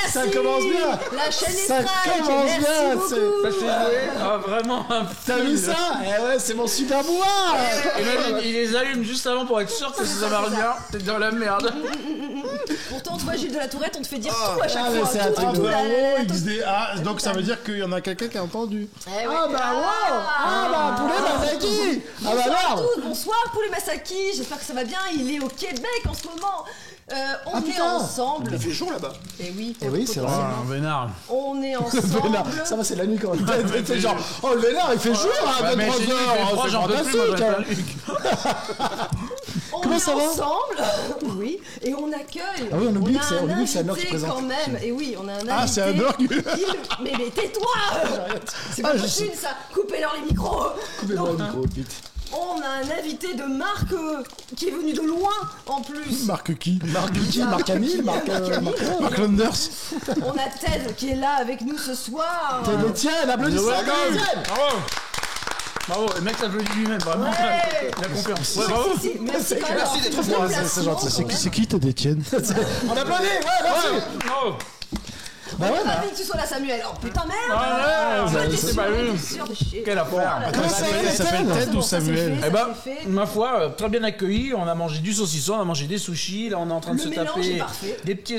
merci. Ça commence bien. La chaîne est Ça strike. commence Merci bien, beaucoup. Ça fait jouer. Ah, vraiment un T'as vu ça? Eh ouais, c'est mon super pouvoir. Imagine, il les allume juste avant pour être sûr que si ça marche bien, t'es dans la merde. Pourtant, toi, Gilles de la Tourette, on te fait dire tout à chaque Ah, mais fois. c'est un Tout, truc de tout, la- la- la- XDA. Donc ça veut dire qu'il y en a quelqu'un qui a entendu. Eh ouais. Ah bah wow. Ah bah poulet Masaki. Ah bah Bonsoir à merde. tous, bonsoir Poulet Masaki, j'espère que ça va bien, il est au Québec en ce moment. On est putain. ensemble. Il fait jour là-bas. Et oui, Eh oui, c'est vrai. Oh, un vénard. on est Le ensemble. vénard. Ça va, c'est la nuit quand même. C'est genre, oh le vénard, il fait jour à Ouais, mais 23h. chez nous, il fait froid, j'en peux plus, moi, j'aurais pas lu. On Comment est ça va ensemble, oui, et on accueille. Ah oui, on oublie que c'est- un on oublie que c'est Anne-Laure qui invité présente. quand même. Et oui, on a un invité. Ah, c'est Anne-Laure qui- Mais tais-toi. C'est Ah, pas je possible ça. Coupez-leur les micros. Coupez-moi Donc, le micro, vite. on a un invité de Marc qui est venu de loin en plus. Marc qui? Marc qui? Marc Hamill? Marc Landers? On a Ted qui est là avec nous ce soir. T'es le tien, applaudissez Bravo. Bravo, le mec s'applaudit lui-même, vraiment. Ouais. La confiance. Ouais, Bravo. si, merci quand même. Merci d'être d'avoir venu. fait le C'est placement, gentil. quand même. qui Ted Etienne? On applaudit, ouais, merci. Bravo. Bah ouais, On est bah. ravis que tu sois là, Samuel. Oh putain, merde. Ah, ouais, T'es c'est sûr, pas t'es lui. sûr de chier. Quelle affaire. Oh là là. Comment ça va, il s'appelle C'est Ted bon, ou ça, c'est Samuel? fait, Eh ben, ça, c'est fait. ma foi, très bien accueilli. On a mangé du saucisson, on a mangé des sushis. Là, on est en train de Le se mélange est taper parfait. des petits.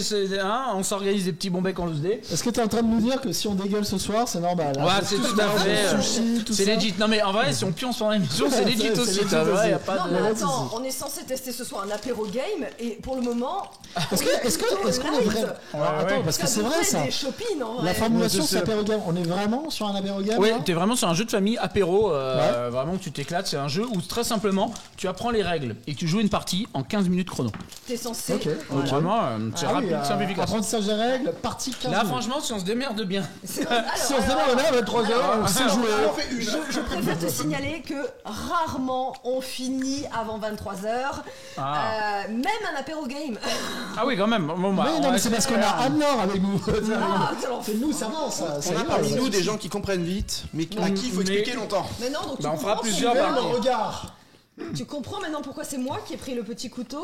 On s'organise des petits bons becs en loose day. Est-ce que t'es en train de nous dire que si on dégueule ce soir, c'est normal? hein? Ouais, c'est tout à fait. Sushi, tout C'est ça. legit. Non, mais en vrai, si on pionce pendant l'émission, c'est legit C'est aussi. legit t'as vrai, aussi. y a pas Non de. mais Ouais, attends, on est censé tester ce soir un apéro game et pour le moment, Est-ce qu'on est vrai? Alors, attends, parce que c'est vrai ça. Des shopping en vrai. La formulation Ouais, c'est apéro game. On est vraiment sur un apéro game? Ouais, là t'es vraiment sur un jeu de famille apéro, vraiment tu t'éclates. C'est un jeu où très simplement tu apprends les règles et que tu joues une partie en 15 minutes chrono. T'es censé. Ok. Donc vraiment, c'est Ah oui, rapide, simple, efficace. apprentissage des règles, partie 15 Là, minutes. franchement, si on se démerde bien. Si on se démarre on est à 23h, on sait jouer. On fait une. Je préfère te signaler que rarement on finit avant 23h, même un apéro game. Ah oui, quand même. Bon, bah, Mais non, mais c'est parce qu'on a Anne-Laure avec nous. Ah, quel enfer. C'est nous, ça va, ça. On a parmi nous des gens qui comprennent vite, mais à qui il faut Mais- expliquer longtemps. Mais non, donc tu Bah, on fera comprends, plusieurs c'est Même par- le regard. Tu comprends maintenant pourquoi c'est moi qui ai pris le petit couteau?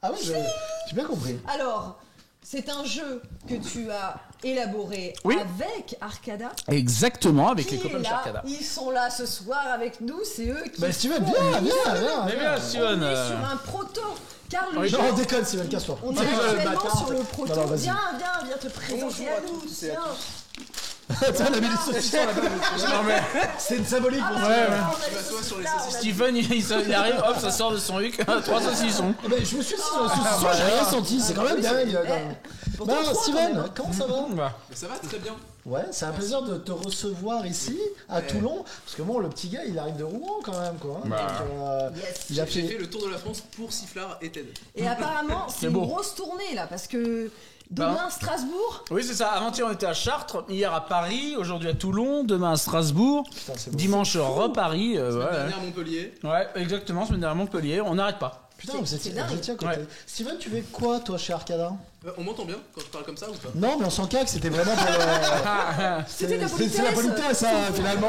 Ah oui, j'ai bien compris. Alors, c'est un jeu que tu as élaboré Oui. avec Arcada. Exactement, avec Qui les copains est de là, Sharkada. ils sont là ce soir avec nous, c'est eux qui. Bah Steven, font viens. Mais bien, On Steven. est sur un proto, car le Oui, jeu. Non, on déconne, Steven, casse-toi. On est Tiens, actuellement bâtard. sur le proto. Non, non, vas-y. Viens te présenter Bonjour à à nous. tous et à Tiens. Tiens, on a mis les saucissons là-bas. Non, mais C'est une symbolique pour Ah, ça. ouais. on a Tu les m'assois sur les saucisses là, saucisses. Steven, il arrive, hop, ça sort de son huc. 3 saucissons. Eh ben, je me suis assis sur le saucisson, j'ai rien senti, c'est quand même dingue. quand même. Pourtant, Bon, trois, quand Steven, même. comment ça va? Bah, Mais ça va très bien. Ouais, c'est un plaisir de te recevoir ici, à Toulon, parce que bon, le petit gars, il arrive de Rouen quand même, quoi. hein. Bah. Donc, Yes. il a J'ai fait fait... le tour de la France pour Sifflard et Ted. Et apparemment, c'est une beau. grosse tournée là, parce que demain Bah. Strasbourg. oui, c'est ça. Avant-hier, on était à Chartres, hier à Paris, aujourd'hui à Toulon, demain à Strasbourg, c'est beau. dimanche Paris. La Ouais. dernière Montpellier. Ouais, exactement, semaine dernière Montpellier, on n'arrête pas. Putain, vous C'est étiez dingue. à côté. Ouais. Steven, tu fais quoi, toi, chez Arcada? On m'entend bien quand je parle comme ça ou pas? Non, mais on s'en cague, c'était vraiment pour... C'était de la C'est politesse. la politesse, hein, finalement.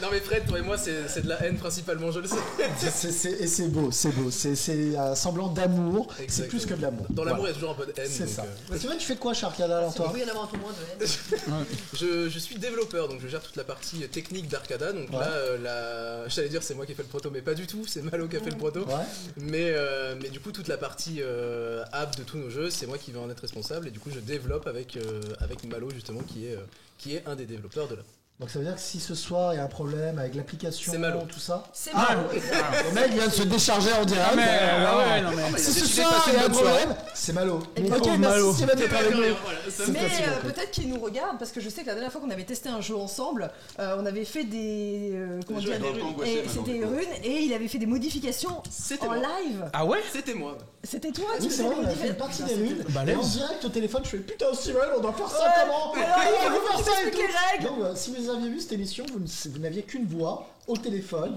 Non mais Fred, toi et moi c'est de la haine principalement, je le sais. Et c'est beau, c'est beau. C'est un semblant d'amour, c'est Exactement. plus que de l'amour. Dans l'amour, Voilà. il y a toujours un peu de haine. C'est donc, ça. Steven, tu fais quoi chez Arcada, alors, Il toi? peut y en avoir un peu moins de haine. je suis développeur, donc je gère toute la partie technique d'Arcada. Donc là, j'allais dire c'est moi qui ai fait le proto, mais pas du tout, c'est Malo qui a fait le proto. Ouais. Mais du coup, toute la partie app de tous nos jeux, c'est moi qui vais en être responsable. Et du coup, je développe avec Malo, justement, qui est un des développeurs de l'app. Donc ça veut dire que si ce soir il y a un problème avec l'application, C'est Malo. tout ça... C'est Ah, mal. le mec vient de se décharger en direct. Mais, voilà. ouais, non, mais. Si ce décidé de soir passer il y a un une bonne soirée. problème, c'est Malo. Et Ok, pauvre merci Malo. Steven d'être avec nous. Mais facile, en fait. peut-être qu'ils nous regardent parce que je sais que la dernière fois qu'on avait testé un jeu ensemble, on avait fait des comment Des dire, jeux avec des runes. et c'était des runes et il avait fait des modifications C'était en moi. live. Ah ouais? C'était moi. C'était toi Oui, qui c'est faisais vrai, les on a fait une modifications. partie des runes. Et balèze. en direct au téléphone, je fais putain, Steven, on doit faire ça Ouais, comment? mais alors, il On faut va que faire tu ça et m'expliques tout. les règles. Donc, si vous aviez vu cette émission, vous n'aviez qu'une voix au téléphone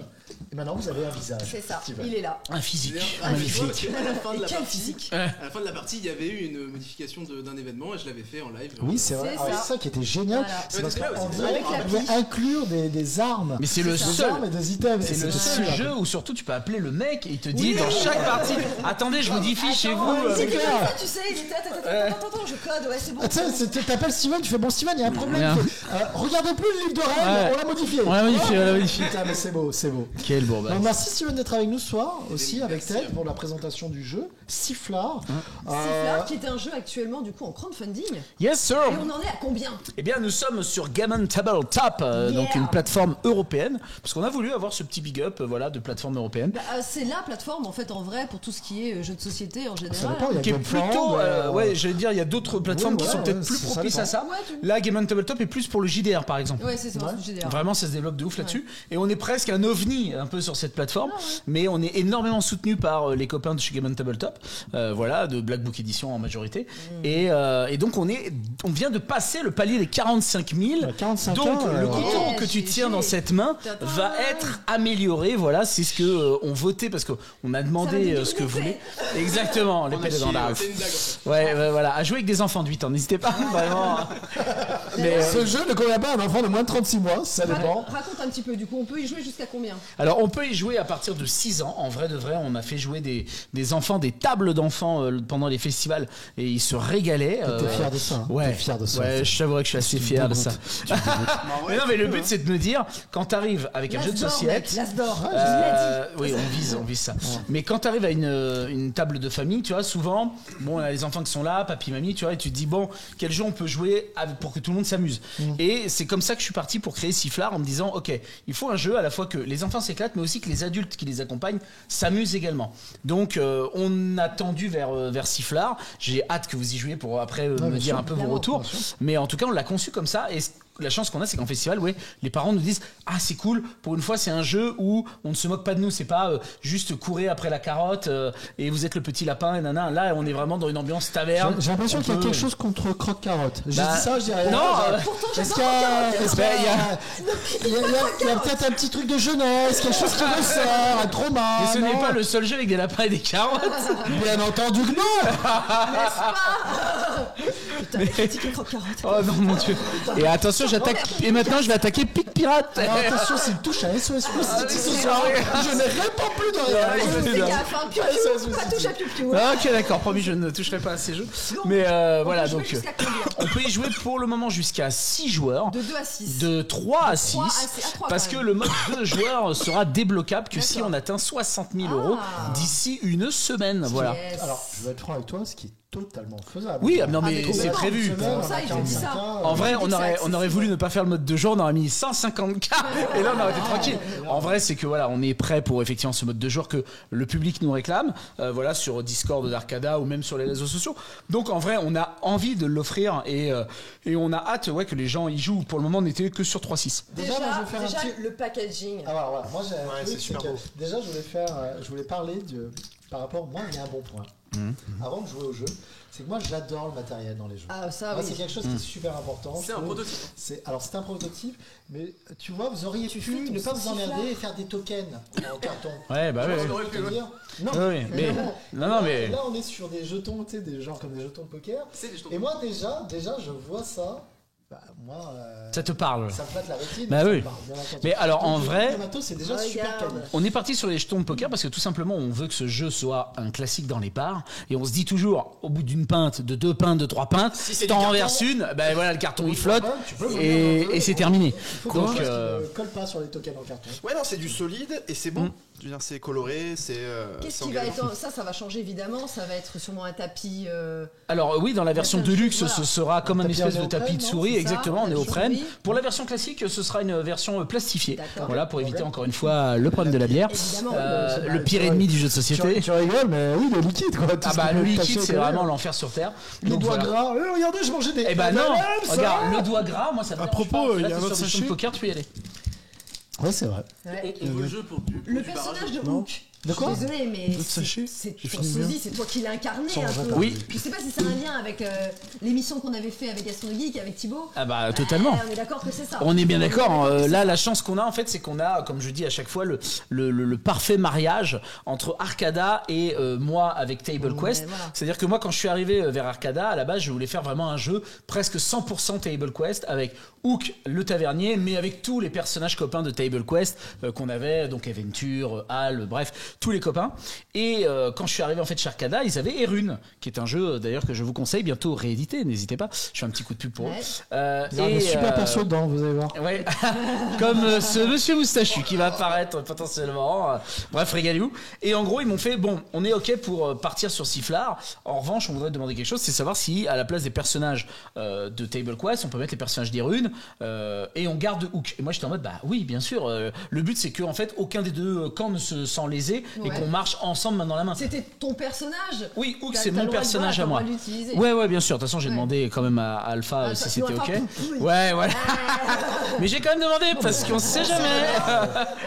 Et maintenant, vous avez un visage. C'est ça, Steven. il est là. Un physique. C'est-à-dire, Magnifique. parce qu'à la fin de la Quel partie, physique. à la fin de la partie, il y avait eu une modification d'un événement et je l'avais fait en live. Oui, c'est vrai. C'est Ah, ça. c'est ça qui était génial. Voilà. C'est parce Ouais, qu'on c'est dirait avec qu'on l'appli. pouvait inclure des armes. Mais c'est le Des seul. armes et des items. C'est Et le c'était seul super. jeu où surtout tu peux appeler le mec et il te dit dans chaque partie attendez, je modifie chez vous. C'est clair. comme ça, tu sais, il était attends, je code, ouais, c'est bon. Ah, tu sais, t'appelles Steven, tu fais bon Steven, il y a un problème. Bien. Il fait, regardez plus le livre de règles, Ouais. on l'a modifié. On l'a modifié, on l'a modifié. Putain, mais c'est beau, c'est beau. Quel bourbon. Donc, merci Steven d'être avec nous ce soir aussi avec merci. Ted pour la présentation du jeu Sifflard. Sifflard, qui est un jeu actuellement du coup en crowdfunding. Yes sir. Et on en est à combien? Eh bien, nous sommes sur Gammon Tabletop, donc Yeah. une plateforme européenne, parce qu'on a voulu avoir ce petit big up, voilà, de plateforme européenne. Bah, c'est la plateforme en fait en vrai pour tout ce qui est jeux de société en Ça général. dépend, il y a Qui est Gamefound, plutôt, ouais, j'allais dire, il y a d'autres plateformes Oui, qui voilà, sont peut-être ouais, plus ça propices à dépend. ça. Ouais, tout- Là, Gammon Tabletop est plus pour le JDR, par exemple. Ouais, c'est ça, Ouais. c'est GDR. Vraiment, ça se développe de ouf là-dessus. Et on est presque un ovni un peu sur cette plateforme. Mais on est énormément soutenu par les copains de chez Gammon Tabletop. Voilà, de Black Book Edition en majorité. Et donc, on vient de passer le palier des 45 000. 45 Donc, ans, le couteau Ouais, que tu GG. tiens dans cette main Tata. va être amélioré. Voilà, c'est ce que on votait parce qu'on a Ça va demandé dégainer ce que vous l'épée. voulez. Exactement, l'épée de Gandalf. C'est une dague en fait. Ouais, voilà, à jouer avec des enfants de 8 ans, n'hésitez pas, vraiment. Mais, Ce jeu ne convient pas à un enfant de moins de 36 mois, ça dépend. Raconte un petit peu, du coup, on peut y jouer jusqu'à combien? alors, on peut y jouer à partir de 6 ans. En vrai de vrai, on a fait jouer des enfants, des tables d'enfants pendant les festivals et ils se régalaient. T'es fier de ça, hein. Ouais, T'es fier de ça. ouais, je t'avouerais que je suis assez fier de ça. Mais non, mais le but c'est de me dire, quand t'arrives avec un jeu de société. L'as d'or, je l'ai dit. Oui, on vise ça. Mais quand tu arrives à une table de famille, tu vois, souvent, bon, il y a les enfants qui sont là, papy, mamie, tu vois, et tu te dis, bon, quel jeu on peut jouer pour que tout le monde s'amuse. Et c'est comme ça que je suis parti pour créer Sifflard en me disant, ok, il faut un jeu à la fois que les enfants s'éclatent, mais aussi que les adultes qui les accompagnent s'amusent également. Donc, on a tendu vers Sifflard. J'ai hâte que vous y jouiez pour après me bien dire sûr, un peu vos évidemment, retours. Mais en tout cas, on l'a conçu comme ça. Et la chance qu'on a, c'est qu'en festival, ouais, les parents nous disent, ah, c'est cool, pour une fois, c'est un jeu où on ne se moque pas de nous, c'est pas juste courir après la carotte et vous êtes le petit lapin et nana. Là, on est vraiment dans une ambiance taverne. J'ai l'impression On qu'il y a peut- quelque chose contre croque-carotte. J'ai Bah, dit ça, je dirais. non, Est-ce qu'il y a peut-être un petit truc de jeunesse, quelque chose qui ressort, un trauma? Mais ce n'est non pas le seul jeu avec des lapins et des carottes. Bien entendu que non. Putain, critique les croque-carottes. Oh non, mon dieu. Et attention, j'attaque. Et maintenant, je vais attaquer Pic Pirate. Alors attention, s'il touche à SOS Plus ce soir, je ne réponds plus de rien. Fais gaffe, hein, piou-piou, pas touche à piou-piou. Ah, ok, d'accord, promis, je ne toucherai pas à ces jeux. Mais voilà, donc Jusqu'à combien? on peut y jouer pour le moment jusqu'à 6 joueurs. De 2 à 6. De 3 à 6, 3 à 3 parce quand que même. le mode 2 joueurs sera débloquable que si D'accord. on atteint 60 000 euros d'ici une semaine. Voilà. Yes. Alors, je vais être franc avec toi, ce qui est totalement faisable. Oui, non, Ah, mais mais c'est complètement. prévu. Pour ça, il te dit ça. En vrai, dit on que aurait, c'est on aurait voulu ne pas faire le mode de jour, on aurait mis 150K et là on aurait été tranquille. En vrai, c'est que voilà, on est prêt pour effectivement ce mode de jour que le public nous réclame, voilà, sur Discord d'Arcada ou même sur les réseaux sociaux. Donc en vrai, on a envie de l'offrir et on a hâte, ouais, que les gens y jouent. Pour le moment, on n'était que sur 3.6. Déjà, moi, je vais faire un déjà petit- le packaging. Alors voilà, moi j'ai un Ouais, truc, c'est super que beau. déjà je voulais parler par rapport, moi il y a un bon point. Avant de jouer au jeu, c'est que moi j'adore le matériel dans les jeux. Ah, ça, Moi, oui. c'est quelque chose qui est super important. C'est je un trouve. prototype. Alors c'est un prototype, mais tu vois, vous auriez fais pu ton ne pas vous sifflard. emmerder et faire des tokens en carton. Ouais, bah ouais. On aurait pu, ouais. C'est-à-dire, non, Oui, mais non, mais là on est sur des jetons, tu sais, des gens comme des jetons de poker. C'est des jetons. Et moi déjà je vois ça. Bah, moi, ça te parle. ça me flatte la rétine. Bah ça oui. me parle, bien entendu. Mais alors, en Donc, vrai- le matos, c'est déjà super Regarde. quali. On est parti sur les jetons de poker parce que tout simplement on veut que ce jeu soit un classique dans les bars et on se dit toujours au bout d'une pinte, de 2 pintes, de 3 pintes, c'est t'en du renverses une, ben voilà le carton il flotte Tu peux et c'est terminé. Faut Donc Donc, ne colle pas sur les tokens en carton. Ouais, non, c'est du solide et c'est bon. Je veux dire, c'est coloré, c'est. Qu'est-ce c'est qui va engageant. être. Ça va changer évidemment. Ça va être sûrement un tapis. alors oui dans la version plein de deluxe choses, ce voilà. sera comme un tapis espèce en de tapis de néoprène, souris non, c'est exactement ça, en néoprène. oui. Pour la version classique ce sera une version plastifiée. D'accord. Voilà pour éviter encore une fois le problème de la bière. Évidemment. Le pire ennemi du jeu de société. Tu rigoles, mais oui, le liquide quoi. Ah bah le liquide c'est vraiment l'enfer sur terre. Les Donc, doigts voilà. gras. Regardez, je mangeais des. Eh ben non, M&M's, ça. regarde, le doigt gras, moi ça me À dérange propos, pas. il y Là, a t'es un sur autre des jetons de sachet. poker, tu peux y aller. Ouais, c'est vrai. Ouais. On veut le jeu pour du Le barrage. personnage de Non. Hook. De quoi? Je suis désolée, mais D'autres sachets c'est J'ai ton fini bien. sosie, c'est toi qui l'as incarné Sans un peu. rapport. Oui. Je sais pas si c'est un lien avec l'émission qu'on avait fait avec Gaston de Geek, avec Thibaut. Ah bah totalement. On est d'accord que c'est ça. On est bien d'accord. Là, la chance qu'on a, en fait, c'est qu'on a, comme je dis à chaque fois, le parfait mariage entre Arcada et moi avec Table Quest. voilà. C'est-à-dire que moi, quand je suis arrivé vers Arcada, à la base, je voulais faire vraiment un jeu presque 100% Table Quest avec Hook, le tavernier, mais avec tous les personnages copains de Table Quest qu'on avait, donc Aventure, Hal, bref, tous les copains. Et quand je suis arrivé en fait chez Arcada, ils avaient Erune, qui est un jeu d'ailleurs que je vous conseille, bientôt réédité, n'hésitez pas. Je fais un petit coup de pub pour eux. Il y a un super perso dedans, vous allez voir. Ouais, comme ce monsieur moustachu qui va apparaître potentiellement. Bref, régalez-vous. Et en gros, ils m'ont fait bon, on est ok pour partir sur Sifflard. En revanche, on voudrait demander quelque chose, c'est savoir si à la place des personnages de Table Quest, on peut mettre les personnages d'Irune et on garde Hook. Et moi, j'étais en mode bah oui, bien sûr. Le but, c'est que en fait, aucun des deux camps ne se sent lésé et qu'on marche ensemble main dans la main. C'était ton personnage. Oui, Hook, T'as- c'est t'as mon le droit de- personnage voilà, à moi. t'as le droit de l'utiliser. Ouais, bien sûr. De toute façon, j'ai Ouais. demandé quand même à Alpha si tu c'était vas ok. faire poupouille. Ouais, voilà. Mais j'ai quand même demandé parce qu'on sait jamais.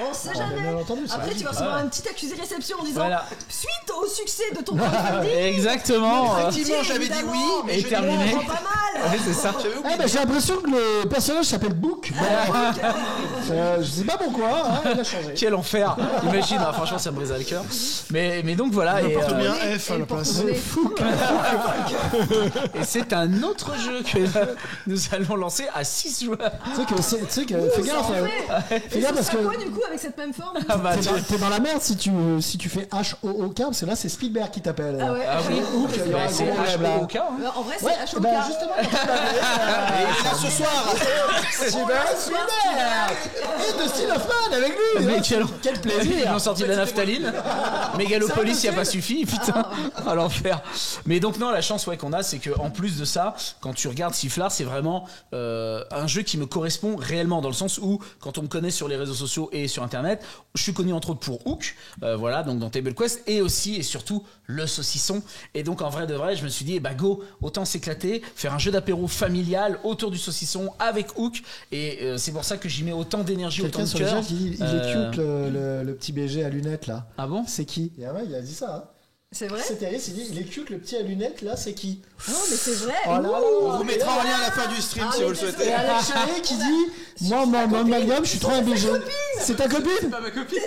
On sait bien jamais. entendu, ça Après, tu vas recevoir un petit accusé réception en disant Voilà. suite au succès de ton crowdfunding. Exactement. Effectivement, j'avais dit oui, mais Et je terminé. on pas mal. Ouais, c'est ça. j'avais oublié. Eh ben, j'ai l'impression que le personnage s'appelle Book. Je sais pas pourquoi, hein, il a changé. Quel enfer. Imagine, ah, franchement, ça me brisait le cœur. Mais donc voilà. Et, N'importe bien Et F à la le place. porte-monnaie. et c'est un autre jeu que nous allons lancer à 6 joueurs. Tu sais que fais gaffe, fais Et gaffe ce parce sera que quoi du coup avec cette même forme Ah bah, t'es dans la merde si tu fais H-O-O-K, parce que là c'est Spielberg qui t'appelle. Ah ouais. ah oui, il y aura un c'est gros problème, là. HOK. Hein. En vrai, c'est Ouais, HOK. bah justement, quand tu l'avais, Et là, ce soir, Spielberg et Dustin Hoffman avec lui. Mais hein. quel plaisir. Ils ont sorti de la naphtaline. Mégalopolis, il n'y a pas suffi, putain. À l'enfer. Mais donc non, la chance qu'on a, c'est qu'en plus de ça, quand tu regardes Sifflard, c'est vraiment un jeu qui me correspond réellement, dans le sens où, quand on me connaît sur les réseaux sociaux et sur Internet, je suis connu entre autres pour Hook, voilà, donc dans Table Quest, et aussi et surtout le saucisson. Et donc en vrai de vrai, je me suis dit, bah go, autant s'éclater, faire un jeu d'apéro familial autour du saucisson avec Hook, et c'est pour ça que j'y mets autant d'énergie, autant Quelqu'un de sur le cœur. chat qui dit il est cute le petit BG à lunettes là. Ah bon? C'est qui? Et ouais, il a dit ça. Hein. C'est vrai. C'est terrible, il dit il est cute le petit à lunettes là, c'est qui? Non, mais c'est vrai. Oh là là. on vous mettra en lien à la fin du stream si vous le souhaitez. Et Alex Chéret qui dit moi Magnum, je suis trop un BG. C'est ta copine? Pas ma copine.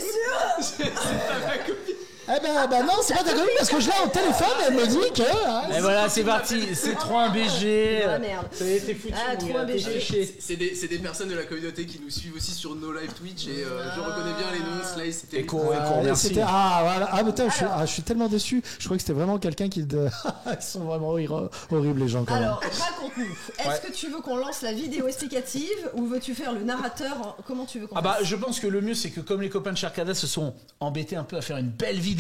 C'est pas ma copine. Eh ben non, c'est pas ta copine parce que je l'ai au téléphone, elle me dit que. hein, Et voilà, c'est parti, c'est trop un BG. Ah, merde. Ça y est, t'es foutu. Ah, trop un t'es BG. fiché. C'est des personnes de la communauté qui nous suivent aussi sur nos live Twitch et je reconnais bien les noms. Slice, c'était. Écho, merci. c'était voilà. Ah putain, je suis tellement déçu. Je croyais que c'était vraiment quelqu'un qui ils sont vraiment horribles les gens quand même. Alors, raconte-nous. Est-ce que tu veux qu'on lance la vidéo explicative ou veux-tu faire le narrateur? Comment tu veux qu'on Ah bah fasse? je pense que le mieux c'est que comme les copains de Sharkada se sont embêtés un peu à faire une belle vidéo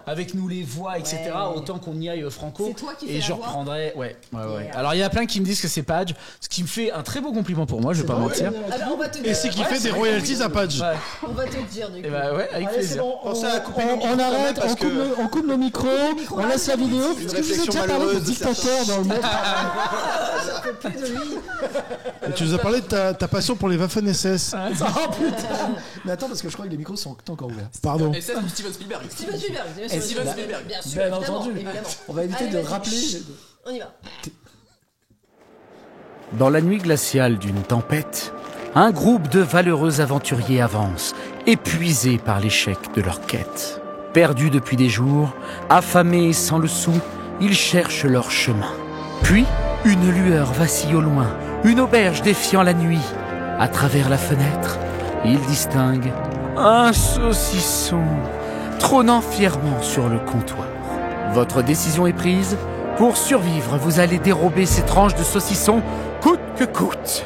avec nous les voix etc, Ouais. autant qu'on y aille franco. C'est toi qui fais et la je voix reprendrai ouais. Yeah. Alors il y a plein qui me disent que c'est Page, ce qui me fait un très beau compliment pour moi, je vais pas mentir. Ah bah, on va te dire. Et c'est qui fait des royalties à Page. Ouais. On va te dire du coup. Et bah ouais, avec Allez, c'est plaisir. bon, Pensez à couper nos micros on quand même, arrête, parce on coupe, que- on coupe nos micros, on laisse la vidéo. Parce que vous réflexion êtes déjà parlé de malheureuse de dictateur dans le monde. Je peux plus de lui. Et tu nous as parlé de ta passion pour les Waffen SS. Oh putain. Mais attends, parce que je crois que les micros sont encore ouverts. Pardon. Et c'est Steven Spielberg. Steven Spielberg, bien sûr. Steven Spielberg. Bien sûr, Bien évidemment, entendu. évidemment. On va éviter Allez, de vas-y. rappeler. On y va. Dans la nuit glaciale d'une tempête, un groupe de valeureux aventuriers avance, épuisés par l'échec de leur quête. Perdus depuis des jours, affamés et sans le sou, ils cherchent leur chemin. Puis, une lueur vacille au loin, une auberge défiant la nuit. À travers la fenêtre, ils distinguent un saucisson trônant fièrement sur le comptoir. Votre décision est prise. Pour survivre, vous allez dérober ces tranches de saucisson coûte que coûte.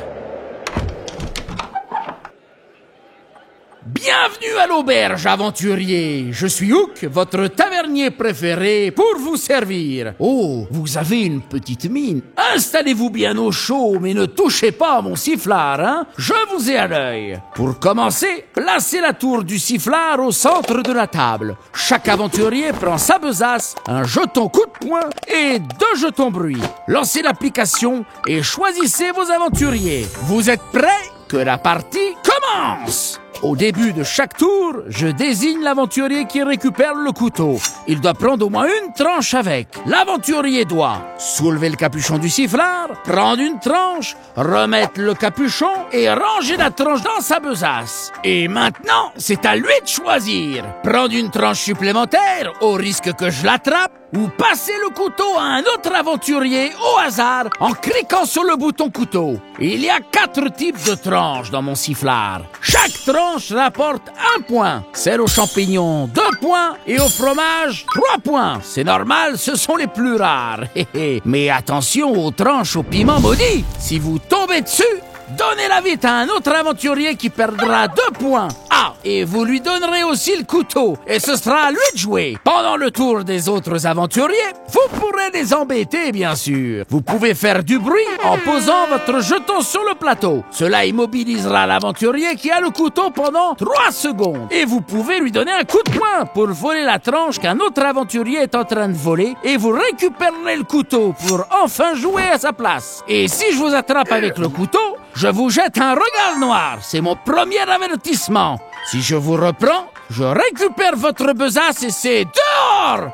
Bienvenue à l'auberge, aventurier. Je suis Hook, votre tavernier préféré, pour vous servir. Oh, vous avez une petite mine. Installez-vous bien au chaud, mais ne touchez pas à mon sifflard, hein. Je vous ai à l'œil. Pour commencer, placez la tour du sifflard au centre de la table. Chaque aventurier prend sa besace, un jeton coup de poing et 2 jetons bruit. Lancez l'application et choisissez vos aventuriers. Vous êtes prêts? Que la partie commence! Au début de chaque tour, je désigne l'aventurier qui récupère le couteau. Il doit prendre au moins une tranche avec. L'aventurier doit soulever le capuchon du sifflard, prendre une tranche, remettre le capuchon et ranger la tranche dans sa besace. Et maintenant, c'est à lui de choisir. Prendre une tranche supplémentaire au risque que je l'attrape ou passer le couteau à un autre aventurier au hasard en cliquant sur le bouton couteau. Il y a 4 types de tranches dans mon sifflard. Chaque tranche rapporte 1 point. Celle aux champignons, 2 points. Et au fromage, 3 points. C'est normal, ce sont les plus rares. Mais attention aux tranches au piment maudit. Si vous tombez dessus, donnez-la vite à un autre aventurier qui perdra 2 points. Ah, et vous lui donnerez aussi le couteau. Et ce sera à lui de jouer. Pendant le tour des autres aventuriers, vous pourrez les embêter, bien sûr. Vous pouvez faire du bruit en posant votre jeton sur le plateau. Cela immobilisera l'aventurier qui a le couteau pendant 3 secondes. Et vous pouvez lui donner un coup de poing pour voler la tranche qu'un autre aventurier est en train de voler. Et vous récupérerez le couteau pour enfin jouer à sa place. Et si je vous attrape avec le couteau, je vous jette un regard noir. C'est mon premier avertissement. Si je vous reprends, je récupère votre besace et c'est dehors!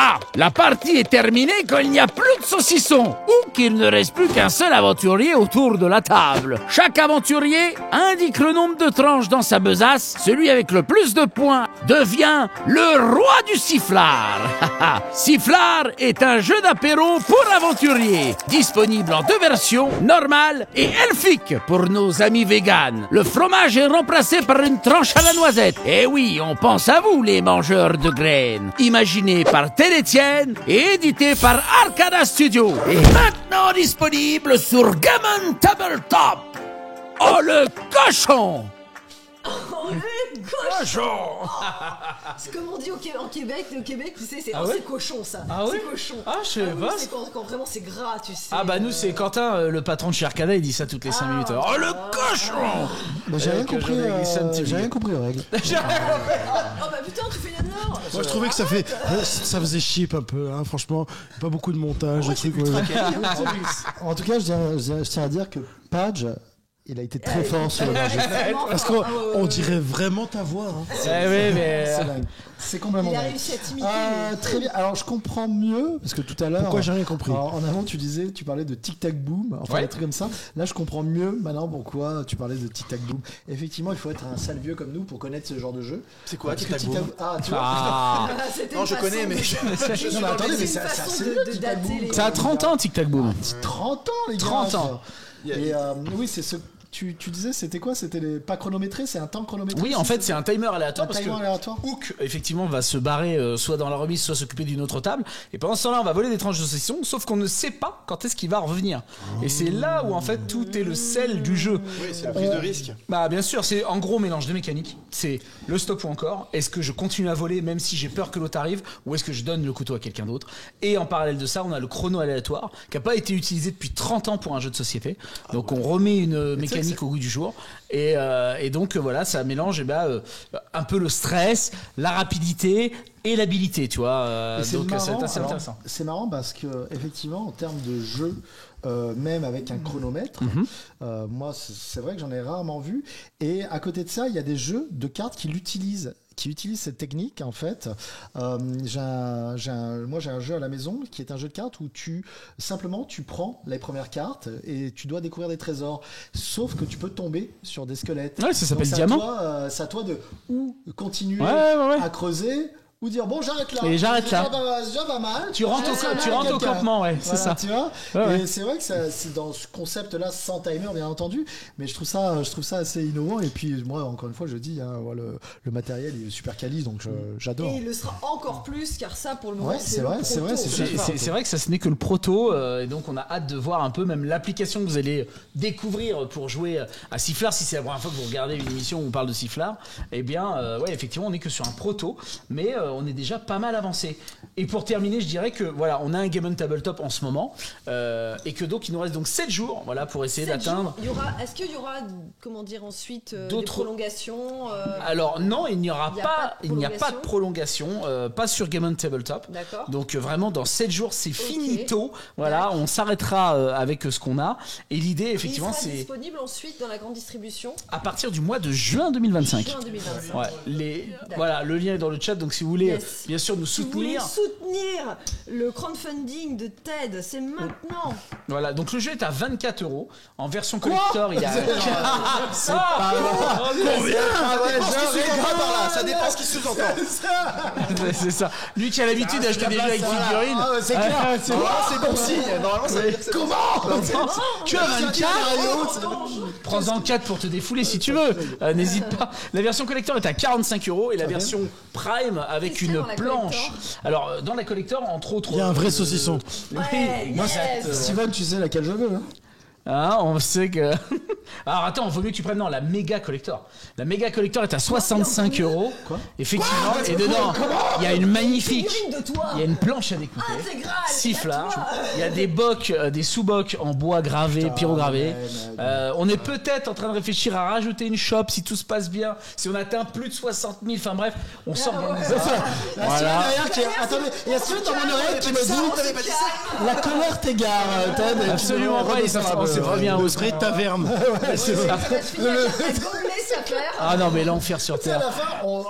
Ah, la partie est terminée quand il n'y a plus de saucisson ou qu'il ne reste plus qu'un seul aventurier autour de la table. Chaque aventurier indique le nombre de tranches dans sa besace. Celui avec le plus de points devient le roi du sifflard. Sifflard est un jeu d'apéro pour aventuriers, disponible en 2 versions, normale et elfique pour nos amis véganes. Le fromage est remplacé par une tranche à la noisette. Et oui, on pense à vous les mangeurs de graines. Imaginé par Etienne et édité par Arcada Studio. Et maintenant disponible sur Gammon Tabletop. Oh, le cochon! Oh, le cochon! C'est comme on dit au Québec, tu sais, c'est c'est cochon ça. Ah oui? C'est cochon. Ah, je sais pas. C'est quand vraiment c'est gras, tu sais. Ah bah nous c'est Quentin, le patron de chez Arcada, il dit ça toutes les 5 minutes. Oh le cochon! Bah, j'ai rien compris. J'ai rien compris aux règles. Oh bah putain, tu fais une heure. Moi je trouvais que ça faisait cheap un peu, hein, franchement. Pas beaucoup de montage, de trucs. En tout cas, je tiens à dire que Page, il a été très fort sur le marché. Parce qu'on dirait vraiment ta voix. Hein. Oui, mais C'est dingue. C'est complètement Il a dingue. réussi à t'imiter. Très bien. Alors je comprends mieux parce que tout à l'heure. Pourquoi j'ai rien compris? En avant, tu parlais de Tic Tac Boom, enfin Ouais. des trucs comme ça. Là, je comprends mieux maintenant pourquoi tu parlais de Tic Tac Boom. Effectivement, il faut être un sale vieux comme nous pour connaître ce genre de jeu. C'est quoi, Parce Tic que Tac Boom? Ah, tu vois. Ah, C'était Non, une je façon connais, mais de- je Non, mais attendez, mais c'est une c'est façon assez de vieux, Tic Tac dater Boom. les- ça a 30 ans Tic Tac Boom. 30 ans, les gars. 30 ans. Et oui, c'est ce. Tu disais, c'était quoi? C'était les pas chronométrés, c'est un temps chronométré? Oui, en fait, c'est un timer aléatoire Un parce timer que aléatoire. Hook, effectivement, va se barrer soit dans la remise, soit s'occuper d'une autre table. Et pendant ce temps-là, on va voler des tranches de saucisson, sauf qu'on ne sait pas quand est-ce qu'il va revenir. Et c'est là où, en fait, tout est le sel du jeu. Oui, c'est la prise de risque. Bah, bien sûr, c'est en gros mélange de mécanique. C'est le stop ou encore. Est-ce que je continue à voler même si j'ai peur que l'autre arrive, ou est-ce que je donne le couteau à quelqu'un d'autre? Et en parallèle de ça, on a le chrono aléatoire qui n'a pas été utilisé depuis 30 ans pour un jeu de société. Donc, on remet une mécanique au goût du jour. Et donc voilà, ça mélange un peu le stress, la rapidité et l'habilité, tu vois. Et c'est Donc marrant, c'est assez alors, intéressant. c'est marrant parce que effectivement, en termes de jeu, même avec un chronomètre, moi, c'est vrai que j'en ai rarement vu. Et à côté de ça, il y a des jeux de cartes qui utilisent cette technique en fait. Moi j'ai un jeu à la maison qui est un jeu de cartes où tu prends les premières cartes et tu dois découvrir des trésors, sauf que tu peux tomber sur des squelettes. Ouais, ça s'appelle Donc, Diamant. c'est à toi de ou continuer Ouais. à creuser ou dire bon j'arrête là. Et j'arrête là. C'est déjà pas mal. Tu rentres au campement, ouais, c'est ça. Tu vois. Ouais. Et c'est vrai que c'est dans ce concept-là sans timer bien entendu, mais je trouve ça assez innovant. Et puis moi encore une fois je dis hein, voilà, le matériel il est super quali donc j'adore. Et il le sera encore plus car ça pour le moment Ouais, c'est vrai, le c'est vrai, proto. C'est vrai que ça ce n'est que le proto et donc on a hâte de voir un peu même l'application que vous allez découvrir pour jouer à Sifflard. Si c'est la première fois que vous regardez une émission où on parle de Sifflard, eh bien ouais effectivement on n'est que sur un proto, mais on est déjà pas mal avancé. Et pour terminer, je dirais que voilà, on a un Game On Tabletop en ce moment et que donc il nous reste donc 7 jours, voilà, pour essayer d'atteindre. Est-ce qu'il y aura, comment dire ensuite, des D'autres prolongations Alors non, il n'y a pas de prolongation, pas sur Game On Tabletop. D'accord. Donc vraiment dans 7 jours, c'est finito. Voilà, on s'arrêtera avec ce qu'on a. Et l'idée, effectivement, il sera c'est disponible ensuite dans la grande distribution à partir du mois de juin 2025. Juin 2025. Ouais, voilà, le lien est dans le chat, donc si vous voulez bien sûr nous Si vous voulez soutenir. soutenir le crowdfunding de TED, c'est maintenant. Voilà, donc le jeu est à 24 €. En version collector, il y a. C'est pas Combien Ça dépend ce qui sous-entend. C'est ça. Lui qui a l'habitude d'acheter des jeux avec figurines. Ah ouais, c'est clair. C'est bon. C'est bon signe. Normalement, ça veut dire que c'est bon. Tu as 24. Prends-en 4 pour te défouler si tu veux. N'hésite pas. La version collector est à 45 € et la version Prime avec Qu'est-ce qu'il y une a dans la planche. Alors dans la collector, entre autres. Il y a un vrai saucisson. Ouais, moi, yes. Steven, tu sais laquelle je veux, hein? Ah, on sait que. Alors attends, vaut mieux que tu prennes la méga collector. La méga collector est à 65 €. Quoi Effectivement, et dedans, il y a une magnifique. Figurine de toi. Il y a une planche à découper. Intégrale. Sifflard. à toi. Il y a des bocs, des sous-bocs en bois gravé, pyrogravé. On est peut-être en train de réfléchir à rajouter une shop si tout se passe bien. Si on atteint plus de 60 000, enfin bref, on s'organise. Voilà. Attendez, il y a celui dans mon oreille qui me dit la colère t'égare, Ted. Absolument pas, c'est très bien au Vraie taverne. C'est ça. Ah non, mais l'enfer sur Tu sais, terre.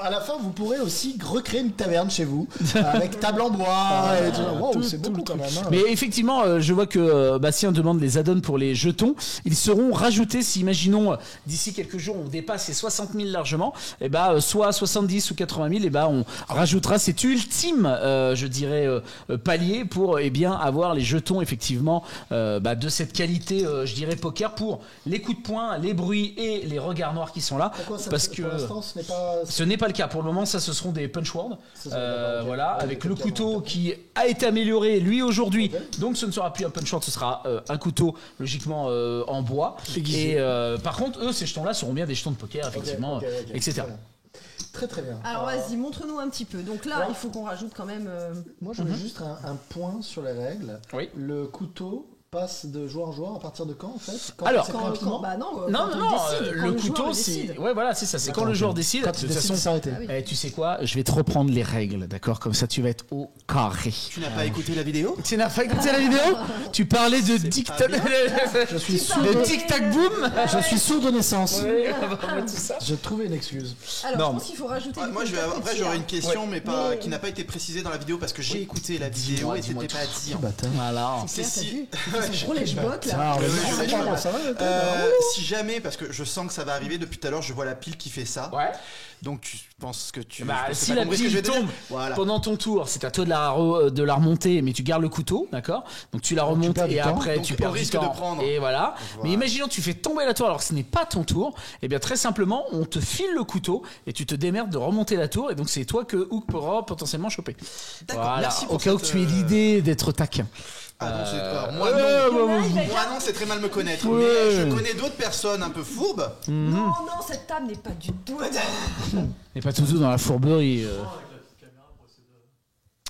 à la fin, vous pourrez aussi recréer une taverne chez vous avec table en bois. Et tout. Wow, c'est beaucoup quand même. Hein. Mais effectivement, je vois que Bastien demande les add-ons pour les jetons. Ils seront rajoutés si, imaginons, d'ici quelques jours, on dépasse les 60 000 largement, et soit 70 ou 80 000, et on rajoutera cet ultime, je dirais, palier pour avoir les jetons effectivement de cette qualité, je dirais, poker pour les coups de poing, les bruits et les regards noirs qui sont là. Pourquoi ça, parce pour que l'instant, ce n'est pas le cas. Pour le moment, ça, ce seront des punch words. Voilà, Ouais, avec le ok, couteau ok. qui a été amélioré, lui, aujourd'hui. Ok. Donc, ce ne sera plus un punch word, ce sera un couteau, logiquement, en bois. Aiguisé. Et par contre, eux, ces jetons-là seront bien des jetons de poker, effectivement, etc. Très très bien. Alors vas-y, montre-nous un petit peu. Donc là, il faut qu'on rajoute quand même. Moi, je veux juste un point sur les règles. Oui. Le couteau passe de joueur en joueur à partir de quand en fait Alors, c'est Quand, rapidement bah non, Non, quand non, on décide, quand le joueur couteau, décide. c'est. Ouais, voilà, c'est ça. C'est quand le joueur décide. Quand De il toute décide façon, de s'arrêter. Ah oui. tu sais quoi, je vais te reprendre les règles, d'accord? Comme ça, tu vas être au carré. Tu n'as pas écouté la vidéo? Tu n'as pas écouté la vidéo? Tu parlais de tic-tac. Je suis sourd De de... tic-tac boom. Je suis sourd de naissance. Ouais, on va remettre tout ça. J'ai trouvé une excuse. Alors, Non, je pense qu'il faut rajouter. du Moi, coup, après, le j'aurais une question, mais pas Mais- qui n'a pas été précisée dans la vidéo parce que j'ai écouté la vidéo et dis-moi c'était pas dit. en Bâtard. Voilà. C'est clair, t'as si- vu Ils sont gros les bottes là. Ah, ouais, ça va, Ted Si jamais, parce que je sens que ça va arriver depuis tout à l'heure, je vois la pile qui fait ça. Ouais. Donc tu penses que tu. Bah, je pense que si t'as la compris ce que je pile vais te dire. tombe Voilà. pendant ton tour, c'est à toi de la remonter, mais tu gardes le couteau, d'accord? Donc tu la remontes perds du et temps. après Donc, tu au perds du risque temps. de prendre. Et voilà. Voilà. Mais imaginons tu fais tomber la tour alors que ce n'est pas ton tour. Et bien très simplement, on te file le couteau et tu te démerdes de remonter la tour. Et donc c'est toi que Hook pourra potentiellement choper. D'accord, Voilà. merci pour Au cas où cette, tu aies l'idée d'être taquin. Ah non, alors, moi ouais, non. ouais, ouais. Moi non, c'est très mal me connaître. Ouais. Mais je connais d'autres personnes un peu fourbes. Non, non, cette table n'est pas du tout. Et pas tout dans la fourberie.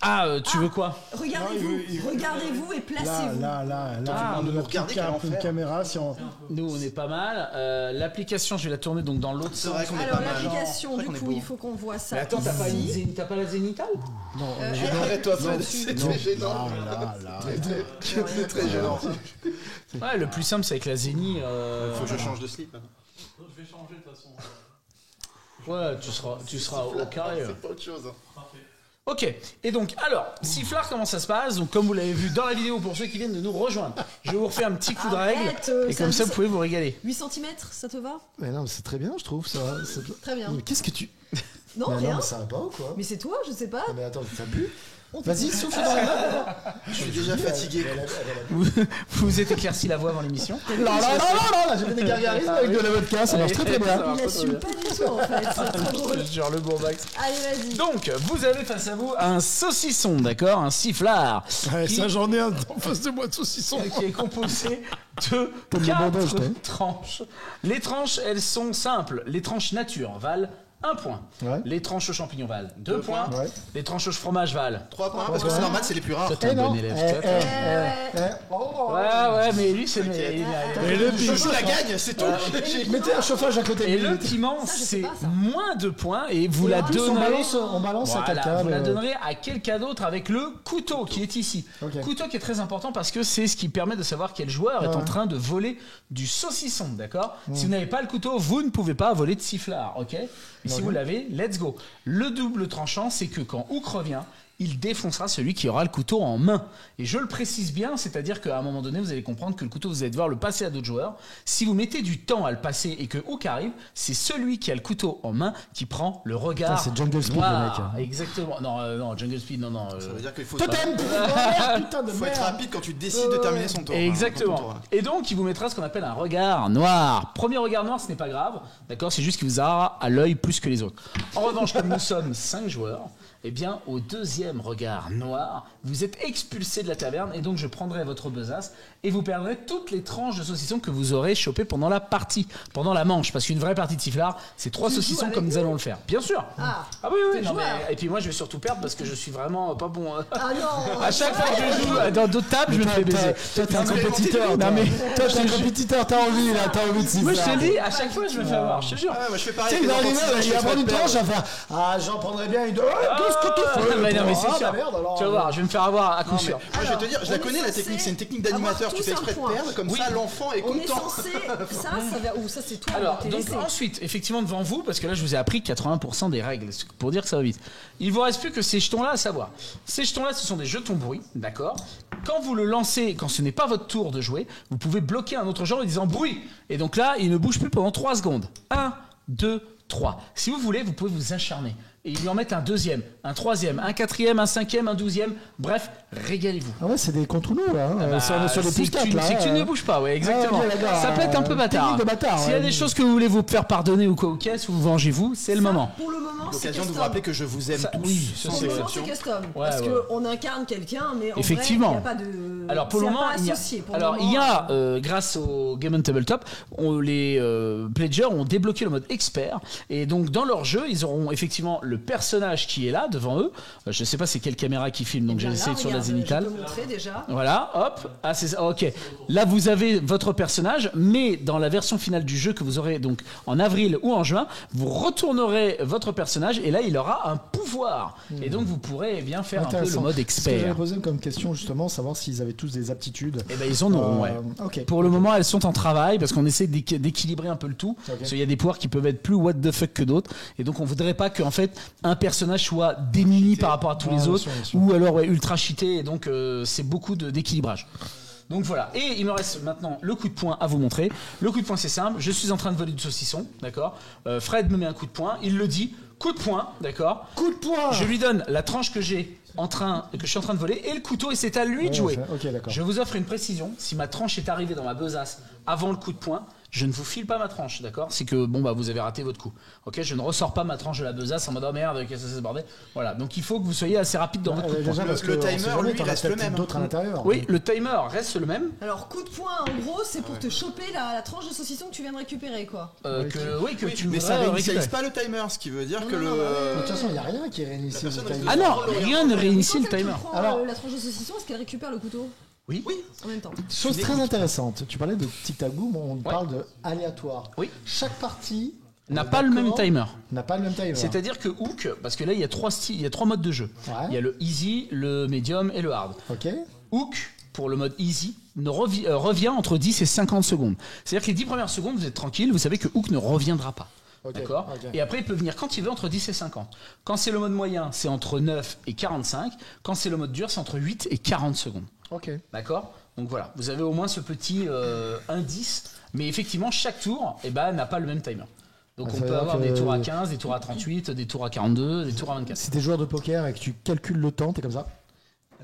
Ah, tu veux quoi? Regardez-vous et Là, placez-vous. Ah, on a regardez un quel peu une enfer. caméra si on... Nous, on est pas mal. L'application, je vais la tourner donc dans l'autre C'est sens. vrai qu'on est Alors pas mal. l'application, C'est vrai du qu'on est coup, beau. il faut qu'on voit ça. Mais attends, t'as pas la zénithale? Arrête-toi, Fred. C'est très gênant. Là. C'est très gênant. Ouais, le plus simple, c'est avec la zénith. Faut que je change de slip. Je vais changer de toute façon. Ouais, tu seras au carré. C'est pas autre chose. Ok, et donc, alors, Sifflard, comment ça se passe? Donc, comme vous l'avez vu dans la vidéo, pour ceux qui viennent de nous rejoindre, je vous refais un petit coup de règle, Arrête, et comme ça, vous pouvez vous régaler. 8 cm, ça te va? Mais non, mais c'est très bien, je trouve ça. Très bien. Mais qu'est-ce que tu... Non, Mais rien. non, mais ça va pas ou quoi? Mais c'est toi, je sais pas. Non, mais attends, t'as bu? On te- Vas-y, souffle dans la Je suis déjà fatigué. Vous vous êtes éclairci la voix avant l'émission. Là, j'ai fait des gargarismes avec de la vodka, ça marche très très bien. Il assume pas du tout en fait. C'est trop drôle. Genre le bourbax. Allez, vas-y. Donc, vous avez face à vous un saucisson, d'accord? Un sifflard. Ouais, Qui- ça, j'en ai un en face de moi de saucisson. qui est composé de Comme le 4 bordage, t'as. tranches. Les tranches, elles sont simples. Les tranches nature valent 1 point. Ouais. Les tranches aux champignons valent 2 points. Ouais. Les tranches au fromage valent 3 points, parce que c'est normal, c'est les plus rares. Toi, t'es un bon élève. Ouais, mais lui, c'est. Mais le Je joue la gagne, c'est tout. Mettez un chauffage à côté. Et le piment, Ça, je sais c'est pas, ça. moins 2 points et vous la En plus, donnerez. on balance à Voilà, quelqu'un. vous la donnerez à quelqu'un d'autre avec le couteau qui est ici. Ok. Couteau qui est très important parce que c'est ce qui permet de savoir quel joueur est en train de voler du saucisson, d'accord. Si vous n'avez pas le couteau, vous ne pouvez pas voler de sifflard, ok. Et si vous l'avez, let's go. Le double tranchant, c'est que quand Hook revient, il défoncera celui qui aura le couteau en main. Et je le précise bien, c'est-à-dire qu'à un moment donné, vous allez comprendre que le couteau, vous allez devoir le passer à d'autres joueurs. Si vous mettez du temps à le passer et que Hook arrive, c'est celui qui a le couteau en main qui prend le regard. Putain, c'est Jungle Speed, noir. le mec. Exactement. Non, Jungle Speed, non. Ça veut dire qu'il faut Totem. Putain de faut être merde. rapide quand tu décides de terminer son tour. Exactement. Ton tour, hein. Et donc, il vous mettra ce qu'on appelle un regard noir. Premier regard noir, ce n'est pas grave. D'accord, c'est juste qu'il vous aura à l'œil plus que les autres. En revanche, comme nous sommes 5 joueurs, eh bien, au deuxième regard noir, vous êtes expulsé de la taverne et donc je prendrai votre besace et vous perdrez toutes les tranches de saucisson que vous aurez chopées pendant la partie, pendant la manche. Parce qu'une vraie partie de sifflard, c'est 3 Tu joues saucissons avec comme nous nous allons le faire. Bien sûr. Ah, Oui, t'es non, joueur. mais... Et puis moi, je vais surtout perdre parce que je suis vraiment pas bon. Ah non. À chaque fois que je joue dans d'autres tables, je me fais baiser. Toi, t'es un compétiteur. Non, mais toi, t'es un compétiteur. T'as envie, là. T'as envie de siffler. moi, je te dis, à chaque fois, je me fais avoir, je te jure. Ouais, moi je fais Tu pareil. sais, il va avec les arriver, enfants de six il va ans, prendre je une fais tranche, il va faire j'en prendrais bien une. Qu'est-ce que tu fais Non, mais c'est Ah, sûr. bah merde, alors. Tu vas voir, je vais me faire avoir à coup sûr. Moi je vais te dire, je la on connais est la censé technique, c'est une technique avoir d'animateur, tu tous fais un exprès de point. perdre, comme ça l'enfant est On est content. censé. Ça va. Ça, c'est toi. Alors, t'es donc laissé. ensuite, effectivement, devant vous, parce que là, je vous ai appris 80% des règles, pour dire que ça va vite. Il vous reste plus que ces jetons-là à savoir. Ces jetons-là, ce sont des jetons bruit, d'accord. Quand vous le lancez, quand ce n'est pas votre tour de jouer, vous pouvez bloquer un autre genre en disant bruit. Et donc là, il ne bouge plus pendant 3 secondes. 1, 2, 3. Si vous voulez, vous pouvez vous acharner. Et lui en mettre un deuxième, un troisième, un quatrième, un cinquième, un 12e. Bref, régalez-vous. Ah ouais, c'est des contre nous, là. Bah, sur les c'est pouces que tu- 4, là. c'est que tu ne bouges pas, ouais, exactement. Ah, ok, d'accord. Ça peut être un peu bâtard. Technique de bâtard, S'il y a ouais. des choses que vous voulez vous faire pardonner ou quoi, ou qu'est-ce, vous vengez-vous, c'est le moment. Pour le moment, c'est L'occasion de vous custom. rappeler que je vous aime Ça- tous. oui, ça, sans Pour le moment, exception. c'est custom. Ouais, Parce ouais. qu'on incarne quelqu'un, mais en Effectivement. vrai, il n'y a pas de. Alors pour le c'est moment, pas il y a, associé. Pour le alors, moment, il y a grâce au Game on Tabletop, les pledgers ont débloqué le mode expert et donc dans leur jeu, ils auront effectivement le personnage qui est là devant eux. Je sais pas c'est quelle caméra qui filme, donc Bien j'ai là, essayé sur la regarde, zénitale. Je peux montrer déjà. Voilà, hop. Ah, c'est ça. Ok. Là, vous avez votre personnage, mais dans la version finale du jeu que vous aurez donc en avril ou en juin, vous retournerez votre personnage et là, il aura un pouvoir. Et donc, vous pourrez eh bien faire un peu le Intéressant. mode Ce que j'avais expert. posé comme question, justement, savoir s'ils avaient tous des aptitudes. Eh ben, ils en auront, ouais. Ok. Pour le moment, elles sont en travail parce qu'on essaie d'équilibrer un peu le tout. Ok. Parce qu'il y a des pouvoirs qui peuvent être plus what the fuck que d'autres. Et donc, on voudrait pas qu'en fait, un personnage soit démuni par rapport à tous Ouais, les bien autres sûr, bien sûr. ou alors ouais, ultra cheaté. Et donc, c'est beaucoup d'équilibrage. Donc voilà, et il me reste maintenant le coup de poing à vous montrer. Le coup de poing, c'est simple, je suis en train de voler du saucisson, d'accord. Fred me met un coup de poing, il le dit, coup de poing, d'accord. Coup de poing. Je lui donne la tranche que je suis en train de voler et le couteau et c'est à lui de jouer. Ok, d'accord. Je vous offre une précision, si ma tranche est arrivée dans ma besace avant le coup de poing, je ne vous file pas ma tranche, d'accord. C'est que bon bah vous avez raté votre coup. Ok, je ne ressors pas ma tranche de la besace en mode oh merde, qu'est-ce que c'est ce bordel. Voilà, donc il faut que vous soyez assez rapide dans votre coup de poing. Déjà, parce Le que, timer, on sait jamais, lui, t'en as reste le peut-être même. d'autres à l'intérieur. Oui, le timer reste le même. Alors, coup de poing, en gros, c'est pour te choper la tranche de saucisson que tu viens de récupérer, quoi. Que Oui, tu mais ça voudrais réinitialise récupérer. pas le timer, ce qui veut dire que De le. toute façon, il n'y a rien qui réinitie le personne timer. Ah non, rien ne réinitie le Quand elle timer. te prend, Alors- la tranche de saucisson, est-ce qu'elle récupère le couteau Oui. en même temps? Chose très intéressante. Tu parlais de tic-tac boom, on parle de aléatoire. Oui. Chaque partie N'a pas le même d'accord, timer. n'a pas le même timer. C'est-à-dire que Hook, parce que là il y a 3 styles, il y a 3 modes de jeu. Ouais. Il y a le easy, le medium et le hard. Ok. Hook, pour le mode easy, revient entre 10 et 50 secondes. C'est-à-dire que les 10 premières secondes, vous êtes tranquille, vous savez que Hook ne reviendra pas. Ok, D'accord. ok. Et après, il peut venir quand il veut entre 10 et 50. Quand c'est le mode moyen, c'est entre 9 et 45. Quand c'est le mode dur, c'est entre 8 et 40 secondes. Ok. D'accord. Donc voilà, vous avez au moins ce petit indice. Mais effectivement, chaque tour n'a pas le même timer. Donc Ah, on ça veut peut dire avoir que- des tours à 15, des tours à 38, des tours à 42, des tours à 24. Si t'es joueur de poker et que tu calcules le temps, t'es comme ça.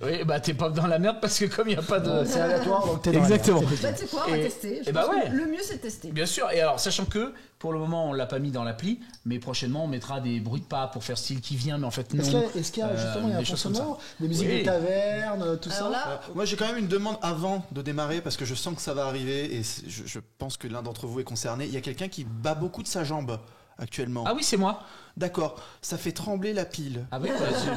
Oui, bah t'es pas dans la merde parce que comme il n'y a pas de... C'est aléatoire, donc t'es dans la Exactement. merde. Bah, tu sais quoi, on va Et- tester. Je et bah pense que ouais. le mieux, c'est de tester. Bien sûr, et alors sachant que pour le moment on l'a pas mis dans l'appli, mais prochainement on mettra des bruits de pas pour faire style qui vient, mais en fait non. Est-ce qu'il y a justement il y a un des fond choses comme ça. sonore, des musiques Oui. de taverne, tout Alors ça là, Moi j'ai quand même une demande avant de démarrer parce que je sens que ça va arriver et je pense que l'un d'entre vous est concerné. Il y a quelqu'un qui bat beaucoup de sa jambe actuellement. Ah oui, c'est moi. D'accord, ça fait trembler la pile. Ah oui,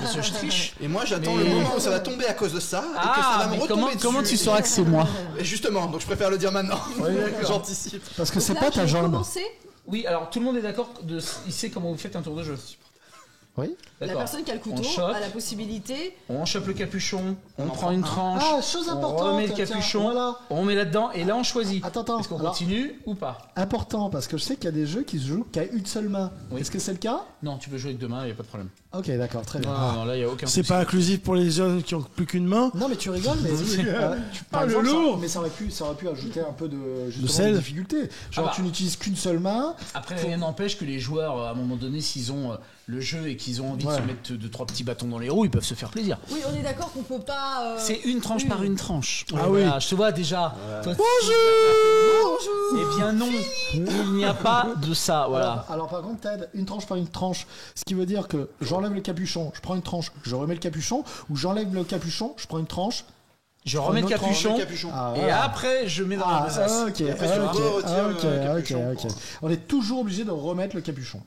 parce que je triche. Et moi j'attends Mais- le moment où ça va tomber à cause de ça et que ça Ah, va me mais retomber comment dessus. tu sauras que c'est moi? Et justement, donc je préfère le dire maintenant. Oui, d'accord. J'anticipe. Parce que Donc c'est là, pas je ta vais jambe. commencer. Oui, alors tout le monde est d'accord, il sait comment vous faites un tour de jeu. Oui. La D'accord. personne qui a le On couteau chope. a la possibilité. On chope le capuchon, on prend une tranche, Ah, chose on importante. remet le tiens, capuchon, voilà. on met là-dedans et là on choisit. Attends. Est-ce qu'on Alors, continue ou pas? important, parce que je sais qu'il y a des jeux qui se jouent qu'à une seule main. Oui. Est-ce que c'est le cas? Non, tu peux jouer avec deux mains, il n'y a pas de problème. Ok, d'accord, très bien. Non, là il n'y a aucun C'est souci. pas inclusif pour les jeunes qui ont plus qu'une main. Non, mais tu rigoles, mais par Ah, le exemple, lourd. mais ça aurait pu ajouter un peu de, justement, sel. de difficulté. Genre, Ah bah. tu n'utilises qu'une seule main. Après, rien n'empêche que les joueurs, à un moment donné, s'ils ont le jeu et qu'ils ont envie de Ouais. se mettre 2-3 petits bâtons dans les roues, ils peuvent se faire plaisir. Oui, on est d'accord qu'on peut pas. C'est une tranche par une tranche. Ah Voilà, oui. je te vois déjà. Toi, eh bien non, il n'y a pas de ça, voilà. Alors, par contre, Ted, une tranche par une tranche. Ce qui veut dire que j'enlève le capuchon, je prends une tranche, je remets le capuchon, ou j'enlève le capuchon, je prends une tranche. Je remets le Notre capuchon, Le capuchon. Ah, et voilà. après je mets dans la besace. ok, après, tu retires le capuchon. ok. On est toujours obligé de remettre le capuchon.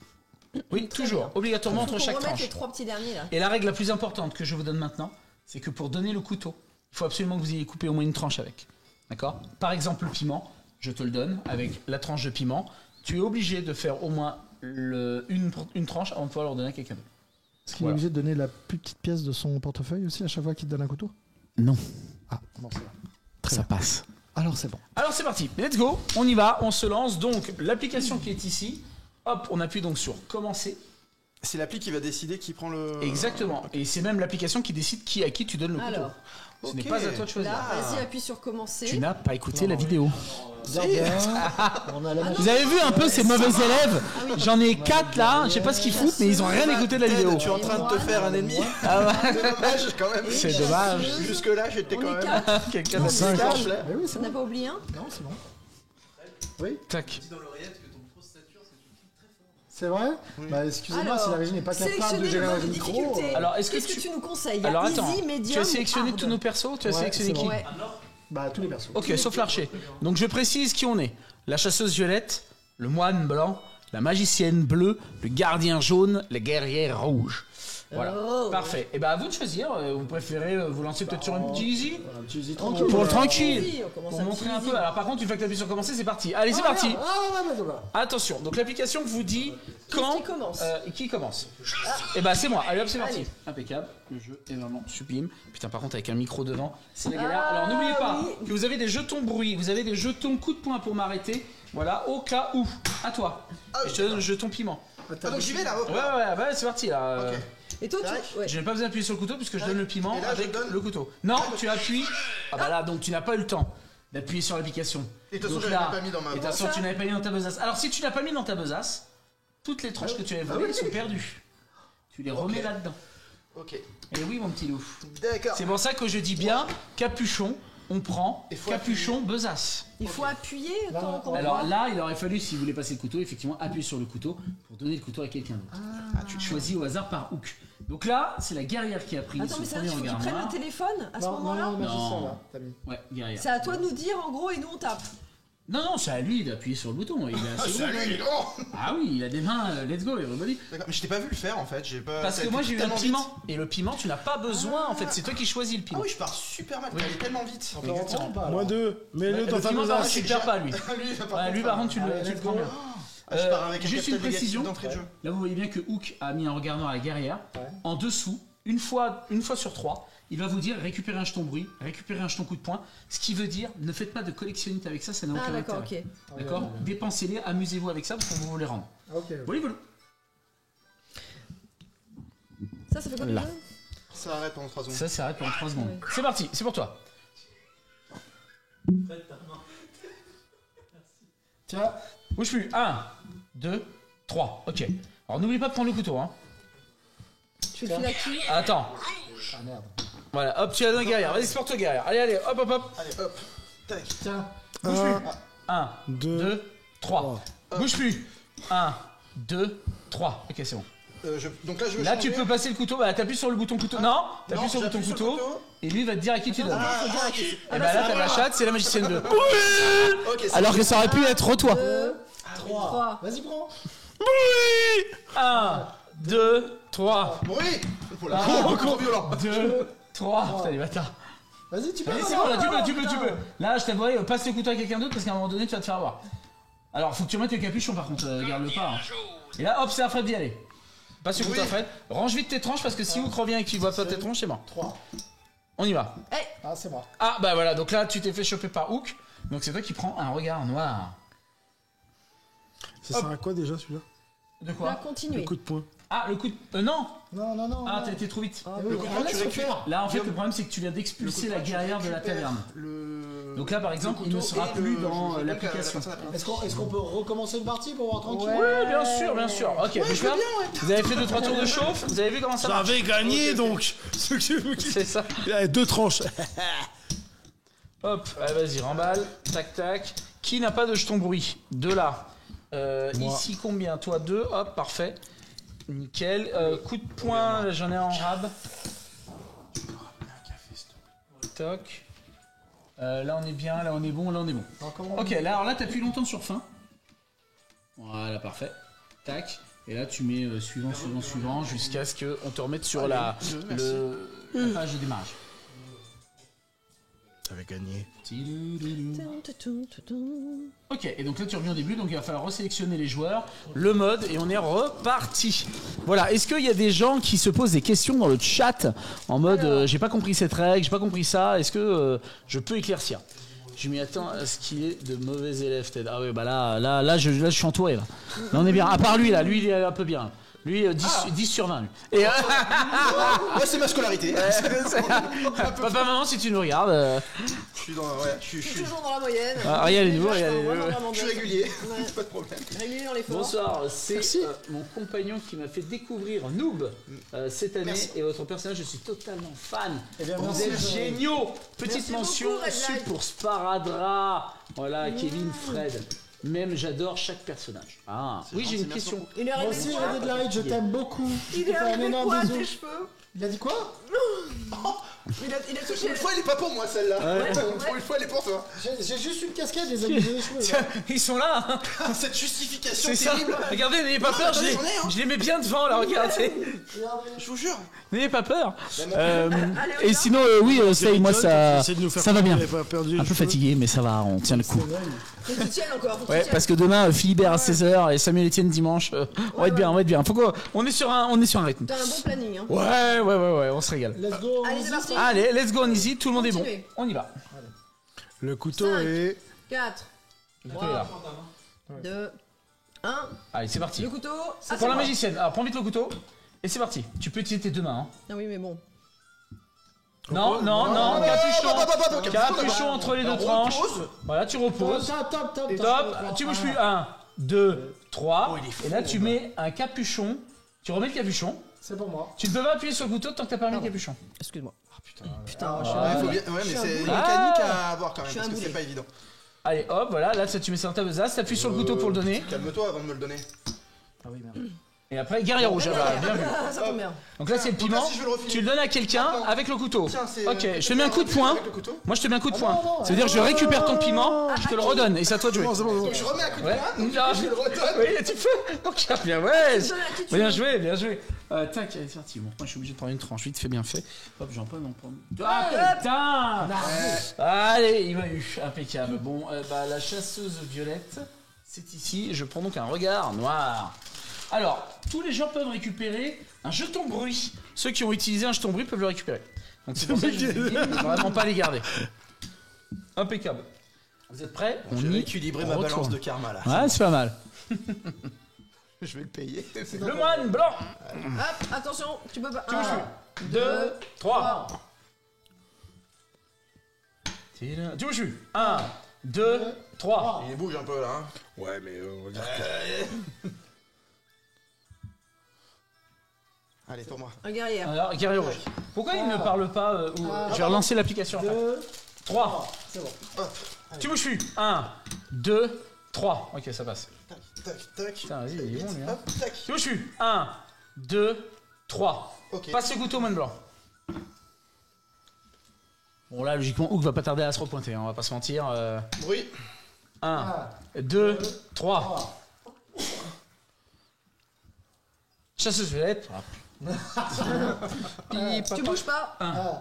Oui, toujours, obligatoirement entre Faut chaque remettre tranche. les 3 petits derniers là. Et la règle la plus importante que je vous donne maintenant, c'est que pour donner le couteau, il faut absolument que vous ayez coupé au moins une tranche avec. D'accord? Par exemple, le piment, je te le donne avec la tranche de piment. Tu es obligé de faire au moins une tranche avant de pouvoir le redonner à quelqu'un d'autre. Est-ce qu'il est Voilà. obligé de donner la plus petite pièce de son portefeuille aussi à chaque fois qu'il te donne un couteau? Non, Ah, non, c'est là. ça passe. Alors, c'est bon. Alors c'est parti, let's go, on y va, on se lance. Donc l'application qui est ici, hop, on appuie donc sur commencer. C'est l'appli qui va décider qui prend le. Exactement. Et c'est même l'application qui décide à qui tu donnes le couteau. Alors, Ce n'est ok. pas à toi de choisir. là, vas-y, appuie sur commencer. Tu n'as pas écouté la vidéo. Bien, on a la magie. Vous avez vu un peu ces mauvais élèves? J'en ai 4 là, je sais pas ce qu'ils foutent, mais ils ont rien écouté de la Ted, vidéo. tu es en train de te faire un ennemi. Ah ouais. C'est dommage quand même. C'est dommage. Jusque-là, j'étais On quand est même. 4. Quelqu'un C'est un d'autre. cache. Mais oui, c'est On n'a bon. pas oublié un? Non, c'est bon. Oui, Tac. c'est vrai. Bah, excusez-moi Alors, si la régie n'est pas capable de sélectionnez gérer votre le micro. difficulté. Alors, est-ce que Qu'est-ce que tu- tu nous conseilles? Alors attends, Easy, medium, tu as sélectionné hard. tous nos persos? Tu as Ouais, sélectionné c'est qui? bon. Ouais. Bah, tous les persos. Ok, sauf l'archer. Donc je précise qui on est. La chasseuse violette, le moine blanc, la magicienne bleue, le gardien jaune, la guerrière rouge. Voilà. Oh. Parfait. Et bah à vous de choisir. Vous préférez vous lancer peut-être sur un petit easy? Un petit easy Pour le tranquille. tranquille. Easy, on commence Pour un montrer petit un easy. peu. Alors par contre, une fois que tu appuies sur commencer, c'est parti. Allez, c'est parti. Ah, ouais, voilà. Attention. Donc l'application vous dit quand. qui commence Qui commence? Et bah c'est moi. Allez hop, c'est parti. Impeccable. Le jeu est vraiment sublime. Putain, par contre avec un micro devant, c'est la galère. Alors n'oubliez pas oui. que vous avez des jetons bruit, vous avez des jetons coup de poing pour m'arrêter. Voilà, au cas où. À toi. Et je te donne le jeton piment. Ah, donc j'y vais là. hop. Ouais, c'est parti là. Ok. Et toi, Ouais. tu. Ouais. Je n'ai pas besoin d'appuyer sur le couteau puisque je donne le piment Et là, je avec donne- le couteau. Non, tu appuies. Ah bah là, donc tu n'as pas eu le temps d'appuyer sur l'application. Et de toute Donc façon, je l'avais pas mis dans ma Et de toute façon, tu n'avais pas mis dans ta besace. Alors si tu n'as pas mis dans ta besace, toutes les tranches que tu avais volées sont perdues. Tu les remets là-dedans. Ok. Et oui, mon petit loup. D'accord. C'est pour ça que je dis bien capuchon, on prend Il faut capuchon, besace. Il faut appuyer quand on Alors voit. là, il aurait fallu, si vous voulez passer le couteau, effectivement, appuyer sur le couteau pour donner le couteau à quelqu'un d'autre. Tu choisis au hasard par hook. Donc là, c'est la guerrière qui a pris Attends, son mais ça veut premier dire qu'il faut regard qu'ils prennent noir. le téléphone à ce Non, non, moment-là non, magicien Non. là, t'as mis. Ouais, guerrière. C'est à toi de nous dire en gros et nous on tape. Non, c'est à lui d'appuyer sur le bouton. Il a assez Salut, gros. il est grand. Ah oui, il a des mains, let's go, everybody. D'accord, mais je t'ai pas vu le faire en fait. J'ai pas. Parce ça que a moi été j'ai eu un tellement piment. vite. Et le piment, tu n'as pas besoin, en fait, c'est toi qui choisis le Ah piment. oui, je pars super mal. Il est tellement vite. On peut reprendre ou pas, alors Moins 2. Mets-le dans Le ta piment, par contre, besace. tu le perds pas, lui. Lui, Ouais, lui, par contre, tu le Allez, let's prends go. bien. Ah, je pars avec un Juste une capital négatif précision. d'entrée de jeu. Là, vous voyez bien que Hook a mis un regard noir à la guerrière. Ouais. En dessous, une fois sur 3, il va vous dire récupérez un jeton bruit, récupérez un jeton coup de poing. Ce qui veut dire ne faites pas de collectionnite avec ça, ça n'a Ah aucun d'accord, intérêt. ok. D'accord. Dépensez-les, amusez-vous avec ça parce qu'on va vous les rendre. Ok. Voilà, voilà. Ça fait quoi de Là. jeu? Ça arrête pendant 3 secondes. Ça s'arrête pendant 3 secondes. Ouais. C'est parti, c'est pour toi. Tiens, Bouge plus. 1, 2, 3. Ok. Alors n'oublie pas de prendre le couteau. Hein. Tu le files à qui? Attends. ah merde. Voilà, hop, tu as donné guerrière. Vas-y, c'est pour toi, guerrière. Allez, allez, hop, hop, hop. Allez, hop. Tac. Tiens, 1, 2, 2, 3. Bouge plus. 1, 2, 3. Ok, c'est bon. Donc là, je veux Là, changer. tu peux passer le couteau. Bah, t'appuies sur le bouton couteau. Non, t'appuies Non, sur le bouton j'appuie couteau. Et lui, il va te dire à qui tu donnes. Ah, ok. Et bah là, t'as la chatte, c'est la magicienne 2. Ok, c'est Alors que ça aurait pu être toi. 2, 3. 3. Vas-y, prends. Oui 1, 2, 3. Oui. Oh là, Trop violent. 2, 3. Putain, les bâtards. Vas-y, tu peux. Allez, c'est bon, là, tu peux. Là, je t'avouerai, passe le couteau à quelqu'un d'autre parce qu'à un moment donné, tu vas te faire avoir. Alors, faut que tu remettes le capuchon par contre, garde-le pas. Hein. Et là, hop, c'est à Fred d'y aller. Passe le couteau à Fred. Range vite tes tranches parce que si Hook revient et qu'il voit pas tes tranches, c'est mort. 3. On y va. Hey. Ah, c'est moi. Ah, bah voilà, donc là, tu t'es fait choper par Hook. Donc c'est toi qui prends un regard noir. Ça sert à quoi déjà celui-là? De On va quoi? continuer. Le coup de poing. Ah, le coup de. Non. Non. Ah, t'as été trop vite. Le coup de tu récupères. Là, en fait, le problème, c'est que tu viens d'expulser la guerrière de la taverne. Donc là, par exemple, il ne sera plus dans l'application. Est-ce qu'on peut recommencer une partie pour voir tranquille? Oui, bien sûr. Ok, donc là, vous avez fait 2-3 tours de chauffe. Vous avez vu comment ça marche? J'avais gagné donc. C'est ça. Il y a 2 tranches. Hop, allez, vas-y, remballe. Tac, tac. Qui n'a pas de jeton bruit? De là. Ici, combien? Toi, 2. Hop, parfait. Nickel. Coup de poing, là, j'en ai en rab. Toc. Là, on est bien, là, on est bon, là, on est bon. Ok, là, alors là, t'appuies longtemps sur fin. Voilà, parfait. Tac. Et là, tu mets suivant, jusqu'à ce qu'on te remette sur la page de démarrage. J'avais gagné. Ok, et donc là tu reviens au début, donc il va falloir resélectionner les joueurs, le mode, et on est reparti. Voilà, est-ce qu'il y a des gens qui se posent des questions dans le chat en mode j'ai pas compris cette règle, j'ai pas compris ça, est-ce que je peux éclaircir? Je m'y attends à ce qu'il y ait de mauvais élèves, Ted. Ah oui, bah là je suis entouré là. Là on est bien, à part lui là, lui il est un peu bien. Lui, 10 sur 20. Lui. Et Ouais, c'est ma scolarité. Papa, maman, si tu nous regardes. Je suis dans. Ouais, je suis. Toujours dans la moyenne. Regarde les nouveaux, Je suis régulier. Ouais. Pas de problème. Régulier dans l'effort. Bonsoir, c'est mon compagnon qui m'a fait découvrir Noob cette année. Merci. Et votre personnage, je suis totalement fan. Eh bien, Vous merci, êtes je- géniaux. Petite Merci mention beaucoup, Red sub Light. pour Sparadra. Voilà, Kevin, Fred. Même j'adore chaque personnage. Ah, oui, j'ai une merci question. Il est Moi arrivé aussi, quoi Red Light, je t'aime beaucoup. Je Il te est fais un arrivé énorme quoi bisou. tes cheveux? Il a dit quoi? Il a touché. Une fois, elle est pas pour moi celle-là. Pour une fois, elle est pour toi. J'ai juste une casquette, les amis, j'ai les cheveux. Tiens, ils sont là. Hein. Cette justification C'est ça. terrible. Regardez, n'ayez pas peur. attendez, j'en ai, hein. Je les mets bien devant là. Regardez. Je vous jure. N'ayez pas peur. Allez, on Et y va. sinon, oui, Stay, moi ça va bien. Pas perdu Un peu fatigué, mais ça va, on tient le coup. Faut que tu tiennes encore. Faut que Ouais, tu tiennes. parce que demain, Philibert à 16h et Samuel Etienne dimanche, on va être bien, Faut qu'on est sur un rythme. T'as un bon planning. Hein. Ouais, on se régale. Let's go. Allez, c'est parti. Allez, let's go, on easy, tout le monde est bon. Continuez. On y va. Le couteau 5. est. 4, Le couteau est là. 2, 1. Allez, c'est parti. Le couteau. Ah, Pour la moi. magicienne, alors prends vite le couteau. Et c'est parti. Tu peux utiliser tes deux mains. Hein. Ah oui, mais bon. Non, capuchon entre les deux tranches. Voilà, tu reposes. Top. Top, tu bouges plus. 1, 2, 3. Et là, tu mets un capuchon. Tu remets le capuchon. C'est pour moi. Tu ne peux pas appuyer sur le couteau tant que t'as pas mis le capuchon. Excuse-moi. Ouais, mais c'est une mécanique à avoir quand même, parce que c'est pas évident. Allez, hop, voilà, là ça, tu mets sur la table d'as, t'appuies sur le couteau pour le donner. Calme-toi avant de me le donner. Et après, guerrier rouge, ah bah, bien vu. Ça tombe bien. Donc là, c'est le Donc piment. là, si je veux le refiler. Tu le donnes à quelqu'un avec le couteau. Tiens, c'est, Ok, je te mets un coup de poing. avec le couteau. Moi, je te mets un coup de poing. Ça veut dire que je récupère ton piment, je te le redonne et c'est à toi de jouer. Donc je remets un coup de Ouais. poing, donc Non. je le redonne. Oui, tu fais. Ok, bien, ouais. Donne à qui tu Bien veux. joué, bien joué. Tac, allez, c'est parti. Bon, moi, je suis obligé de prendre une tranche. Vite fait, bien fait. Hop, j'en peux en prendre. Ah, putain. Allez, il m'a eu. Impeccable. Bon, bah, la chasseuse violette, c'est ici. Je prends donc un regard noir. Alors, tous les gens peuvent récupérer un jeton bruit. Ceux qui ont utilisé un jeton bruit peuvent le récupérer. Donc c'est pour ça que je vous ai dit, vraiment pas les garder. Impeccable. Vous êtes prêts? J'ai rééquilibré ma balance de karma là. Ouais, c'est pas mal. Je vais le payer. Le moine blanc. Hop, attention, tu peux pas. Tu bouges 1, plus. 2, 3. Tu bouges plus. 1, 2, 3. Il bouge un peu là. Hein. Ouais, mais on va dire que. Allez, pour moi. un guerrier. Alors, guerrier rouge. Pourquoi il ne parle pas Je vais relancer l'application. en fait. 3. C'est bon. Tu bouges plus. 1, 2, 3. Ok, ça passe. Tac. Putain, vas-y, il est bon lui. Hein. Hop, tac. Tu bouges plus. 1, 2, 3. Ok. Passe le couteau, moine blanc. Bon, là, logiquement, Hook va pas tarder à se repointer, hein, on va pas se mentir. Bruit. 1, 2, 3. Chasseuse violette. Tu bouges pas. 1,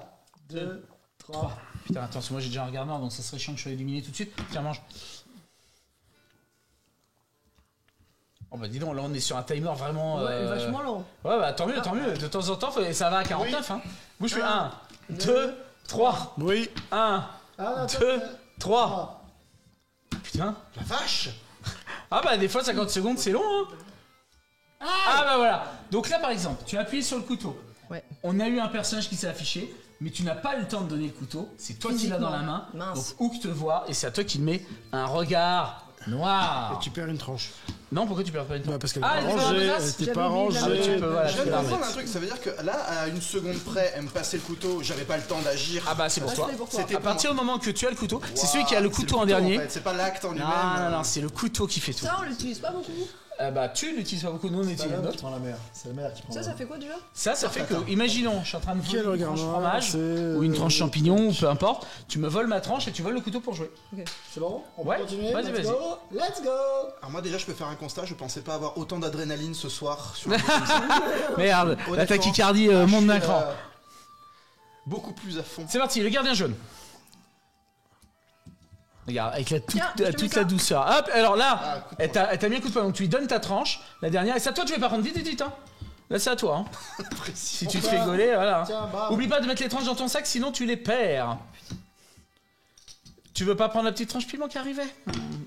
2, 3. Putain, attends, moi j'ai déjà un regard noir, donc ça serait chiant que je sois éliminé tout de suite. Tiens, mange. Oh bah dis donc, là on est sur un timer vraiment... Ouais, vachement long. Ouais, bah tant mieux, tant mieux. De temps en temps, ça va à 49, hein. Bouge plus. 1, 2, 3. Oui. 1, 2, 3. Putain. La vache. Ah bah des fois 50 secondes c'est long, hein. Ah bah voilà. Donc là par exemple, tu as appuyé sur le couteau. Ouais. On a eu un personnage qui s'est affiché, mais tu n'as pas le temps de donner le couteau. C'est toi qui l'as dans la main. Mince. Donc Hook te voit et c'est à toi qui met un regard noir. Et tu perds une tranche. Non, pourquoi tu perds pas une tranche? Parce qu'elle Ah, est pas elle est rangée. dans la Elle menace. était pas J'avais mis rangée. la Ah bah tu peux, voilà, Je tu viens peux de la comprendre remettre. un truc, ça veut dire que là, à une seconde près, elle me passait le couteau, j'avais pas le temps d'agir. Ah bah c'est pour Ah, toi. c'est pour toi. C'était À partir du moment que tu as le couteau, c'est celui qui a le C'est couteau en dernier. fait, c'est pas l'acte en Non, lui-même. non, non, c'est le couteau qui fait tout. Ça, on l'utilise pas beaucoup. Bah tu l'utilises pas beaucoup, nous on C'est utilise l'homme qui d'autres. prend la mer. C'est la mer qui prend Ça, la ça mer. fait quoi déjà? Ça fait que, imaginons, je suis en train de voler Quel une regard tranche noir, fromage c'est, ou une tranche champignon, ou peu importe. Tu me voles ma tranche et tu voles le couteau pour jouer. C'est bon? On peut Ouais, continuer? vas-y, Let's vas-y. go. Let's go. Alors moi déjà je peux faire un constat, je pensais pas avoir autant d'adrénaline ce soir sur Merde, la Honnêtement, tachycardie je monte suis, d'un cran. beaucoup plus à fond. C'est parti, le gardien jaune. Regarde, avec Tiens, je te toute mets la ça. douceur. Hop, alors là, Ah, coup de elle t'a mis un coup de poing, donc tu lui donnes ta tranche, la dernière, et c'est à toi de jouer par contre, vite, vite, vite, hein. Là c'est à toi, hein. Si tu te fais gauler, voilà. Tiens, bam. Oublie pas de mettre les tranches dans ton sac, sinon tu les perds. Tu veux pas prendre la petite tranche piment qui arrivait?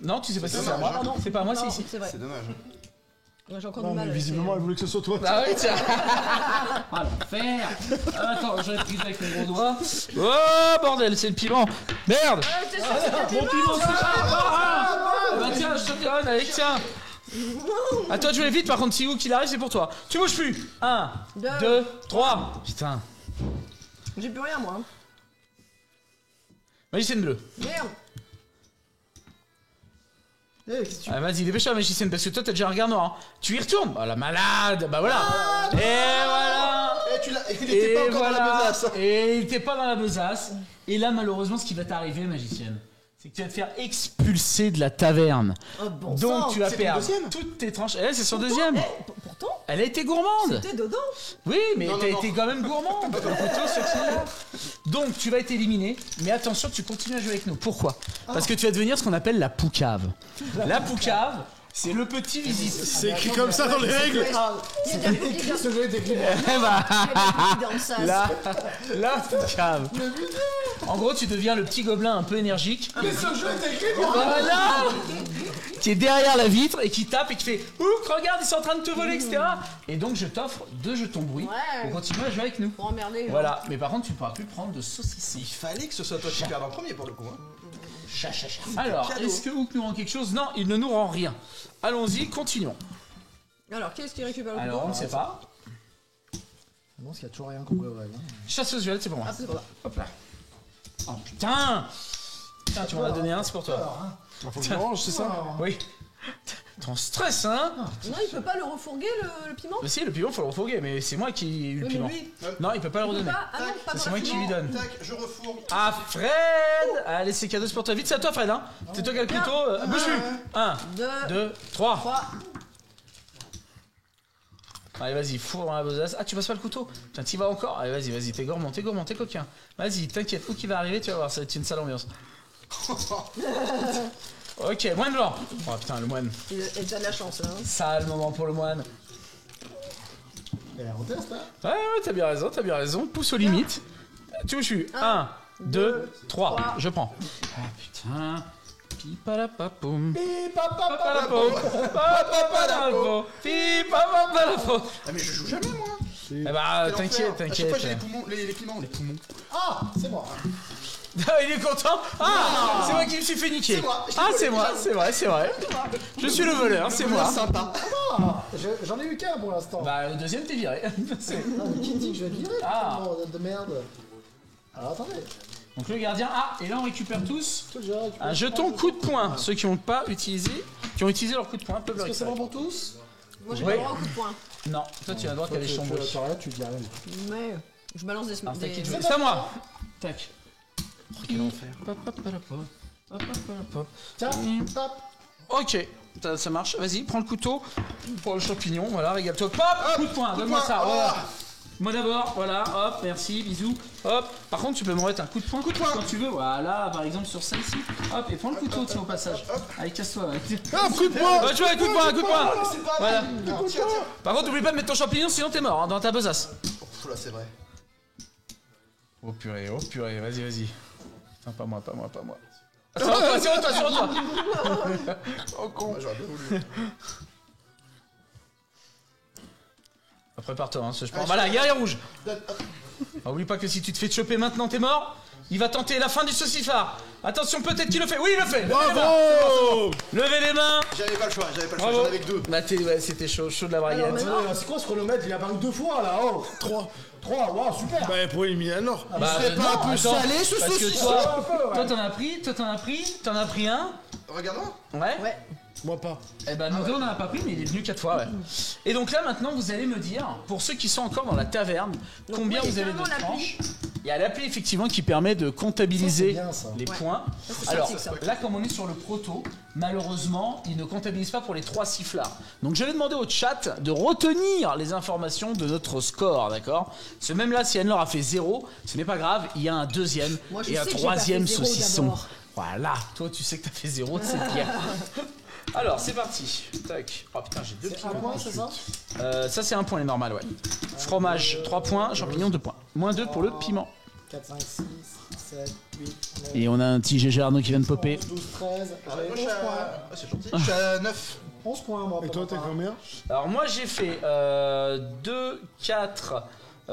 Non, tu sais pas si c'est à moi. Ah non. C'est pas à moi, Non, c'est ici. c'est vrai. C'est dommage. Moi, j'ai encore Non, du mal. mais avec visiblement, elle voulait que ce soit toi. Ah oui, tiens. Ah l'enfer. Attends, j'aurais pris avec mon gros doigt. Oh bordel, c'est le piment. Merde. Mon piment, c'est bah tiens, je te donne, allez, tiens. À toi de jouer vite, par contre, si où qu'il arrive, c'est pour toi. Tu bouges plus. 1, 2, 3. Putain. J'ai plus rien, moi. Magicienne bleue. Merde. Eh, qu'est-ce que tu Ah, vas-y, dépêche-toi, magicienne, parce que toi, t'as déjà un regard noir. Hein. Tu y retournes. Oh la malade. Bah voilà. Et voilà. Et il était pas encore dans la besace. Et il était pas dans la besace. Et là, malheureusement, ce qui va t'arriver, magicienne, c'est que tu vas te faire expulser de la taverne. Oh, bon Donc sang. tu vas C'est ton perdre deuxième toutes tes tranches. Eh, c'est son deuxième. Pourtant, Elle a été gourmande. t'es dedans. Oui, mais Non, t'as non, été quand même gourmande. Le couteau sur celui-là. Donc tu vas être éliminé. Mais attention, tu continues à jouer avec nous. Pourquoi? Parce que tu vas devenir ce qu'on appelle la poucave. La poucave, c'est le petit visite. C'est écrit comme ça dans les règles. Il y a des petits ce jeu est écrit. Eh bah, dans le sas. la poucave. En gros, tu deviens le petit gobelin un peu énergique. Mais ce jeu est écrit. Voilà, qui est derrière la vitre et qui tape et qui fait Ouh, regarde, ils sont en train de te voler, etc. Et donc, je t'offre 2 jetons bruit Ouais. pour continuer à jouer avec nous. Pour emmerder. Voilà, mais par contre, tu ne pourras plus prendre de saucisses. Il fallait que ce soit toi qui perde en premier pour le coup. Hein. Alors, cadeau. est-ce que Hook nous rend quelque chose? Non, il ne nous rend rien. Allons-y, continuons. Alors, qui est-ce qui récupère le couteau? Alors, on ne sait pas. Non, parce qu'il y a toujours rien qu'on peut. Chasseuse violette, c'est pour moi. Ah, c'est pas là. Hop là. Oh putain! Putain, tu m'en as donné un, c'est pour toi. Faut que je range, c'est ça? Oui. T'en stress, hein? Non, il peut pas le refourguer, le piment? Bah si, le piment, faut le refourguer, mais c'est moi qui ai eu le Oui, piment. mais lui, Non, il peut pas le il peut redonner. pas. Ah non, pas C'est dans moi le qui piment. lui donne. Tac, je refourgue. Ah, Fred! Allez, c'est cadeau, c'est pour toi. Vite, c'est à toi, Fred, hein? C'est toi qui as le couteau. Bouge plus! 1, 2, 3. 3. Allez, vas-y, fourre dans la besace. Ah, tu passes pas le couteau? Tiens, t'y vas encore? Allez, vas-y, vas-y, t'es gourmand, t'es coquin. Vas-y, t'inquiète, où qui va arriver, tu vas voir, ça va être une sale ambiance. Ok, moine blanc. Oh putain, le moine. Et t'as de la chance, là. Hein. Sale moment pour le moine. Et on teste, hein. Ouais, t'as bien raison. Pousse aux limites. Tu bouges plus. 1, 2, 3. Je prends. Ah putain. Pipalapapoum. Pipapapalapoum. Papapalapoum. Pipapapalapoum. Ah mais je joue jamais moi. Eh bah, Quel enfer. t'inquiète. À chaque fois j'ai les poumons, les piments, les poumons. Ah, c'est moi. Il est content. Ah, c'est moi qui me suis fait niquer. C'est moi, je t'ai Ah, volé, c'est moi, c'est vrai. Je suis le voleur, c'est moi. Sympa. Ah, j'en ai eu qu'un pour l'instant. Bah, le deuxième, t'es viré. Non, mais qui dit que je vais le virer? Ah. Bordel de merde. Alors attendez. Donc le gardien. Ah, et là on récupère tous Tout le jeu, tu un peux- jeton coup de poing. Ceux qui n'ont pas utilisé, qui ont utilisé leur coup de poing peuvent le Est-ce que c'est récupérer. bon pour tous? Moi, j'ai Oui. pas le droit au coup de poing. Non, toi tu as le droit qu'à les chambouler. Tu regardes, tu dis rien. Mais je balance des... Alors, des... c'est à moi. Tac. Quel enfer. Tiens, tape. Ok, ça marche. Vas-y, prends le couteau pour le champignon. Voilà, régale-toi. Hop, coup de poing, donne-moi ça. Voilà. Moi d'abord, voilà, hop, merci, bisous. Hop. Par contre, tu peux me remettre un coup de poing quand tu veux. Voilà, par exemple sur celle-ci. Hop, et prends le couteau, tiens, au passage. Allez, casse-toi. Coup de poing. Tu vois, coup de poing. Voilà. Par contre, n'oublie pas de mettre ton champignon, sinon t'es mort dans ta besace. Là, c'est vrai. Oh purée, vas-y. Putain, pas moi. Sur toi. Oh con. J'aurais bien voulu. Prépare-toi, hein, je prends. Voilà, guerrier rouge. Oublie pas que si tu te fais choper maintenant, t'es mort. Il va tenter la fin du saucifard. Attention, peut-être qu'il le fait. Oui, il le fait. Bravo. Levez les mains. J'avais pas le choix, j'en avais que 2. Bah, c'était chaud de la braguette. C'est quoi ce chronomètre? Il est apparu 2 fois là. 3, waouh, super. Bah, pour éliminer un or. Bah, C'est pas un peu salé ce parce que saucisson? toi t'en as pris un. Regarde-moi. Ouais. Moi pas. Eh ben, nous deux, on n'en a pas pris, mais il est venu 4 fois, ouais. Et donc là, maintenant, vous allez me dire, pour ceux qui sont encore dans la taverne, combien vous avez de tranches. Il y a l'appli, effectivement, qui permet de comptabiliser les points. Alors, là, comme on est sur le proto, malheureusement, il ne comptabilise pas pour les 3 sifflards. Donc, je vais demander au chat de retenir les informations de notre score, d'accord? Ce même-là, si Anne-Laure a fait 0, ce n'est pas grave, il y a un deuxième et un troisième saucisson. Voilà, toi, tu sais que t'as fait 0, c'est bien. Alors, c'est parti. Tac. Oh putain, j'ai 2 petits points, c'est ça? Ça, c'est 1 point, les normales, ouais. Fromage, 3 points. Champignons, 2 points. Moins 2 pour le piment. 4, 5, 6, 7, 8, 9. Et on a un petit GG Arnaud qui vient de popper. 12, 13. J'avais 11 points. C'est gentil. Je suis à 9. 11 points, moi. Et toi, t'as combien? Alors, moi, j'ai fait 2, 4,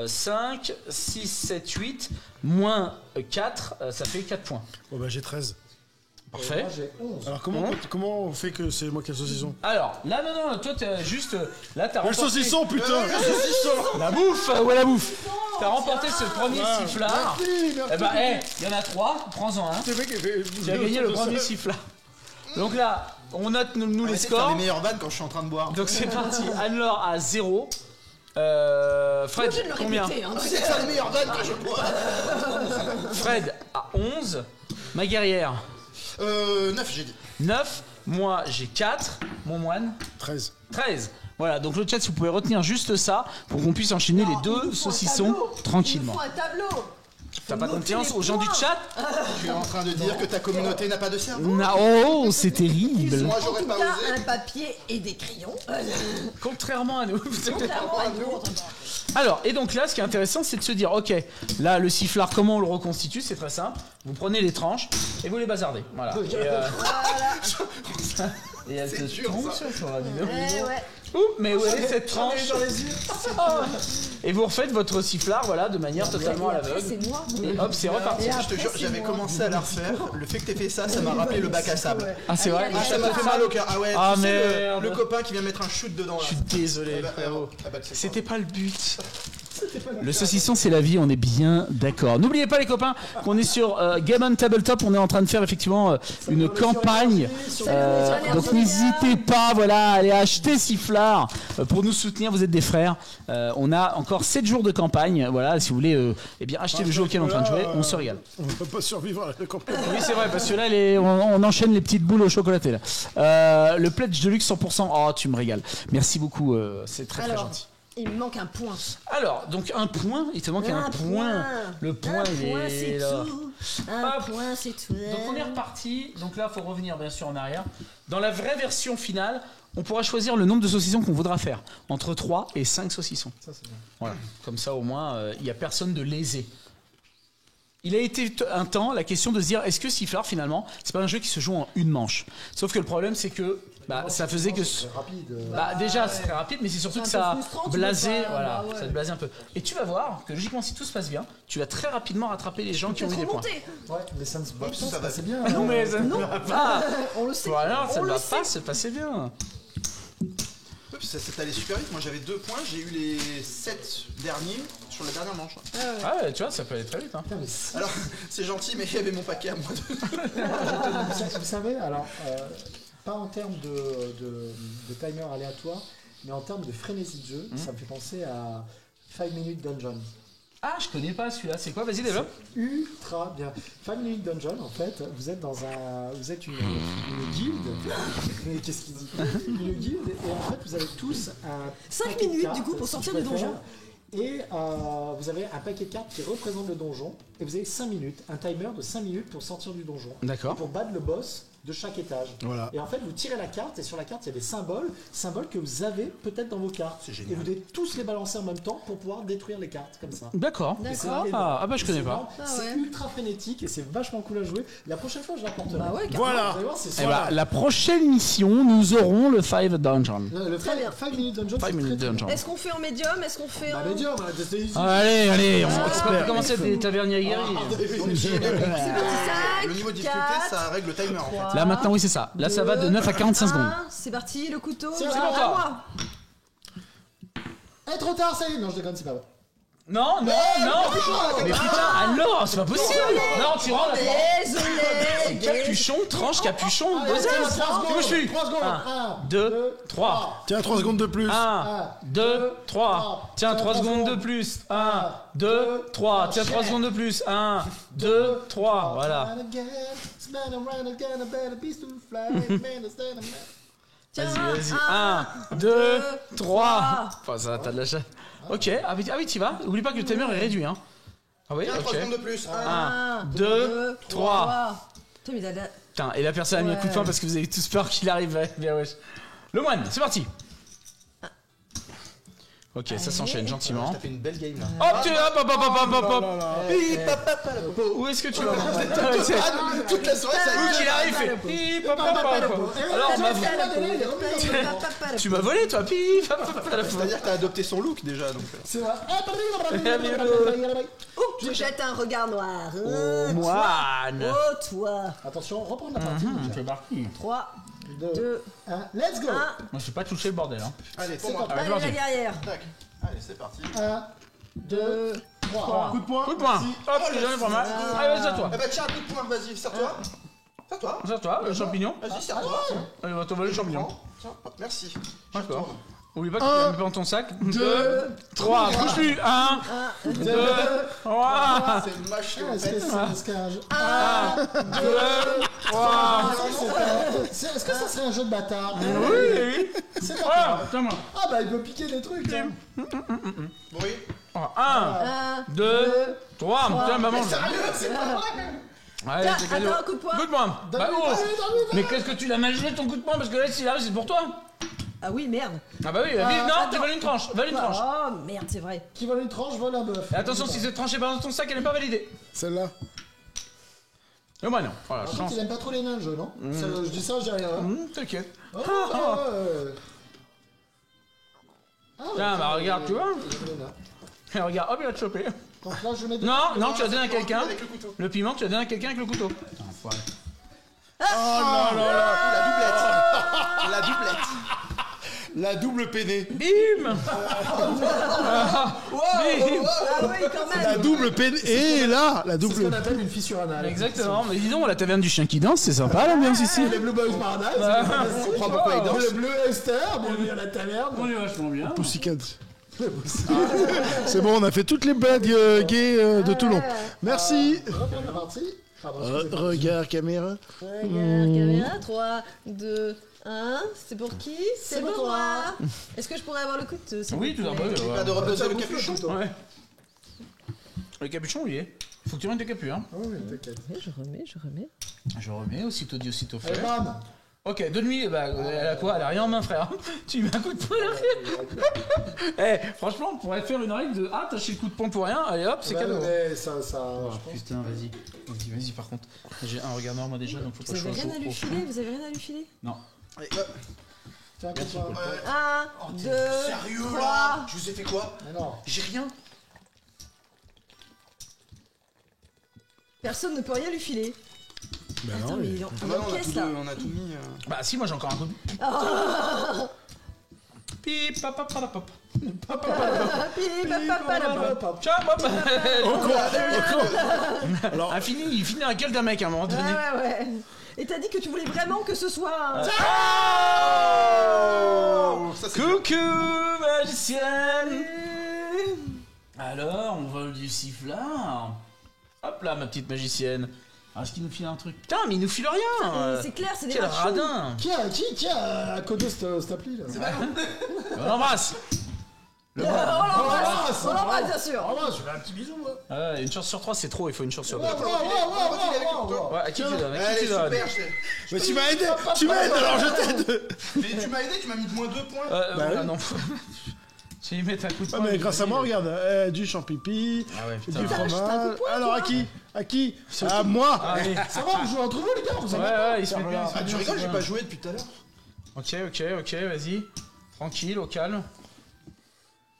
5, 6, 7, 8. Moins 4, ça fait 4 points. Bon, bah, j'ai 13. Parfait. Moi, j'ai 11. Alors, comment on fait que c'est moi qui ai le saucisson? Alors, là, non, toi, t'as juste. Là, t'as Le remporté. saucisson, putain! Le saucisson! La bouffe! Ouais, la bouffe! T'as remporté ce premier sifflard. Eh ben, il y en a 3, prends-en un. C'est vrai qu'il fait. Tu as gagné le premier sifflard. Donc là, on note nous les scores. Les meilleures vannes quand je suis en train de boire. Donc c'est parti. Anne-Laure à 0. Fred, combien? C'est ça les meilleures vannes quand je bois. Fred à 11. Ma guerrière. 9, j'ai dit. 9. Moi, j'ai 4. Mon moine. 13. 13. Voilà, donc le chat, si vous pouvez retenir juste ça pour qu'on puisse enchaîner les 2 saucissons tranquillement. Il faut un tableau. T'as pas confiance aux gens du chat? Tu es en train de dire que ta communauté n'a pas de cerveau? Oh, c'est terrible. Moi, j'aurais pas T'as osé. un papier et des crayons. Contrairement à nous. Contrairement à nous. Alors, et donc là, ce qui est intéressant, c'est de se dire, ok, là, le sifflard, comment on le reconstitue? C'est très simple. Vous prenez les tranches et vous les bazardez. Voilà. Et elle te tombe sur toi, dis donc. Ouais. Ouh, mais où est cette tranche? Et vous refaites votre sifflard, voilà, de manière totalement à l'aveugle. C'est moi. Et hop, c'est reparti. Je te jure, j'avais commencé à la refaire. Le fait que t'aies fait ça, ça m'a rappelé le bac à sable. Ah, c'est vrai? Ah, ça m'a fait mal au cœur. Ah ouais, Ah, tu sais, merde. le copain qui vient mettre un shoot dedans là. Je suis désolé, frérot. Ah bah, tu sais C'était pas le but. Le saucisson, c'est la vie, on est bien d'accord. N'oubliez pas, les copains, qu'on est sur Game on Tabletop. On est en train de faire effectivement une campagne. Donc n'hésitez pas, voilà, à aller acheter Sifflard pour nous soutenir. Vous êtes des frères. On a encore 7 jours de campagne. Voilà, si vous voulez eh bien, acheter le jeu auquel on est en train de jouer, on se régale. On ne peut pas survivre à la campagne. Oui, c'est vrai, parce que là, on enchaîne les petites boules au chocolatées. Là. Le pledge de luxe 100%. Oh, tu me régales. Merci beaucoup, c'est très gentil. Il me manque un point. Alors, donc un point, il te manque un point. Le point, c'est là. tout. Un point, c'est tout. Donc on est reparti. Donc là, il faut revenir bien sûr en arrière. Dans la vraie version finale, on pourra choisir le nombre de saucissons qu'on voudra faire. Entre 3 et 5 saucissons. Ça, c'est bien. Voilà. Comme ça, au moins, il n'y a personne de lésé. Il a été un temps la question de se dire, est-ce que Sifflard, finalement, c'est pas un jeu qui se joue en une manche? Sauf que le problème, c'est que ça faisait que... déjà, c'est très rapide, mais c'est surtout que ça blasait, voilà, ça te blasait un peu. Et tu vas voir que, logiquement, si tout se passe bien, tu vas très rapidement rattraper les gens qui ont eu des points. Ouais, mais ça ne se passe bien. Non, mais ça ne va pas. On le sait. Voilà, ça ne va pas se passer bien. Ça s'est allé super vite. Moi j'avais 2 points, j'ai eu les 7 derniers sur la dernière manche. Ah ouais, tu vois, ça peut aller très vite. Hein. Alors, c'est gentil, mais il y avait mon paquet à moi. Vous savez, alors, pas en termes de timer aléatoire, mais en termes de frénésie de jeu, ça me fait penser à 5 Minute Dungeon. Ah, je connais pas celui-là. C'est quoi? Vas-y, développe. Ultra bien. 5 Minute Dungeon, en fait, vous êtes une guilde. Mais qu'est-ce qu'il dit? Une guilde, et en fait, vous avez tous un 5 paquet de minutes, cartes, du coup, pour si sortir tu du donjon. préfères. Et vous avez un paquet de cartes qui représente le donjon. Et vous avez 5 minutes, un timer de 5 minutes pour sortir du donjon. D'accord. Pour battre le boss de chaque étage. Voilà. Et en fait, vous tirez la carte, et sur la carte, il y a des symboles que vous avez peut-être dans vos cartes. C'est génial. Et vous devez tous les balancer en même temps pour pouvoir détruire les cartes, comme ça. D'accord. Et c'est D'accord. énorme. Ah bah je connais C'est pas. énorme. Ah C'est ouais. ultra frénétique et c'est vachement cool à jouer. La prochaine fois, je l'apporterai. Bah ouais, carrément. Voilà. Vous allez voir, c'est Eh super. bah, la prochaine émission, nous aurons le 5 Dungeon. Le Très bien. 5 Minute Dungeon, 5 c'est Minute très, très Dungeon. Est-ce qu'on fait en médium? Est-ce qu'on fait Bah, en... médium, hein, c'est easy. Allez, on Expert. va commencer des taverniers aguerris. C'est parti, 5, Le niveau de difficulté, 4, ça règle le timer en fait. Là maintenant, oui, c'est ça. Là, ça va de 9 à 45 secondes. C'est parti, le couteau. C'est voilà, bon, à toi. moi. Eh, trop tard, ça y est. Non, je déconne, c'est pas vrai. Non. Mais putain, alors, c'est pas possible. Non, tu rends la Désolé. Capuchon, tranche, capuchon, Allez, deuxième. 3 secondes. Que je suis 3 secondes. 1, 2, 3. Tiens, 3 secondes de plus. 1, 2, 3. Tiens, 3 secondes de plus. 1, 2, 3. Tiens, 3 secondes de plus. 1, 2, 3. Voilà. Tiens, Vas-y. 1, 1, 2, 3. Enfin, ça, t'as de la chance. Ok, ah oui, t'y vas. Oublie pas que le timer est réduit. Hein. Ah oui, Tiens, 3 secondes de ok. plus. 1, 2, 3. Putain, mais il a... Putain, et la personne a mis un coup de poing Ouais. parce que vous avez tous peur qu'il arrive. Ouais, bien wesh. Le moine, c'est parti. Ok, ça s'enchaîne gentiment. T'as fait une belle game là. Hop, tu hop. Hi, papa, la popo. Où est-ce que tu vas Ouais, c'est- Toute la soirée, ça Où qu'il arrive, fait hi, pop, pop, pop. Alors, on m'a- tu m'as volé, toi. Pif, pop, pop, pop. C'est-à-dire que t'as adopté son look déjà donc. C'est vrai. Oh, je jette un regard noir. Oh, moine. Oh, toi. Attention, reprendre la partie. C'est parti. 3, 2, 2, 1, let's go. 1. Moi, j'ai pas touché le bordel. Hein. Allez, pour moi. Allez, Allez, parti. la guerrière. Tac. Allez, c'est parti. 1, 2, 3. Coup de poing. Coup de poing. Hop, j'en ai pas mal. Allez, vas-y, à toi. Eh bah tiens, un coup de poing, vas-y, serre-toi. Serre-toi. C'est à toi, le champignon. Vas-y, serre-toi. Allez, on va t'envoler le champignon. Tiens, merci. D'accord. Oublie pas que tu l'as mis pas dans ton sac. 2, 3. Bouge plus. 1, 2, 3. C'est mâché en Est-ce fait. que c'est un jeu 2, 3. Est-ce que ça serait un jeu de bâtard? Oui. C'est Voilà, pas tiens moi. Ah bah il peut piquer des trucs. Hein. Bruit. 1, 2, 3. Tiens, maman. C'est pas vrai. Allez, Tiens, c'est cadeau. attends, un coup de poing. Coup de poing. Bah, oh. Mais qu'est-ce que tu l'as mal joué ton coup de poing? Parce que là, s'il arrive, c'est pour toi. Ah oui, merde. Ah bah oui, non, attends. tu vole une tranche. Vole une tranche. Oh, merde, c'est vrai. Qui vole une tranche vole un bœuf. Et attention, si cette tranche est pas dans ton sac, elle n'est pas validée. Celle-là. Et moi non. Voilà, Par chance. contre, il aime pas trop les nains, le jeu, non? Je dis ça, je dis rien. Hein. T'inquiète. Oh, ouais. Ah, ouais, Tiens, bah regarde, tu vois. j'aime les nains. Et regarde, hop, il va te choper. Donc là, je mets des... Non, tu as donné à quelqu'un. Avec le couteau. Le piment, tu as donné à quelqu'un avec le couteau. La doublette. La doublette. La double peinée. Bim. Ah oui, quand même. La double peinée. Et là, la C'est ce qu'on double. appelle une fissure anale. Exactement. Mais dis donc, la taverne du chien qui danse, c'est sympa l'ambiance ici. Les Blue Boys Paradise. On comprend pourquoi il danse. Le Bleu Esther, bienvenue à la taverne. On est vachement bien. Pussycat. C'est bon, on a fait toutes les blagues gays de Toulon. Merci. Reprendre la partie. Pardon, excusez-moi. Regard caméra. Regarde, caméra. 3, 2, 1. C'est pour qui? C'est pour pour moi. toi. Est-ce que je pourrais avoir le couteau s'il Oui, vous tout à plaît? fait. Pas de reposer le capuchon. Ouais. Le capuchon, il est. Faut que tu rendes tes capus, hein. Ah oui, t'inquiète. Je remets. Je remets, aussitôt dit, aussitôt fait. Allez, bam. Ok, de nuit, bah, elle a quoi? Elle a rien en main, frère. Tu lui mets un coup de poing, elle a rien. Eh, franchement, on pourrait faire une règle de ah, t'as chez le coup de poing pour rien, allez hop, c'est Bah, cadeau. mais ça, je Oh, pense. putain, vas-y, par contre. J'ai un regard noir moi déjà, donc faut pas Vous que je avez sois rien à lui filer? Vous avez rien à lui filer? Non. Allez, Tiens, comme ça. 1, 2, sérieux 3. là? Je vous ai fait quoi? Mais non. J'ai rien. Personne ne peut rien lui filer. Attends, mais il est en Ah bah non, pièce là. on a tout mis. Bah si, moi j'ai encore un coup de... Pip, pap, pap, pap, pap. Tiens, hop. Alors, Il finit à gueule d'un mec à un moment donné. Ouais. Et t'as dit que tu voulais vraiment que ce soit un... Oh, ça c'est Coucou, magicienne. Alors, on vole du sifflard. Hop là, ma petite magicienne. Alors, est-ce qu'il nous file un truc? Putain, mais il nous file rien. C'est clair, c'est des Quel rachous. radin. Qui a codé cette appli là? On l'embrasse. On l'embrasse, bien sûr. Ah ouais, je fais un petit bisou moi. Une chance sur 3, c'est trop, il faut une chance sur 2. Ouais. Ouais, à qui tu donnes? À qui Allez, tu donnes? super, Mais tu m'as aidé, alors je t'aide. Mais tu m'as aidé, tu m'as mis de moins 2 points. Ah non. Je vais y mettre un coup de Ah poing. mais grâce à moi, regarde, du champipi, Ah ouais, putain. du fromage. Alors à qui? À Ah, moi. Allez. Ça va, vous jouez entre vous les gars? Vous avez Ouais, il se met bien. Ah, tu rigoles, j'ai pas joué depuis tout à l'heure. Ok, vas-y. Tranquille, au calme.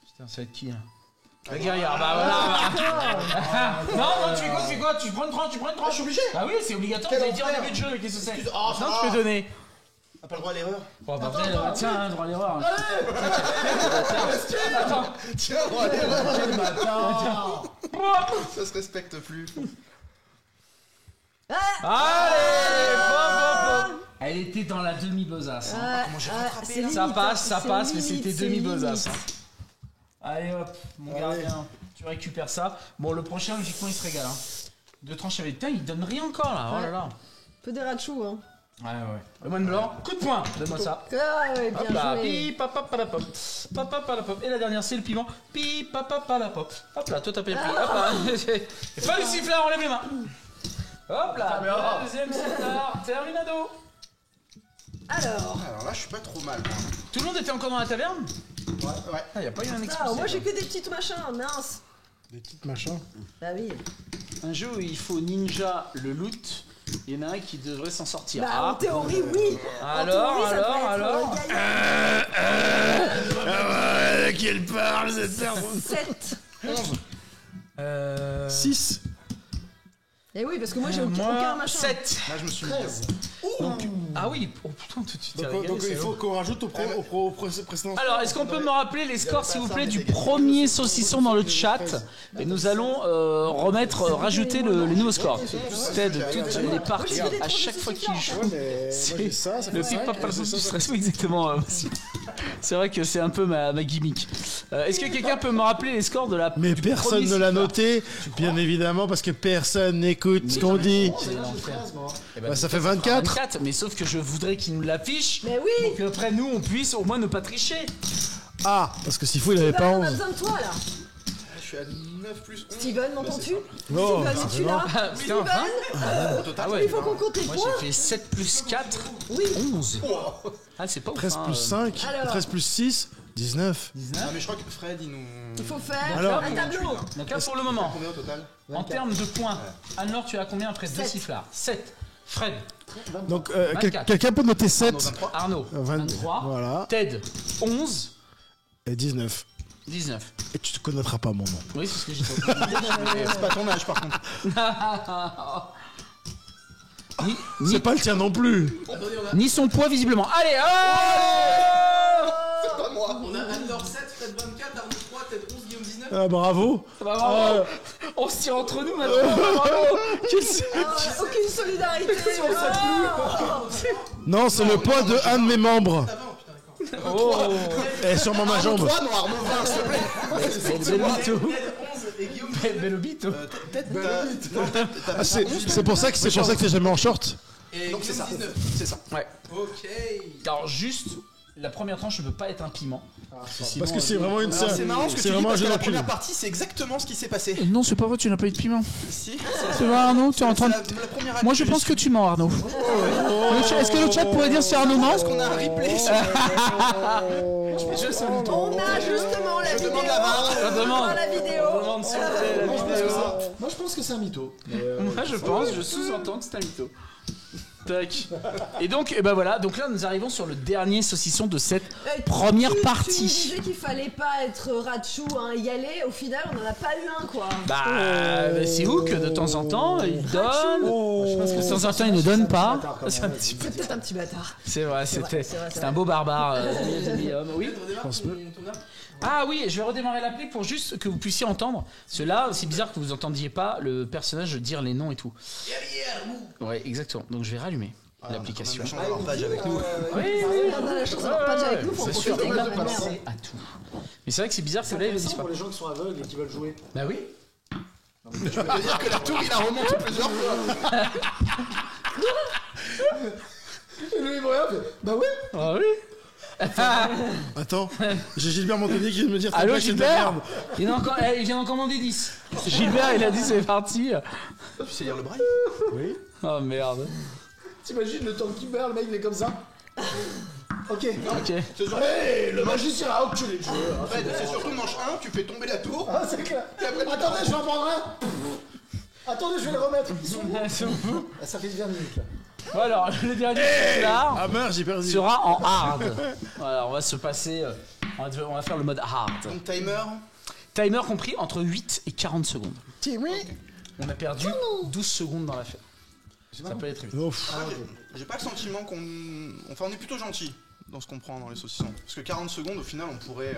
Putain, ça va être qui là? La guerrière, bah voilà. Non, tu fais quoi? Tu prends une tranche, Je suis obligé. Ah oui, c'est obligatoire, vous allez dire au début de jeu, qu'est-ce que c'est? Oh, Non, tu peux donner. T'as pas le droit à l'erreur. Bon, bah après, tiens, droit à l'erreur. Tiens, droit à l'erreur. Quel bâtard! Ça se respecte plus. Allez, pop. Elle était dans la demi-besace. Ça passe, mais c'était demi-besace. Allez hop, mon gardien, tu récupères ça. Bon, le prochain, logiquement, il se régale. Hein. 2 tranches avec. Putain, il donne rien encore là. Oh là là. Peu des rachous, hein. Ouais. Le moine blanc, coup de poing. Donne-moi ça. Ah ouais, Hop bien là, joué. pi papa palapop. Papa palapop. Et la dernière, c'est le piment. Pi papa palapop. Hop là, toi t'as payé le prix. Hop là. Et pas le sifflard, on lève les mains. Hop là, deuxième sifflard. Terminado. Alors, Alors là, je suis pas trop mal. Moi. Tout le monde était encore dans la taverne? Ouais. Ah, y a pas eu un ah, expulsé. moi j'ai que des petites machins, mince. Des petites machins. Bah oui. Un jeu où il faut ninja le loot. Il y en a un qui devrait s'en sortir. Bah en théorie, oui. Alors. Qu'elle parle, cette personne. 7. 6. Et oui, parce que moi j'ai aucun machin. 7. Là, je me suis mis. Ah oui, oh putain, tu t'es Donc régalé. il faut qu'on rajoute au précédent. Alors, est-ce qu'on peut me rappeler les scores, s'il vous plaît, du premier saucisson dans le chat? Et nous allons rajouter les nouveaux scores. Ted, toutes les parties, à chaque fois qu'il joue. C'est ça, ça Le fait pipe 5. pas le saucisson stress, oui, exactement. C'est vrai que c'est un peu ma gimmick. Est-ce que quelqu'un peut me rappeler les scores de la. Mais personne ne l'a noté, bien évidemment, parce que personne n'écoute ce qu'on dit. Bah, ça fait 24. 24, mais sauf que je voudrais qu'il nous l'affiche. Mais oui. Pour qu'après nous, on puisse au moins ne pas tricher. Ah, parce que s'il faut, il avait pas On a 11. besoin de toi là. Je suis à 9 plus 11. Steven, m'entends-tu? Oh, Steven, es-tu là? Putain, Steven, Au total, Ah ouais. il faut qu'on compte les Moi points. j'ai fait 7 plus 4, Oui. 11. Ah, c'est pas ouf. 13 plus 5, Alors. 13 plus 6, 19. Ah, mais je crois que Fred, il nous. Il faut faire Alors. un tableau. Donc là pour le moment, Combien au total? en termes de points, Anne-Laure, tu as combien après 2 Sept. sifflards? 7. Fred, Donc, 24. quelqu'un peut noter 7. 23. Arnaud, 23. Voilà. Ted, 11. Et 19. 19. Et tu te connaîtras pas mon nom. Oui, c'est ce que j'ai fait. C'est pas ton âge, par contre. C'est pas le tien non plus. Ni son poids visiblement. Allez, C'est pas moi. On a Anne-Laure 7, Fred 24, Arnaud 3, Ted 11, Guillaume 19. Ah, bravo. on se tire entre nous maintenant. Bravo. Aucune solidarité. Non, c'est le poids de un de mes membres. Oh. Et sûrement ma jambe. Toi, non, Arnaud 20, s'il te plaît. Bel bito. Ted 11 et Guillaume Bel bito. Ah, c'est pour ça que t'es jamais en short. et Donc c'est Guillaume ça. 19. C'est ça. Ouais. Ok. Alors juste, la première tranche ne peut pas être un piment. Parce que c'est vraiment une Alors c'est marrant ce que tu c'est dis vraiment un parce jeu que la d'enculé. première partie, c'est exactement ce qui s'est passé. Non, c'est pas vrai, tu n'as pas eu de piment. Si. C'est vrai, Arnaud, tu es en train de. La première Moi, je pense que tu mens, Arnaud. Est-ce que le chat pourrait dire si Arnaud ment? Parce qu'on a un replay sur Je sais On a justement la vidéo. demande la barre. Je demande. la vidéo. Demande s'il vous plaît, la vidéo. Moi je pense que c'est un mytho. Moi, je sous-entends que c'est un mytho. Tac. Et donc, et ben voilà. Donc là, nous arrivons sur le dernier saucisson de cette première Tu me partie. disais qu'il fallait pas être ratchou, hein, y aller. Au final, on en a pas eu un, quoi. Bah, c'est où que de temps en temps, il donne. De temps en temps, il ne donne pas. C'est un petit peu. C'est peut-être un petit bâtard. C'est vrai, c'est vrai. c'était un beau barbare. Demi-homme. Oui. Je pense Ah oui, je vais redémarrer l'appli pour juste que vous puissiez entendre. Cela, c'est bizarre que vous entendiez pas le personnage dire les noms et tout. Ouais, exactement. Donc je vais rallumer. l'application. On a page avec nous. Oui, On a la chance d'avoir pas déjà avec nous, faut en c'est sûr. profiter. On a quand même. pensé à tout. Mais c'est vrai que c'est bizarre que C'est là, il intéressant existe pas. pour les gens qui sont aveugles et qui veulent jouer. Bah oui. Je peux te dire que la tour, il a remonté plusieurs fois. Et lui, il me regarde, fait, bah ouais. Ah oui. Attends, j'ai Gilbert Montagnier qui vient de me dire Allô blague, c'est de la Gilbert merde. il vient d'en commander 10. Gilbert, il a dit c'est parti. Tu sais lire le braille? Oui. Oh merde. T'imagines le temps de Kimber, le mec il est comme ça. Ok. Ok. Hey, le magicien a enculé le jeu. En fait, c'est surtout manche 1, tu fais tomber la tour. Ah, c'est clair. Et après, tu Attendez, je vais en prendre un. Attendez, je vais le remettre. Ils sont où C'est bon. Ah, ça fait 20 minutes là. Bon alors, le dernier là Hammer, j'ai perdu. sera en hard. Voilà, on va se passer. On va faire le mode hard. Donc timer. Timer compris entre 8 et 40 secondes. On a perdu 12 secondes dans l'affaire. Ça peut être vite. Oh, pff. J'ai pas le sentiment qu'on. Enfin, on est plutôt gentil dans ce qu'on prend dans les saucissons. Parce que 40 secondes, au final, on pourrait.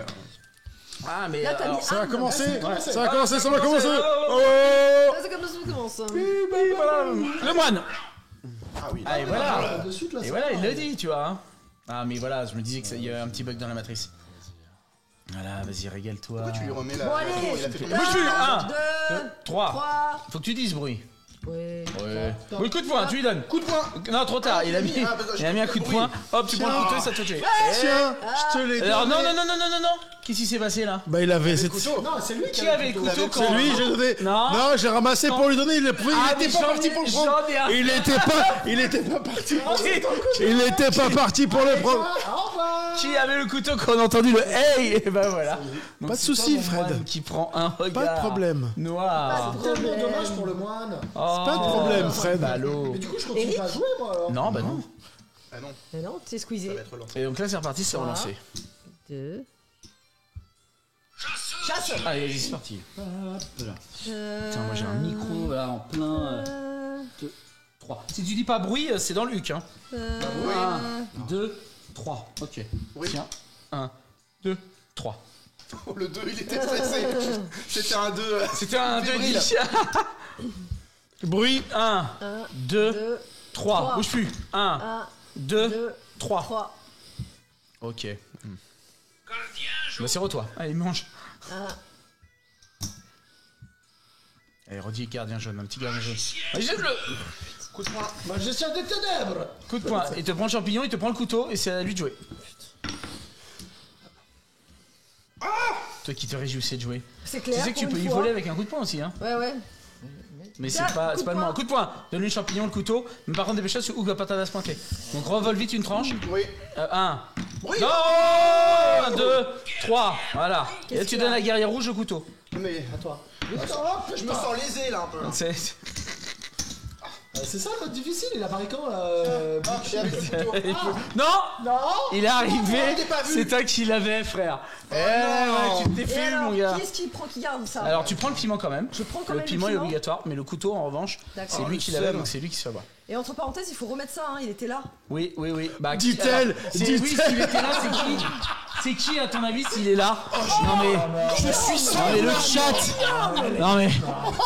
Ah mais Là, t'as alors, mis Ça va hard, commencer, là, ça va commencer, ça va commencer. Oh. c'est comme ça que ça commence. le moine. Ah oui, Ah et voilà. De suite là. Et ça voilà, va. il l'a dit, tu vois. Ah mais voilà, je me disais qu'il y avait un petit bug dans la matrice. Voilà, vas-y, régale-toi. pourquoi tu lui remets la. Bon, la tour, allez. il a fait tomber. Moi je suis 1, 2, 3. 3. Faut que tu dises bruit. Ouais. Ouais. Oui, coup de poing, tu lui donnes. Coup de poing. Non, trop tard, il a mis un coup de poing. Hop, tu prends le couteau et ça te touche. Tiens, je te l'ai dit. Alors non. Qu'est-ce qui s'est passé là? Bah il avait cette. Non, c'est lui Qui avait le couteau quand C'est lui, j'ai donné. Non. Non, j'ai ramassé pour lui donner. Il était pas parti pour le prendre. J'en ai un. Il était pas parti. Il était pas parti pour le prendre. Au revoir. Qui avait le couteau quand on a entendu le hey? Et ben voilà. Donc, Pas de c'est soucis, toi, mon Fred. moine, qui prend un regard. Pas de problème. Noir. C'est tellement dommage pour le moine. Oh, Pas de problème, Fred. ballot. Mais du coup, je continue pas à jouer moi alors. Non, bah non. Ah non, Mais non, tu es squeezé. ça va être lent. Et donc là, c'est reparti, c'est relancé. 2. Allez, vas-y, c'est parti. Putain, moi j'ai un micro là en plein. 3. Si tu dis pas bruit, c'est dans le huc. Hein. 1, 2, 3. Ok. Oui. Tiens. 1, 2, 3. Oh, le 2, il était stressé. C'était un 2. C'était un 2 Fébrile. Bruit. 1, 2, 3. Bouge plus. 1, 1, 2, 2, 3. 3. Ok. Bah, serre-toi. Allez, mange. 1. Allez, redis gardien jaune, un petit gardien jaune. Allez, jette-le. Coup de poing. Magicien des ténèbres. Coup de poing. Il te prend le champignon, il te prend le couteau et c'est à lui de jouer. Toi qui te réjouissais de jouer. C'est Tu clair. sais que tu pour peux une y fois. voler avec un coup de poing aussi, hein. Ouais, ouais. Mais Tiens, c'est pas coup de le moment. poing. Coup de poing. Donne-lui le champignon, le couteau. Mais par contre, dépêche-toi, parce que Hugo va pas se pointer. Donc revole vite une tranche. Oui. 1. Oui. Non 2, 3. Voilà. Et là, tu qu'il donnes y a à la guerrière rouge le couteau. Mais À toi. je me sens lésé là un peu. C'est. C'est ça le mode difficile, il apparaît quand là Et avec le couteau. Non Non. Il est arrivé. je t'ai pas vu. C'est toi qui l'avais, frère. non. Ouais, tu t'es Et fait, alors, mon gars. qui est-ce qui garde ça? Alors tu prends le piment quand même. Je prends quand Le même piment est le piment. obligatoire, mais le couteau en revanche, D'accord. c'est lui qui l'avait, donc c'est lui qui se fait avoir. Et entre parenthèses, il faut remettre ça, hein, il était là. Oui. Bah, Dit-elle, alors, oui, s'il était là, c'est qui? C'est qui à ton avis s'il est là? Non mais je suis sûr. Non mais le chat. Non mais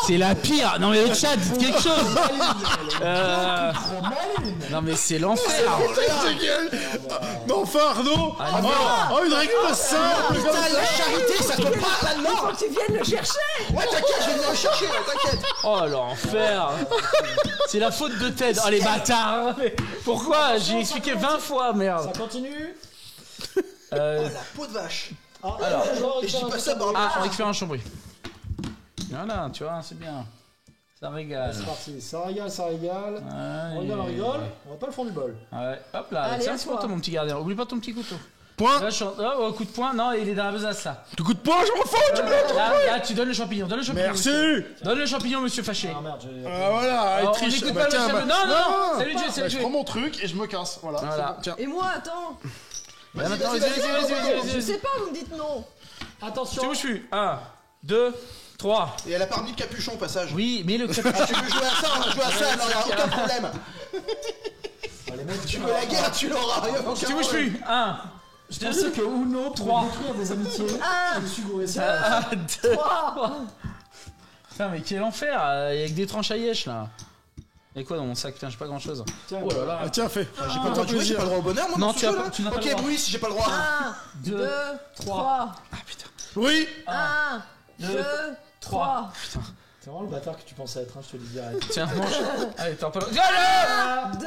c'est la pire. Non mais le chat, dites quelque chose. Non mais c'est l'enfer. Mais enfin, Arnaud. Ah, non. Oh, une règle simple comme ça. La charité, ça te parle Il là-dedans. faut que tu viennes le chercher. Ouais, t'inquiète, je vais venir le chercher là, t'inquiète. Oh l'enfer. C'est la faute de Ted. Oh les bâtards. Mais pourquoi? J'ai expliqué 20 fois, merde. Ça continue. La peau de vache. Alors, Et je dis pas ça, bordel. Ah, on récupère un chambry. Voilà, tu vois, c'est bien. Ça régale. c'est parti. Ça régale, ça régale. On Allez. rigole, on rigole. On va pas le fond du bol. Ouais, hop là, Allez, tiens, à c'est pour toi. toi mon petit gardien. Oublie pas ton petit couteau. Point. Là, oh, coup de poing, non, il est dans la besace là. Du coup de poing, je m'en fous. Là, tu donnes le champignon, donne le champignon. Merci. monsieur. Donne le champignon, monsieur fâché. Ah merde, j'ai. Ah voilà, il Oh, on triche. n'écoute Bah, pas le tiens, champignon. bah- Non, c'est lui de jouer, c'est lui Bah, de je jouer. prends mon truc et je me casse. Voilà. Voilà. c'est bon, tiens. Et moi, attends. Là, maintenant, Vas-y, vas-y. Je sais pas, vous me dites non. Attention. Tu où je suis 1, 2, 3. Et elle a pas remis de capuchon au passage. Oui, mais le Ah, tu veux jouer à ça, on va jouer à ça, alors y'a aucun problème. Les mecs, Tu veux la guerre, tu l'auras. Y'a aucun Tu où je problème. suis 1, Je pensais que Uno Trois. pouvait détruire des amitiés. Je me suis gouré ça. 2. 3. Putain, mais quel enfer, il y a que des tranches à yèche là. Et quoi dans mon sac? Putain, j'ai pas grand chose. Tiens, Oh là là. Ah, tiens, fais. J'ai pas le droit de jouer, j'ai pas le droit au bonheur, moi, Non, dans ce tu as jeu, pas- là. tu n'as pas le Ok, droit. Bruce, j'ai pas le droit. 1, 2, 3. Ah putain. Oui. 1, 2, 3. C'est vraiment le bâtard que tu pensais être, hein, je te le dis direct. Tiens, mange. Allez, t'en pas. Allez 2,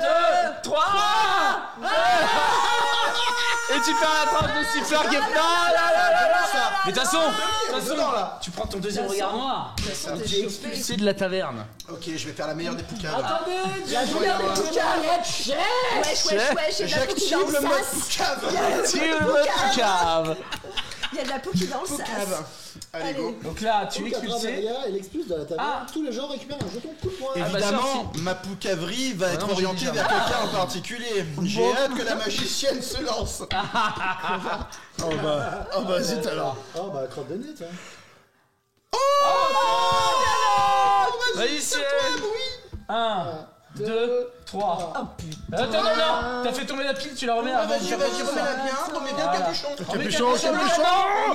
3. Et tu fais la trappe de siffleur qui est. Non, là. Mais de toute façon, tu prends ton deuxième regard noir. Tu es expulsé de la taverne. Ok, je vais faire la meilleure des poucades. Attendez, Wesh, il y a de la poux qui J'active le dans le mode sas. poucave. Il y a de la poux qui dans le sas. Poucave. Allez, go. Donc là, tu es expulsé. Il expulse de la taverne. Ah. Tous les gens récupèrent un jeton de coup de poing. Et- bah, Évidemment, ma poucaverie va être non, j'ai orientée déjà. vers quelqu'un en particulier. J'ai hâte que la magicienne se lance. Oh bah, zut alors. Oh bah, crotte de nez, tiens. Magicienne. 1, 2, 3. Attends, non, t'as fait tomber la pile, tu la remets avant. Vas-y, remets-la bien, remets bien le capuchon. Capuchon.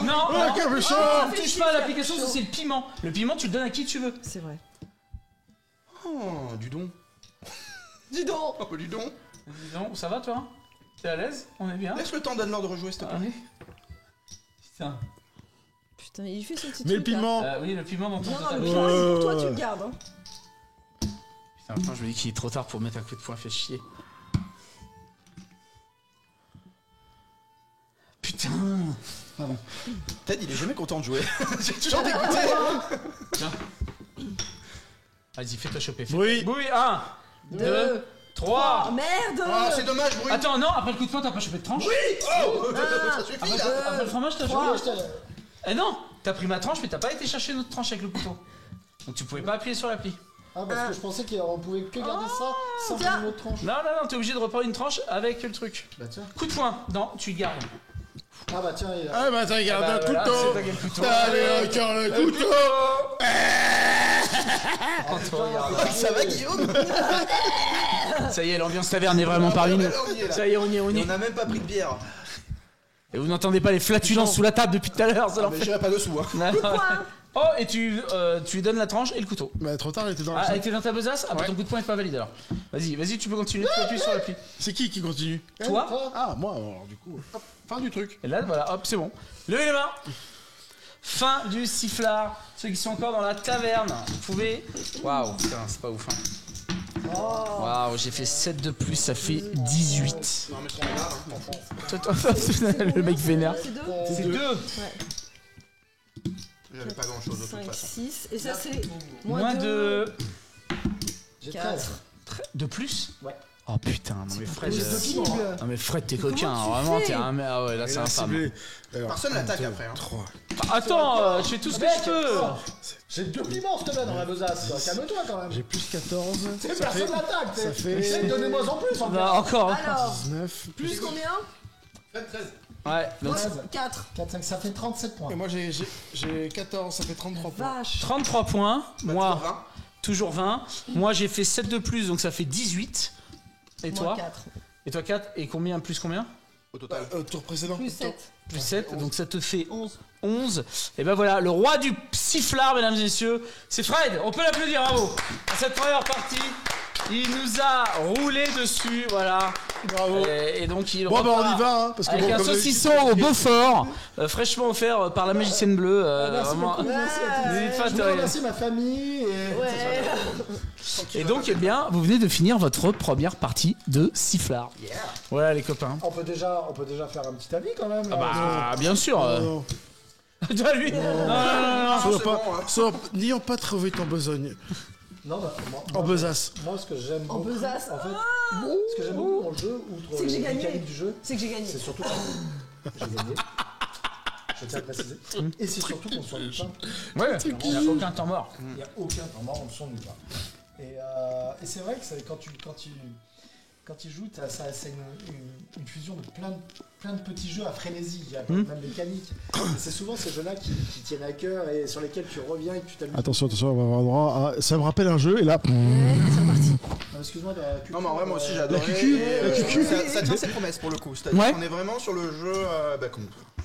Non, Capuchon. touche pas à l'application, ça c'est le piment. Le piment, tu le donnes à qui tu veux. C'est vrai. Oh, du don. Dis donc. Oh, du don. Dis donc, ça va toi? T'es à l'aise? On est bien? Laisse le temps d'Anne-Laure de rejouer, s'il te plaît. Allez. Putain. Putain, il fait son petit Mais le truc, là. piment. Oui, le piment dans ton Non, total. le piment, c'est pour toi, tu le gardes. Hein. Putain, maintenant je me dis qu'il est trop tard pour mettre un coup de poing, fait chier. Putain. Ted, il est jamais content de jouer. J'ai toujours dégoûté. Tiens. Vas-y, fais-toi choper. Oui. Oui, 1, 2, 3. Oh, merde. Oh, c'est dommage, Bruce. Attends, non, après le coup de poing, t'as pas chopé de tranche? Ça suffit, là. Après le fromage, t'as Trois. chopé? Eh non, t'as pris ma tranche, mais t'as pas été chercher notre tranche avec le couteau. Donc tu pouvais pas appuyer sur l'appli. Ah, parce que je pensais qu'on pouvait que garder ça sans tiens. faire une autre tranche. Non, t'es obligé de reprendre une tranche avec le truc. Bah tiens. Coup de poing, non, tu le gardes. Ah bah tiens, il a... Ah bah, attends, regarde Bah, un voilà, couteau. c'est toi qui as le couteau. Allez, encore le couteau. Ça va, Guillaume? Ça y est, l'ambiance taverne est vraiment parmi nous. On y est, là. Ça y est, on y est, on y Et est. on a même pas pris de bière. Et vous n'entendez pas les flatulences sous la table depuis tout à l'heure, ça Ah, leur mais fait. j'irai pas dessous, hein. Non, non. Point. Oh, et tu lui donnes la tranche et le couteau. Bah, trop tard, il était dans le Ah, sac. elle était dans ta besace? Ah, bah Ouais. ton coup de poing est pas valide alors. Vas-y, tu peux continuer, tu appuies sur l'appli. C'est qui continue? Toi? Ah, moi, alors, du coup. Hop, fin du truc. Et là, voilà, hop, c'est bon. Levez les mains. Fin du sifflard. Ceux qui sont encore dans la taverne, vous pouvez. Waouh, putain, c'est pas ouf. Hein. Waouh, j'ai fait 7 de plus, ça fait 18. Non, mais c'est pas grave, hein. Toi, le mec vénère. C'est 2. C'est 2. J'avais pas grand chose de toute 5, façon. 6. Et ça, c'est Moins de. J'ai 4. 13. De plus? Ouais. Oh putain, non mais Fred. Possible. Non mais Fred, t'es coquin, Comment tu vraiment, fais t'es un. Ah ouais, là c'est Et là, infâme. ciblé. Alors, Personne l'attaque après, hein. 3. Attends, je fais tout ce que je peux. J'ai 2 piments, s'il te plaît, dans la besace, quoi. Calme-toi quand même. J'ai plus 14. C'est Ça fait personne l'attaque. ça fait- Donnez-moi en plus, en Bah, encore. Alors, 19. plus combien? 13. Ouais, donc 4. 4, 5, ça fait 37 points. Et moi, j'ai 14, ça fait 33 points. Vache. 33 points. Moi, Bah, 20. toujours 20. Moi, j'ai fait 7 de plus, donc ça fait 18. Et Moins toi? 4. Et toi 4. Et combien plus combien? Au total. Tour précédent. Plus 7. Plus 7, donc ça te fait 11. 11. Et ben voilà, le roi du sifflard, mesdames et messieurs, c'est Fred. On peut l'applaudir, bravo. À cette première partie, il nous a roulé dessus, voilà. Bravo. Et donc il Bon, bah, repart on y va, hein, parce que avec bon, un comme saucisson au Beaufort, fraîchement offert par la magicienne bleue. Merci vraiment. beaucoup, merci à tous. N'hésite pas à Je te- voudrais remercier ma famille et... Ouais. Et donc, eh bien, vous venez de finir votre première partie de sifflard. Voilà, les copains. On peut déjà faire un petit avis quand même. là. Bah, bien sûr. Non, Toi, lui. Non. Sois c'est pas, bon, hein. n'ayons pas trouvé ton besogne. Non, bah, En besace. moi, ce que j'aime En beaucoup, besace. en fait, ce que j'aime beaucoup dans le jeu, outre C'est que j'ai les gagné. mécaniques du jeu, C'est que j'ai gagné. c'est surtout que j'ai gagné. Je tiens à le préciser. Et c'est surtout qu'on s'ennuie pas. Ouais, il n'y a aucun temps mort. Il n'y a aucun temps mort, on ne s'ennuie pas. Et c'est vrai que quand tu joues, c'est une fusion de plein de petits jeux à frénésie, il y a même mécanique. Et c'est souvent ces jeux-là qui tiennent à cœur et sur lesquels tu reviens et que tu t'amuses. Attention, on va avoir droit à... Ça me rappelle un jeu, et là... Excuse-moi, Non, mais en vrai, moi aussi j'ai adoré. cucu, et, la cucu. ça tient ses promesses pour le coup. C'est-à-dire Ouais. qu'on est vraiment sur le jeu.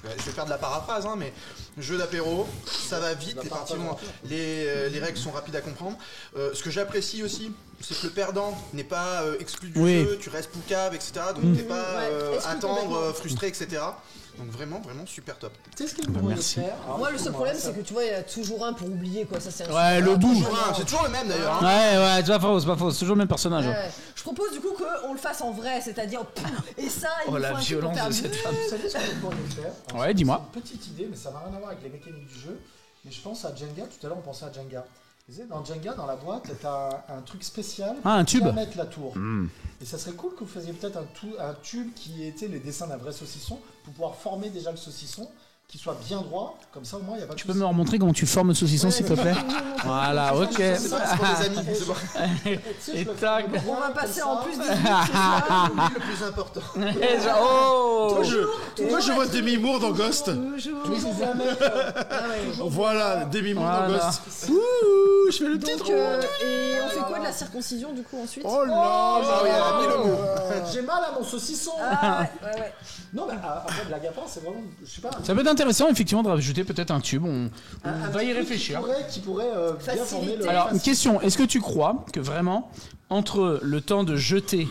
Je vais faire de la paraphrase, hein, mais jeu d'apéro, ça va vite, effectivement. Les règles sont rapides à comprendre. Ce que j'apprécie aussi, c'est que le perdant n'est pas exclu du Oui. jeu, tu restes poucave, etc. Donc t'es pas Exclu attendre, complètement. frustré, etc. Donc vraiment super top. Tu sais ce qu'il pourrait merci. faire. Alors, Moi, le seul écoute-moi, problème, ça- c'est que tu vois, il y a toujours un pour oublier, quoi. Ça, c'est un Ouais, le bout. C'est toujours le même d'ailleurs. Hein. Ouais, c'est pas faux, c'est toujours le même personnage. hein. Ouais. Je propose du coup qu'on le fasse en vrai, c'est-à-dire. Et ça, il Oh, nous la faut un truc violence pour de faire cette femme. Vous savez ce qu'on pourrait faire? Alors, Ouais, c'est dis-moi. une petite idée, mais ça n'a rien à voir avec les mécaniques du jeu. Mais je pense à Jenga. Tout à l'heure, on pensait à Jenga. Vous savez, dans Jenga, dans la boîte, t'as un truc spécial. Ah, un tube. Qui va mettre la tour. Et ça serait cool que vous faisiez peut-être un tube qui était les dessins d'un vrai saucisson pour pouvoir former déjà le saucisson, qui soit bien droit. Comme ça, au moins, il n'y a pas de Tu peux me remontrer comment tu formes le saucisson, s'il te plaît? Voilà, ok. C'est pour des amis. C'est bon. Et tac. On va passer en plus des minutes, Lui, le plus important. Oh! Moi, je vois Demi Moore dans Ghost. Toujours. Voilà, Demi Moore dans Voilà. Ghost. Ouh, je fais le Donc, titre. et on fait quoi de la circoncision du coup ensuite? Oh là Ah oui, elle a mis le mot. J'ai mal à mon saucisson. Ah, ouais. Non, mais après, blague à part, c'est vraiment, je sais pas. Ça peut être intéressant, effectivement, de rajouter peut-être un tube. On un va y truc réfléchir. Qui pourrait bien Faciliter. former le. Alors, une question. Est-ce que tu crois que vraiment, entre le temps de jeter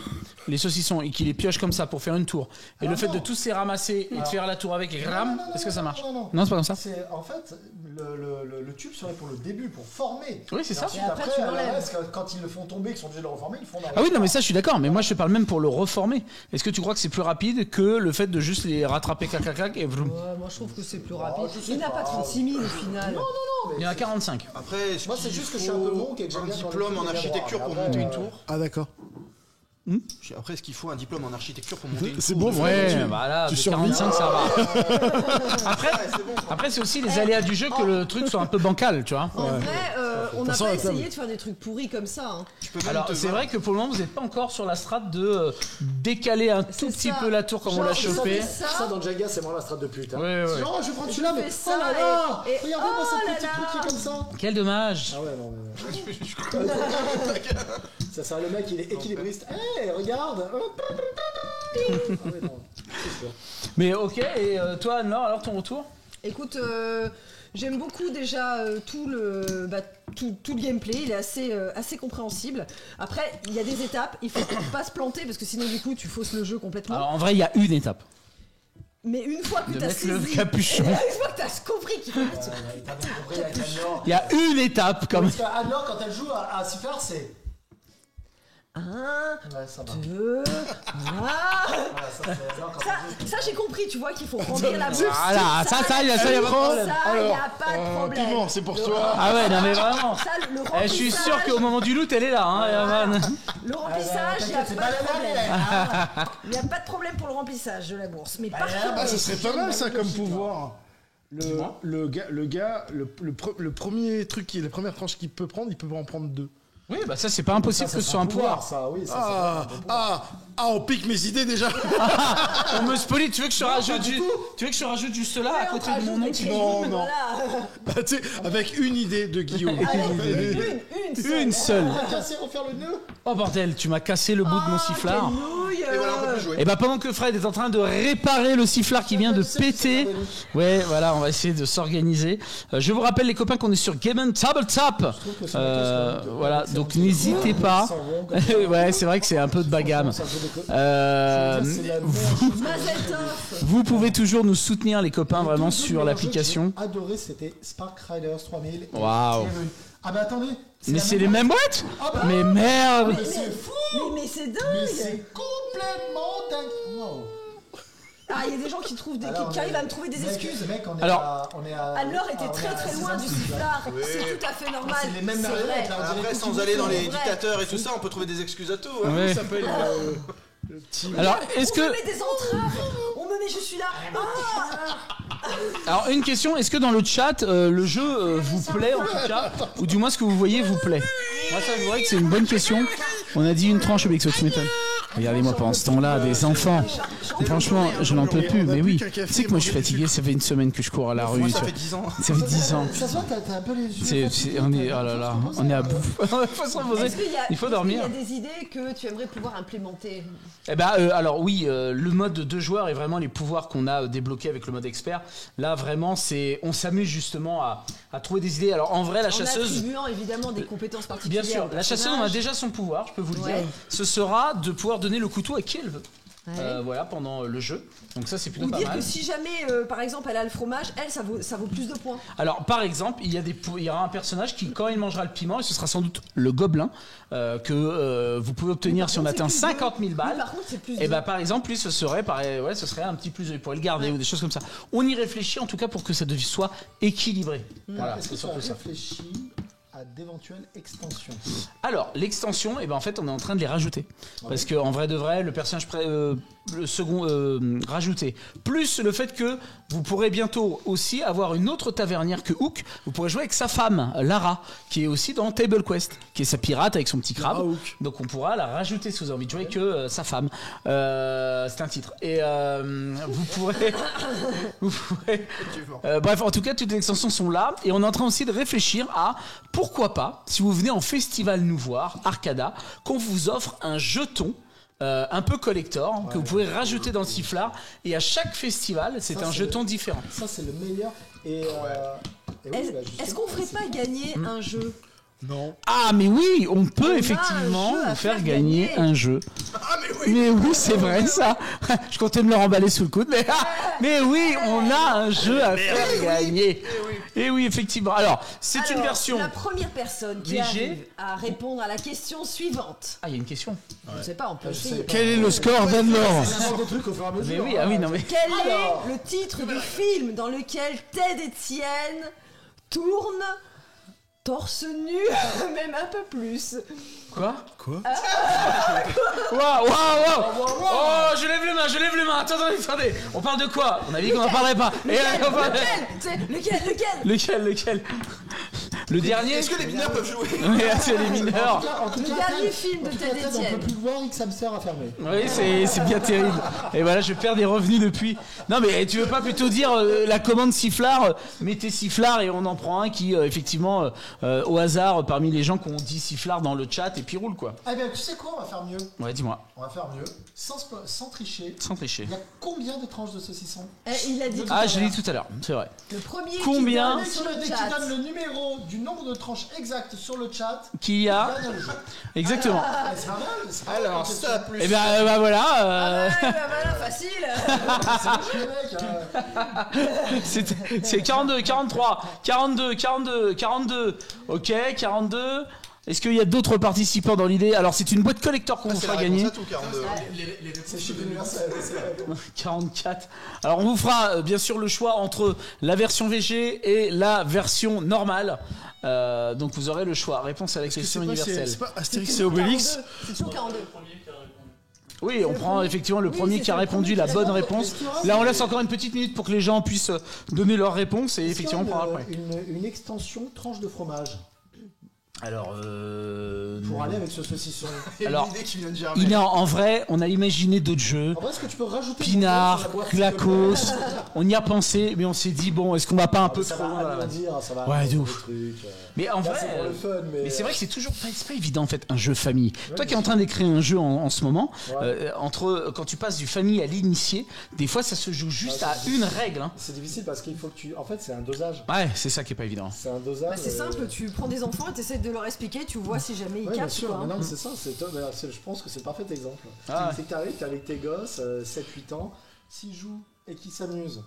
les saucissons et qu'il les pioche comme ça pour faire une tour, et le fait de tous les ramasser et de faire la tour avec et ram, est-ce que ça marche? Non, c'est pas comme ça. C'est en fait le tube serait pour le début, pour former. Oui, c'est Et ça. ensuite, Et après, après, tu à la l'enlèves. reste, quand ils le font tomber, qu'ils sont obligés de le reformer, ils font. Ah oui, non, mais ça, je suis d'accord. Mais moi, je parle même pour le reformer. Est-ce que tu crois que c'est plus rapide que le fait de juste les rattraper cac et vroom? Ouais, moi je trouve que c'est plus rapide. je sais Il n'a pas. pas 36 000 au final. Il y en a 45. Après, Moi, c'est juste que je suis un peu monk et que j'aime un bien quand diplôme le en truc est architecture droit. pour Après, monter une tour. Ah, d'accord. Après, est-ce qu'il faut un diplôme en architecture pour monter une C'est tour bon, Ouais, voilà, tu de survis. 45, ça va. Après, c'est bon. Après, c'est aussi les aléas du jeu que le truc soit un peu bancal, tu vois. En vrai, on n'a Passons pas à la table. essayé de faire des trucs pourris comme ça. Hein. Tu peux même Alors, te c'est vendre. vrai que pour le moment, vous n'êtes pas encore sur la strate de décaler un tout C'est petit ça. peu la tour comme on l'a Genre, chopé. Ça, dans Jenga, c'est vraiment la strate de pute. Hein. Ouais, ouais. Genre, je vais prendre celui-là, mais fais ça oh là là, et- regardez-moi oh cette là petite là. truc qui est comme ça. Quel dommage. Ah ouais, non, mais. Ça sert le mec, il est équilibriste. Hé, regarde. Ah ouais, non, c'est sûr. Mais ok, et toi, Anne-Laure, alors ton retour? Écoute, j'aime beaucoup déjà tout le gameplay, il est assez compréhensible. Après, il y a des étapes, il faut pas se planter parce que sinon du coup tu fausses le jeu complètement. Alors, en vrai, il y a une étape. Mais une fois que De t'as mettre saisi, le capuchon. une fois que t'as compris qu'il faut mettre ce- T'as bien compris avec Anne-Laure. Il y a une étape quand même. Parce qu'Anne-Laure, quand elle joue à Cipher, c'est. 1, Ouais, ça va. 2, voilà. Voilà, ça, c'est Anne-Laure quand elle joue. Ça j'ai compris, tu vois qu'il faut remplir la bourse. Voilà, ça, il y a pas de problème. Ça, il n'y a pas de problème. Piment, c'est pour Le- toi. Ah ouais, non mais vraiment. Ça, le Eh, je suis sûr remplissage- qu'au moment du loot, elle est là, hein, Yaman. Le remplissage, il n'y a T'inquiète, c'est pas de pas la problème. même. Il n'y a pas de problème pour le remplissage de la bourse. Mais par Ah, contre, ce serait pas mal ça comme pouvoir. Le gars, le premier truc, la première tranche qu'il peut prendre, il peut en prendre deux. Oui, bah ça, c'est pas impossible que ce soit un pouvoir. Ça, oui, ça, On pique mes idées déjà. On me spoilie, tu veux que je te rajoute juste là, à côté de mon nom? Non. Bah, tu sais, avec une idée de Guillaume. Une seule. Casser, refaire le nœud. Oh bordel, tu m'as cassé le bout de mon sifflard. Et voilà, on peut plus jouer. Et bah pendant que Fred est en train de réparer le sifflard qui vient de péter, ouais voilà, on va essayer de s'organiser. Je vous rappelle les copains qu'on est sur Game Tabletop. Voilà, donc n'hésitez pas. Ouais, c'est vrai que c'est un peu de bagame. Vous pouvez toujours nous soutenir les copains vraiment sur l'application. J'ai adoré, c'était Spark Riders 3000. Waouh. Ah bah attendez. Mais c'est les mêmes boîtes? Mais merde. Mais c'est fou. Mais c'est Mais dingue. c'est complètement dingue. Wow. Ah, il y a des gens qui trouvent qui arrivent à me trouver des excuses. Mec, on est Alors, à Anne-Laure était très loin du sifflard. C'est tout à fait normal. C'est les mêmes C'est marionnettes, vrai. là, on dirait Après, que sans tu aller bouffes, dans les vrai. dictateurs et tout ça, on peut trouver des excuses à tout. Hein. Ouais. Ça s'appelle Alors, est-ce On me que met des entraves. On me met, je suis là. alors une question, est-ce que dans le chat le jeu vous plaît en tout cas, ou du moins ce que vous voyez vous plaît? Moi ça je dirais que c'est une bonne question. On a dit une tranche avec ce tu m'étonnes. Regardez-moi pendant ce temps-là, des enfants. Franchement, je n'en peux plus, mais oui. Tu sais que moi je suis fatigué, ça fait une semaine que je cours à la rue. Moi, tu ça vois. fait 10 ans. Ça fait 10 ans. Ça se voit, t'as un peu les yeux. On est, oh là là, on est à bout. Il faut se reposer. Il faut dormir. Est-ce qu'il y a des idées que tu aimerais pouvoir implémenter? Eh ben, alors oui, le mode 2 joueurs et vraiment les pouvoirs qu'on a débloqués avec le mode expert. Là, vraiment, on s'amuse justement à trouver des idées. Alors en vrai, la chasseuse. En attribuant évidemment des compétences particulières. Bien sûr, la chasseuse, on a déjà son pouvoir, je peux vous le dire. Ce sera de pouvoir donner le couteau à qui elle veut. Voilà, pendant le jeu. Donc ça, c'est plutôt Ou pas dire mal. que si jamais, par exemple, elle a le fromage, elle, ça vaut plus de points. Alors, par exemple, il y aura un personnage qui, quand il mangera le piment, et ce sera sans doute le gobelin, que vous pouvez obtenir si on atteint 50 000 balles. Par contre, c'est plus Et bah, par exemple, lui, ce serait un petit plus, il pourrait le garder ou des choses comme ça. On y réfléchit en tout cas pour que ça soit équilibré. Voilà, Est-ce c'est que tu as surtout ça. réfléchi à d'éventuelles extensions? Alors, l'extension, en fait, on est en train de les rajouter. Parce que en vrai de vrai, le personnage le second rajouté, plus le fait que vous pourrez bientôt aussi avoir une autre tavernière que Hook. Vous pourrez jouer avec sa femme, Lara, qui est aussi dans Table Quest, qui est sa pirate avec son petit crabe. Donc on pourra la rajouter si vous avez envie de jouer que sa femme. C'est un titre. Et vous pourrez... bref, en tout cas, toutes les extensions sont là. Et on est en train aussi de réfléchir à, pourquoi pas, si vous venez en festival nous voir, Arcada, qu'on vous offre un jeton un peu collector que vous pouvez rajouter dans le sifflard, et à chaque festival c'est un jeton différent. Ça c'est le meilleur. Et est-ce qu'on ferait pas gagner un jeu? Non. Ah mais oui, on peut On a effectivement un jeu à vous faire faire gagner gagner. un jeu. Ah, mais oui. Mais oui, c'est vrai ça. Je comptais me le remballer sous le coude, mais oui, on a un jeu à faire gagner. Et oui, effectivement. Alors, c'est une Alors, version. La première personne qui VG. arrive à répondre à la question suivante. Ah, il y a une question. Je ne sais pas, on peut essayer. Quel est le score d'Anne-Laure? des trucs au fur et à mesure. Mais oui, ah oui, non mais. Quel est le titre du film dans lequel Ted Etienne tourne torse nu, même un peu plus? Quoi? Waouh, oh, je lève les mains. Attendez. On parle de quoi? On a dit qu'on n'en parlerait pas. Lequel? Le dernier? Est-ce que les mineurs peuvent jouer? Oui, c'est les mineurs. Le dernier film de Ted On peut Etienne. plus le voir, X Hamster a fermé. Oui, c'est bien terrible. Et voilà, je perds des revenus depuis. Non, mais tu veux pas plutôt dire la commande sifflard, mettez sifflard et on en prend un qui, effectivement, au hasard, parmi les gens qui ont dit sifflard dans le chat, et puis roule quoi. Eh bien, tu sais quoi, on va faire mieux. Ouais, dis-moi. On va faire mieux. Sans tricher. Sans tricher. Il y a combien de tranches de saucisson? Il a dit. Ah, je l'ai dit tout à l'heure, c'est vrai. Le premier Combien qui donne sur le Dès que tu chat. donnes le numéro du nombre de tranches exactes sur le chat, Qui a. gagne le jeu. Exactement. Ah, c'est pas mal. C'est pas mal. Alors, ça, plus. Et ben bah, voilà. Ouais, bah voilà, facile. C'est le mec. C'est 42, 43, 42. Ok, 42. Est-ce qu'il y a d'autres participants dans l'idée? Alors, c'est une boîte collector qu'on vous C'est fera la gagner. réponse à tout, 42. C'est chez l'universel. 44. Alors, on vous fera bien sûr le choix entre la version VG et la version normale. Donc, vous aurez le choix. Réponse à la question universelle. C'est pas Astérix et Obélix? C'est toujours 42. Oui, on prend effectivement le premier qui a répondu la bonne réponse. Là, on laisse encore une petite minute pour que les gens puissent donner leur réponse et effectivement, on prendra le premier. une extension tranche de fromage Alors, pour aller avec ce saucisson. Alors, Une idée qui vient de germer. il est en vrai, on a imaginé d'autres jeux. En vrai, est-ce que tu peux rajouter Pinard, Glacos, on y a pensé, mais on s'est dit, bon, est-ce qu'on va pas un peu ça trop loin va dans la rien dire, ça va Ouais, rien de dire, ouf. le truc. Mais en Là, vrai, c'est pour le fun, mais c'est vrai que c'est toujours c'est pas évident en fait un jeu famille. Toi qui es en train d'écrire un jeu en ce moment, entre quand tu passes du famille à l'initié, des fois ça se joue juste à une règle. Hein. C'est difficile parce qu'il faut que tu. En fait, c'est un dosage. Ouais, c'est ça qui est pas évident. C'est un dosage. Bah, c'est simple, tu prends des enfants et tu essaies de leur expliquer, tu vois si jamais ils Ouais, bien captent. sûr, quoi, mais hein. non, mais c'est ça, je pense que c'est le parfait exemple. Ah. C'est que t'arrives, t'es avec tes gosses, 7-8 ans, s'ils jouent et qu'ils s'amusent,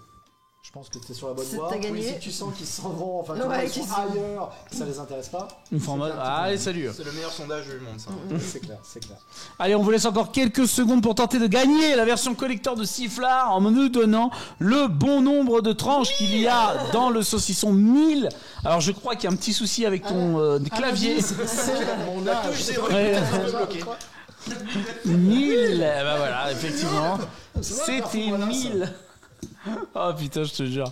je pense que t'es sur la bonne voie. t'as gagné. Oui, si tu sens qu'ils s'en vont, enfin, Ouais, ils sont qu'ils ailleurs, que ça les intéresse pas. Une fois en mode, allez, salut. C'est le meilleur sondage du monde, ça. C'est clair, c'est clair. Allez, on vous laisse encore quelques secondes pour tenter de gagner la version collector de Sifflard en nous donnant le bon nombre de tranches qu'il y a dans le saucisson 1000. Alors, je crois qu'il y a un petit souci avec ton clavier. C'est mon âge. Touche zéro, Ouais. c'est bloqué. 1000. Bah voilà, effectivement. C'est vrai, C'était voilà, ça. 1000. Oh putain, je te jure.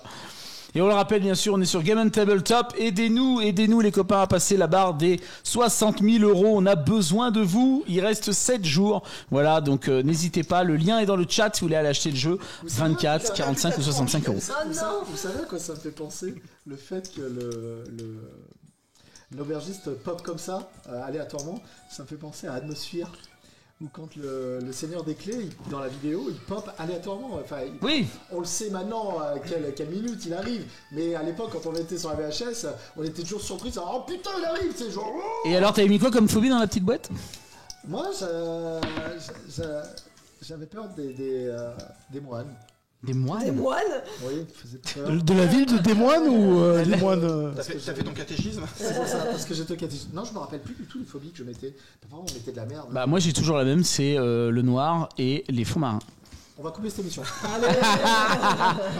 Et on le rappelle, bien sûr, on est sur Game Tabletop. Aidez-nous les copains à passer la barre des 60 000 €. On a besoin de vous. Il reste 7 jours. Voilà, donc n'hésitez pas. Le lien est dans le chat si vous voulez aller acheter le jeu. 24, 45 ou 65 €. Vous savez à quoi ça me fait penser? Le fait que l'aubergiste pop comme ça, aléatoirement, ça me fait penser à Atmosphere. Ou quand le seigneur des clés, dans la vidéo, il pop aléatoirement. Enfin, Oui. On le sait maintenant à quelle minute il arrive. Mais à l'époque, quand on était sur la VHS, on était toujours surpris. Oh putain, il arrive, c'est genre. Et alors, t'avais mis quoi comme phobie dans la petite boîte? Moi, j'avais peur des moines. Des moines? Des moines? Oui, il faisait peur. De la ville de Des Moines ou des moines T'as fait ton catéchisme? C'est pour ça, parce que j'étais au catéchisme. Non, je me rappelle plus du tout les phobies que je mettais. Parfois, on mettait de la merde. Bah, moi, j'ai toujours la même, c'est le noir et les fonds marins. On va couper cette émission. Allez,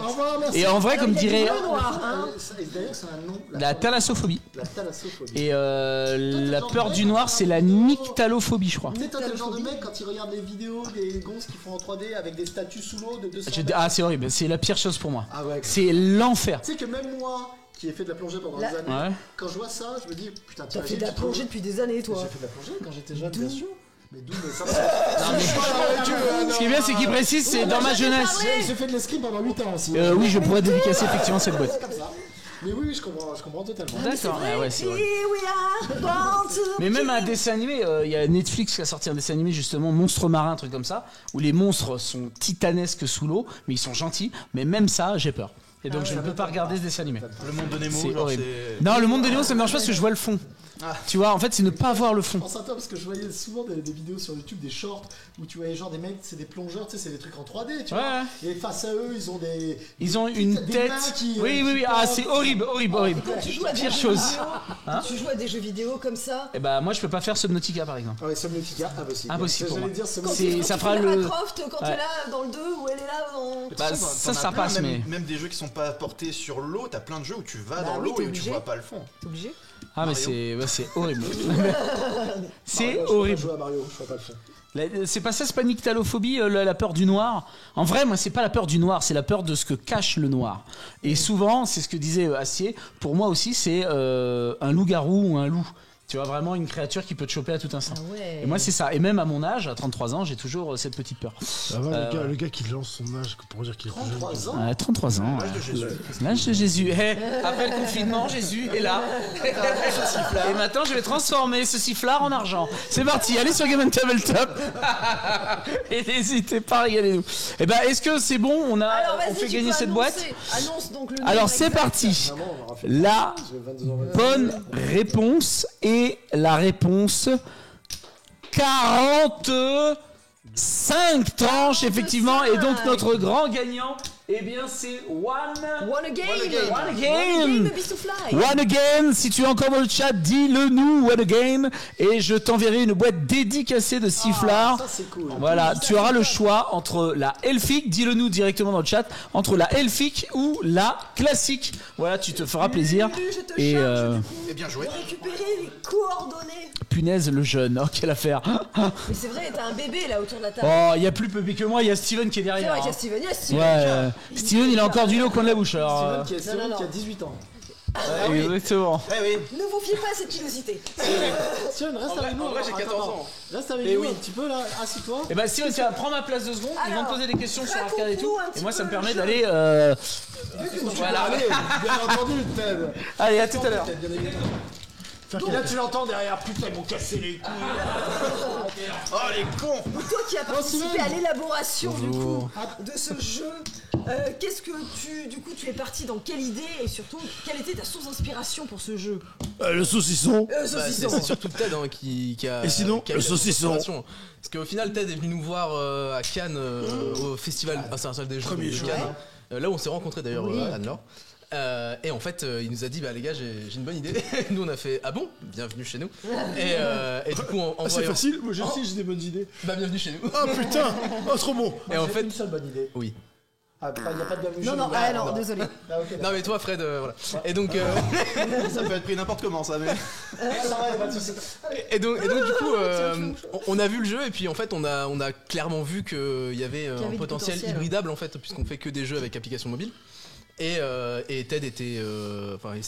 au revoir, merci. Et en vrai, comme Il y a dirait du bleu noir, hein. Et d'ailleurs, c'est un nom. la thalassophobie. La thalassophobie. Et la peur du noir, c'est la nyctalophobie, je crois. Tu sais, toi, t'es le genre de mec, quand il regarde les vidéos des gonzes qui font en 3D avec des statues sous l'eau de 200 mètres. Ah, c'est horrible, c'est la pire chose pour moi. Ah ouais. C'est l'enfer. Tu sais que même moi, qui ai fait de la plongée pendant La- des années, Ouais. quand je vois ça, je me dis, putain, T'as fait de la plongée depuis des années, toi. J'ai fait de la plongée quand j'étais jeune, bien sûr. Mais d'où mais ça Ce qui est bien, c'est qu'il précise, c'est dans ma jeunesse. J'ai fait de l'escrime pendant 8 ans aussi. Oui, je pourrais dédicacer effectivement cette boîte. C'est comme ça. Mais oui, je comprends totalement. D'accord, ouais, c'est vrai. Here we are, born to Mais même un kill. dessin animé, il y a Netflix qui a sorti un dessin animé justement, Monstres marins, un truc comme ça, où les monstres sont titanesques sous l'eau, mais ils sont gentils, mais même ça, j'ai peur. Et donc je ne peux pas regarder ce dessin animé. Le monde de Nemo, C'est genre, horrible. c'est. Non, le monde de Nemo, ça me dérange pas parce que je vois le fond. Tu vois, en fait, c'est ne pas voir le fond. Je pense à toi parce que je voyais souvent des vidéos sur YouTube, des shorts où tu voyais genre des mecs, c'est des plongeurs, tu sais, c'est des trucs en 3D, tu vois. Et face à eux, ils ont Ils ont une des tête. mains qui, Oui, ah, c'est horrible. Quand tu joues à des Pire jeux chose. vidéo, quand tu joues à des jeux vidéo comme ça, Et bah, moi, je peux pas faire Subnautica par exemple. Ah ouais, Subnautica, impossible. Impossible pour J'allais moi. dire quand Subnautica. tu ça fais fera Lara le- Croft, quand Ouais. t'es là dans le 2 où elle est là dans... Bah, T'en ça as plein, passe, mais. Même des jeux qui sont pas portés sur l'eau, t'as plein de jeux où tu vas Bah dans oui, l'eau t'es et où tu obligé. vois pas le fond. T'es obligé? Ah, mais Mario. c'est horrible. C'est Je horrible. joue à Mario, je vois pas le fond. C'est pas ça, c'est pas nyctalophobie, la peur du noir. En vrai, moi, c'est pas la peur du noir, c'est la peur de ce que cache le noir. Et souvent, c'est ce que disait Acier, pour moi aussi, c'est un loup-garou ou un loup. Tu vois, vraiment une créature qui peut te choper à tout instant. Ah ouais. Et moi, c'est ça. Et même à mon âge, à 33 ans, j'ai toujours cette petite peur. Ça va, le gars qui lance son âge pour dire qu'il est plus jeune. 33 ans. 33 ans. L'âge de Jésus. L'âge de Jésus. Après le confinement, Jésus est là. Et maintenant, je vais transformer ce sifflard en argent. C'est parti, allez sur Game Tabletop. Et n'hésitez pas, régalez-nous. Et ben, est-ce que c'est bon? On Alors vas-y, fait tu gagner peux cette annoncer. boîte. Annonce donc le nom Alors, c'est exact. parti. Vraiment, on aura fait La j'ai 22 ans. bonne réponse est la réponse 45 tranches, effectivement. Et donc, notre grand gagnant, eh bien, c'est One again. One One again. again, Beast to Fly. One again, si tu es encore dans le chat, dis-le nous, one again, et je t'enverrai une boîte dédicacée de sifflards. Ça, c'est cool. Voilà, tu auras le choix entre la Elfic, dis-le nous directement dans le chat, entre la Elfic ou la classique. Voilà, tu te feras plaisir. Lulu, je te Et charge du coup Et bien joué. de récupérer les coordonnées. punaise, le jeune, oh quelle affaire. Mais c'est vrai, t'as un bébé là autour de la table. Oh, il y a plus bébé que moi, il y a Steven qui est C'est derrière. vrai qu'il y a hein. Steven, il y a Steven. Ouais, Steven, il a encore du lait au coin de la bouche. Alors, Steven qui a 18 ans. exactement. Eh oui. Ne vous fiez pas à cette pilosité. Steven, reste avec nous. en vrai, j'ai Attends, 14 attends. ans. Reste avec Mais nous oui. un petit peu là, assis-toi. Et bah Steven, tiens, prends ma place 2 secondes, ils vont Alors, me poser des questions sur l'arcade et tout. raconte-nous un Et petit moi ça peu me le permet jeu. d'aller... Voilà. Allez, bien entendu, Ted. Allez, à tout à l'heure. Et là, tu l'entends derrière. Putain, ils m'ont cassé les couilles. Oh les cons. Toi qui as participé Steven. à l'élaboration du coup de ce jeu, qu'est-ce que tu es parti dans quelle idée et surtout quelle était ta source d'inspiration pour ce jeu? Le saucisson. Bah, Saucisson. c'est surtout Ted hein, qui a. Et sinon, qui a le eu la saucisson. inspiration. Parce qu'au final, Ted est venu nous voir à Cannes, au festival international des jeux Premier de jour. Cannes. Là où on s'est rencontrés d'ailleurs Oui. à Anne-Laure. Et en fait, il nous a dit, bah les gars, j'ai une bonne idée. Nous, on a fait, ah bon, bienvenue chez nous. Et du coup, en Ah, c'est voyant- facile, moi j'ai aussi j'ai des bonnes idées. Bah bienvenue chez nous. Oh putain, oh trop bon. Et en J'ai fait, une seule bonne idée. oui. Ah, il n'y a pas de bienvenue Non, chez non, nous. ah non, désolé. Ah, ok, Non mais toi, Fred, voilà. Et donc. Ça peut être pris n'importe comment ça, mais. ça va, y a pas de souci. Et donc du coup, on a vu le jeu et puis en fait on a clairement vu qu'il y avait avait un du potentiel potentiel. hybridable en fait puisqu'on fait que des jeux avec application mobile. Et Ted était,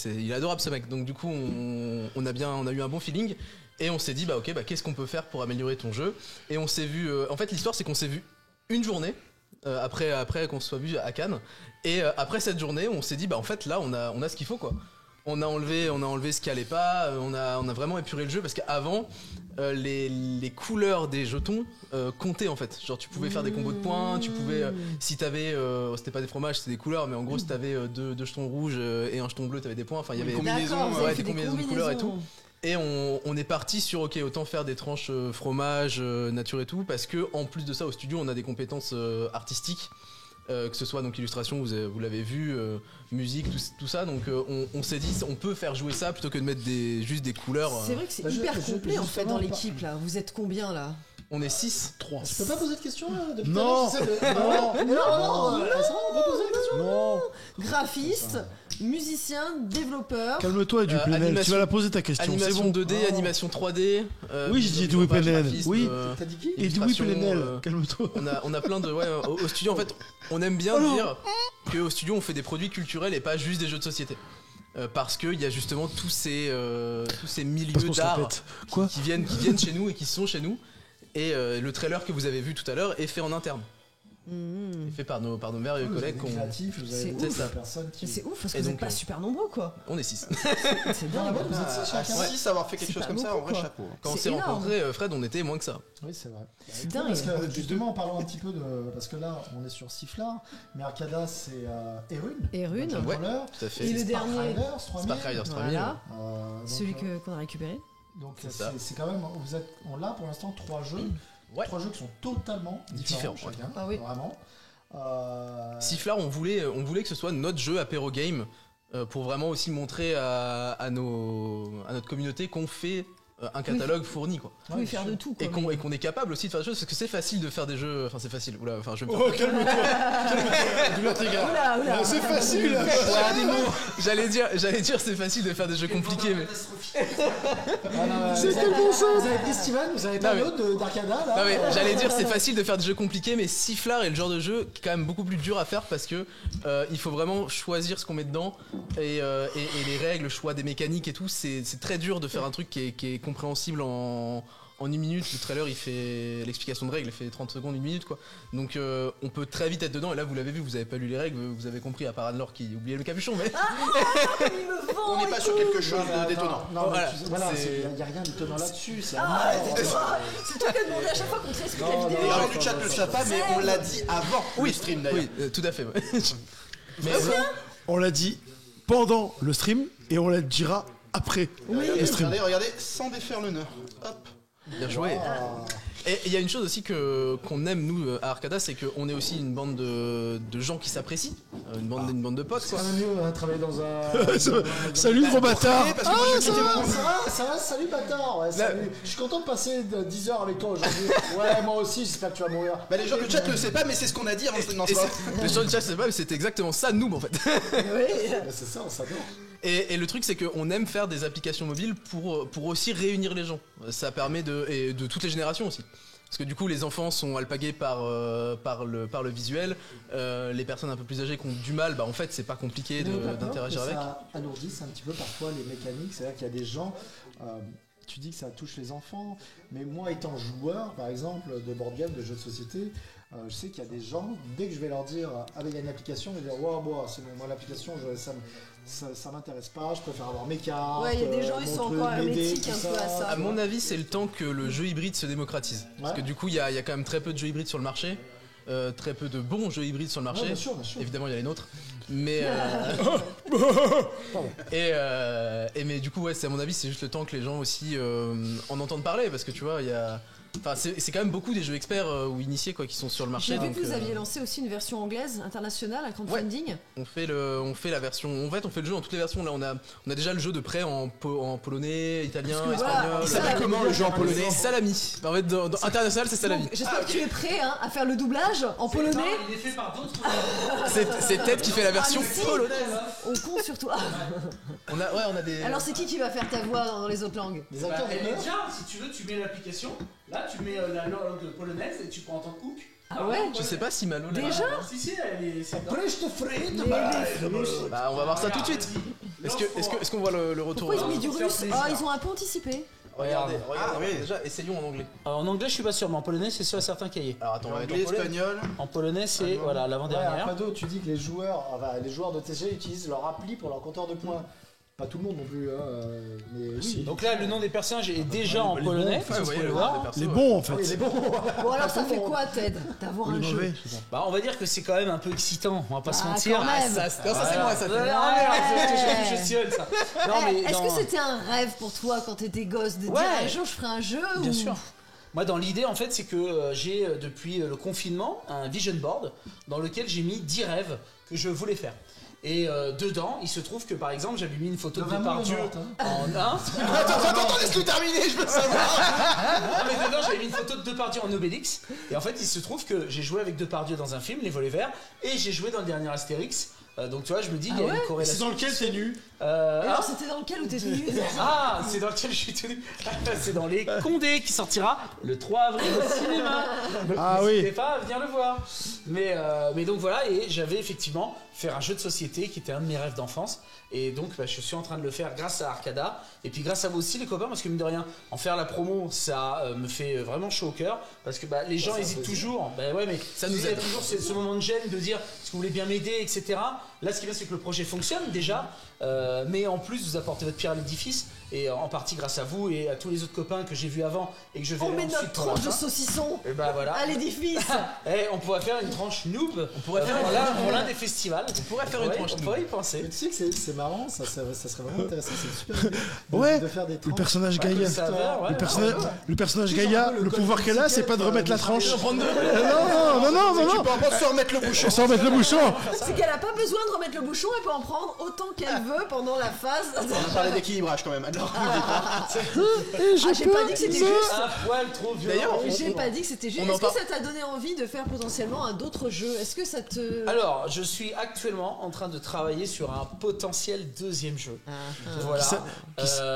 il est adorable ce mec. Donc du coup, on a eu un bon feeling. Et on s'est dit, qu'est-ce qu'on peut faire pour améliorer ton jeu? Et on s'est vu. En fait, l'histoire, c'est qu'on s'est vu une journée après qu'on se soit vu à Cannes. Et après cette journée, on s'est dit, en fait, là, on a ce qu'il faut, quoi. On a enlevé ce qui allait pas. On a vraiment épuré le jeu parce qu'avant, les couleurs des jetons comptaient en fait. Genre, tu pouvais faire des combos de points. Tu pouvais, si t'avais, c'était pas des fromages, c'était des couleurs, mais en gros, si t'avais deux jetons rouges et un jeton bleu, t'avais des points. Enfin, il y avait des combinaisons de couleurs et tout. Et on est parti sur autant faire des tranches fromage, nature et tout, parce que en plus de ça au studio on a des compétences artistiques, que ce soit donc illustration, vous l'avez vu, musique, tout ça, donc on s'est dit on peut faire jouer ça plutôt que de mettre juste des couleurs. C'est vrai que c'est hyper complet en fait dans l'équipe là. Vous êtes combien là? On est 6. 3. Je peux pas poser de questions là depuis Non. tout à l'heure, non, on peut poser des questions. Non. Graphiste, musicien, développeur. Calme-toi, Edoui Plenel. Tu vas la poser ta question. Animation c'est bon. 2D, animation 3D. Oui, j'ai dit Edoui Plenel. Oui. T'as dit qui? Edoui Plenel. Calme-toi. On a plein de au studio en fait, on aime bien dire que au studio on fait des produits culturels et pas juste des jeux de société. Parce qu'il y a justement tous ces milieux d'art qui viennent chez nous et qui sont chez nous. Et le trailer que vous avez vu tout à l'heure est fait en interne. Est fait par nos merveilleux collègues. C'est ouf parce que vous n'êtes pas super nombreux quoi. On est 6. C'est dingue. Vous êtes 6 chacun. 6 avoir fait quelque chose comme ça, en vrai chapeau. Quand on s'est rencontrés, Fred, on était moins que ça. Oui, c'est vrai. C'est dingue. Parce que justement, en parlant un petit peu de. Parce que là, on est sur Sifflard, mais Arcada, c'est Erune. Erune. Ouais, tout à fait. Et le dernier, Spark Riders 3000. Voilà. Celui qu'on a récupéré. Donc c'est quand même. On a pour l'instant 3 jeux. Ouais. 3 jeux qui sont totalement différents chacun. Ah oui. Vraiment. Sifflard, on voulait que ce soit notre jeu apéro game pour vraiment aussi montrer à notre communauté qu'on fait un catalogue fourni quoi. Oui, faire de tout quoi. Et qu'on est capable aussi de faire des choses parce que c'est facile de faire des jeux. Enfin c'est facile. Oula, enfin je vais me Oh calme-toi. C'est facile. J'allais dire c'est facile de faire des jeux compliqués mais. C'est quel bon sens. Vous avez pris Steven, vous avez pas l'autre d'Arcada là. Non mais j'allais dire c'est facile de faire des jeux compliqués mais Sifflard est le genre de jeu qui est quand même beaucoup plus dur à faire parce que il faut vraiment choisir ce qu'on met dedans et les règles, le choix des mécaniques et tout, c'est très dur de faire un truc qui est compréhensible en 1 minute. Le trailer il fait l'explication de règles, il fait 30 secondes, 1 minute quoi. Donc on peut très vite être dedans et là vous l'avez vu, vous avez pas lu les règles, vous avez compris à part Anne-Laure qui oubliait le capuchon mais on n'est pas sur quelque chose d'étonnant. Non, voilà, il n'y a rien d'étonnant là-dessus. C'est toi qui as demandé à chaque fois qu'on te explique la vidéo. Les gens du chat ne le savent pas mais on l'a dit avant le stream d'ailleurs. Oui, tout à fait. Mais on l'a dit pendant le stream et on la dira après le stream. Regardez, sans défaire l'honneur. Hop. Bien joué. Et il y a une chose aussi qu'on aime nous à Arcada, c'est qu'on est aussi une bande de gens qui s'apprécient, une bande de potes quoi. C'est mieux travailler dans un. Salut gros bâtard. Ça va, salut bâtard. Ouais, salut. Je suis content de passer 10 heures avec toi aujourd'hui. Ouais, moi aussi, j'espère que tu vas mourir. Bah les gens du chat le savent pas mais c'est ce qu'on a dit. Les gens du chat savent pas mais c'est exactement ça nous en fait. C'est ça, on s'adore. Et le truc c'est qu'on aime faire des applications mobiles pour aussi réunir les gens. Ça permet de toutes les générations aussi. Parce que du coup les enfants sont alpagués par le visuel, les personnes un peu plus âgées qui ont du mal, en fait c'est pas compliqué d'interagir avec. Ça alourdisse un petit peu parfois les mécaniques, c'est-à-dire qu'il y a des gens, tu dis que ça touche les enfants, mais moi étant joueur par exemple de board game, de jeux de société, je sais qu'il y a des gens, dès que je vais leur dire il y a une application, ils vont dire wow, c'est bon, moi l'application ça m'intéresse pas, je préfère avoir mes cartes. Ouais, il y a des gens, ils sont encore hermétiques un peu à ça. À mon avis, c'est le temps que le jeu hybride se démocratise. Parce que du coup, il y a quand même très peu de jeux hybrides sur le marché, très peu de bons jeux hybrides sur le marché. Bien sûr. Évidemment, il y a les nôtres. Mais mais du coup, ouais, c'est à mon avis, c'est juste le temps que les gens aussi en entendent parler, parce que tu vois, il y a. Enfin, c'est quand même beaucoup des jeux experts ou initiés quoi, qui sont sur le marché. J'ai vu que vous aviez lancé aussi une version anglaise internationale, un crowdfunding. Ouais. On fait la version. En fait, on fait le jeu en toutes les versions. Là, on a déjà le jeu de prêt en polonais, italien, espagnol. Il s'appelle comment le jeu en polonais? Salami. En fait, dans international, c'est Salami. J'espère que tu es prêt à faire le doublage en polonais. Il est fait par d'autres. C'est Ted qui fait la version polonaise. On compte sur toi. On a des. Alors, c'est qui va faire ta voix dans les autres langues? Les acteurs Elle est bien, si tu veux, tu mets l'application. Là, tu mets la langue polonaise et tu peux entendre Hook. Ah ouais. Je sais pas si Malo l'a. Déjà Si, elle est. Après, je te ferai de Bah, on va voir ça tout de suite. Est-ce qu'on voit le retour Pourquoi ils ont mis du faire russe plaisir. Ah, ils ont un peu anticipé. Regardez, Ah, oui. déjà, essayons en anglais. En anglais, je suis pas sûr, mais en polonais, c'est sûr et certain qu'il y est. Alors attends, on va mettre en Anglais, polonais. espagnol. En polonais, c'est voilà Ouais, l'avant-dernière. Pado, tu dis que les joueurs de TG utilisent leur appli pour leur compteur de points. Pas tout le monde non plus, hein, mais oui. Donc là, le nom des personnages est déjà en les polonais. bons, vous Ouais, pouvez le ouais, voir. des persos, Les ouais. bons en fait. Oui, c'est bon. Bon, alors ça fait quoi, Ted, d'avoir un jeu Bah, on va dire que c'est quand même un peu excitant, on va pas se Ah, mentir. quand même. Ça, c'est moi, ça. Ah merde, je sillonne ça. Non, mais Est-ce dans- que c'était un rêve pour toi quand t'étais gosse de Ouais. dire un jour je ferai un jeu Bien ou... sûr. Moi, dans l'idée, en fait, c'est que j'ai, depuis le confinement, un vision board dans lequel j'ai mis 10 rêves que je voulais faire. Et dedans, il se trouve que, par exemple, j'avais mis une photo de Depardieu en 1. Attends, laisse-nous terminer, je veux savoir. Ah, mais dedans, j'avais mis une photo de Depardieu en Obélix. Et en fait, il se trouve que j'ai joué avec Depardieu dans un film, Les Volets Verts, et j'ai joué dans le dernier Astérix. Donc, tu vois, je me dis, il y a une C'est corrélation. dans lequel t'es nu Alors c'était dans lequel où t'étais nu Ah, c'est dans lequel je suis tenu. C'est dans Les Condés qui sortira le 3 avril au cinéma. Donc, Ah n'hésitez oui. pas à venir le voir. Mais donc voilà, et j'avais effectivement faire un jeu de société qui était un de mes rêves d'enfance. Et donc bah, je suis en train de le faire grâce à Arcada. Et puis grâce à vous aussi les copains, parce que mine de rien, en faire la promo, ça me fait vraiment chaud au cœur. Parce que bah, les gens hésitent toujours. Bah ouais, mais Ça nous il y a aide. toujours ce moment de gêne de dire est-ce que vous voulez bien m'aider, etc. Là, ce qui est bien, c'est que le projet fonctionne déjà. Mais en plus, vous apportez votre pierre à l'édifice. Et en partie grâce à vous et à tous les autres copains que j'ai vus avant et que je On verrai met ensuite notre pour la tranche de fin. saucisson Et bah voilà. à l'édifice. Eh, on pourrait faire une tranche noob. On pourrait faire pour l'un des festivals. On pourrait faire une tranche noob. On pourrait y penser. Mais tu sais que c'est marrant, ça serait vraiment intéressant, c'est une super idée Ouais, de faire des le tranches. personnage Ouais, Gaïa. ça a l'air, ouais. Le personnage Gaïa, le pouvoir qu'elle a, c'est pas de remettre la tranche. Tu Non. peux en prendre, se remettre le bouchon. Sans remettre le bouchon. C'est qu'elle a pas besoin de remettre le bouchon, elle peut en prendre autant qu'elle veut pendant la phase. On va parler d'équilibrage quand même. Alors, J'ai pas dit que c'était juste. Un poil trop violent. D'ailleurs, J'ai pas dit que c'était juste. on en Est-ce que parle. ça t'a donné envie de faire potentiellement un d'autres jeux Est-ce que ça te. Alors, je suis actuellement en train de travailler sur un potentiel deuxième jeu. Voilà.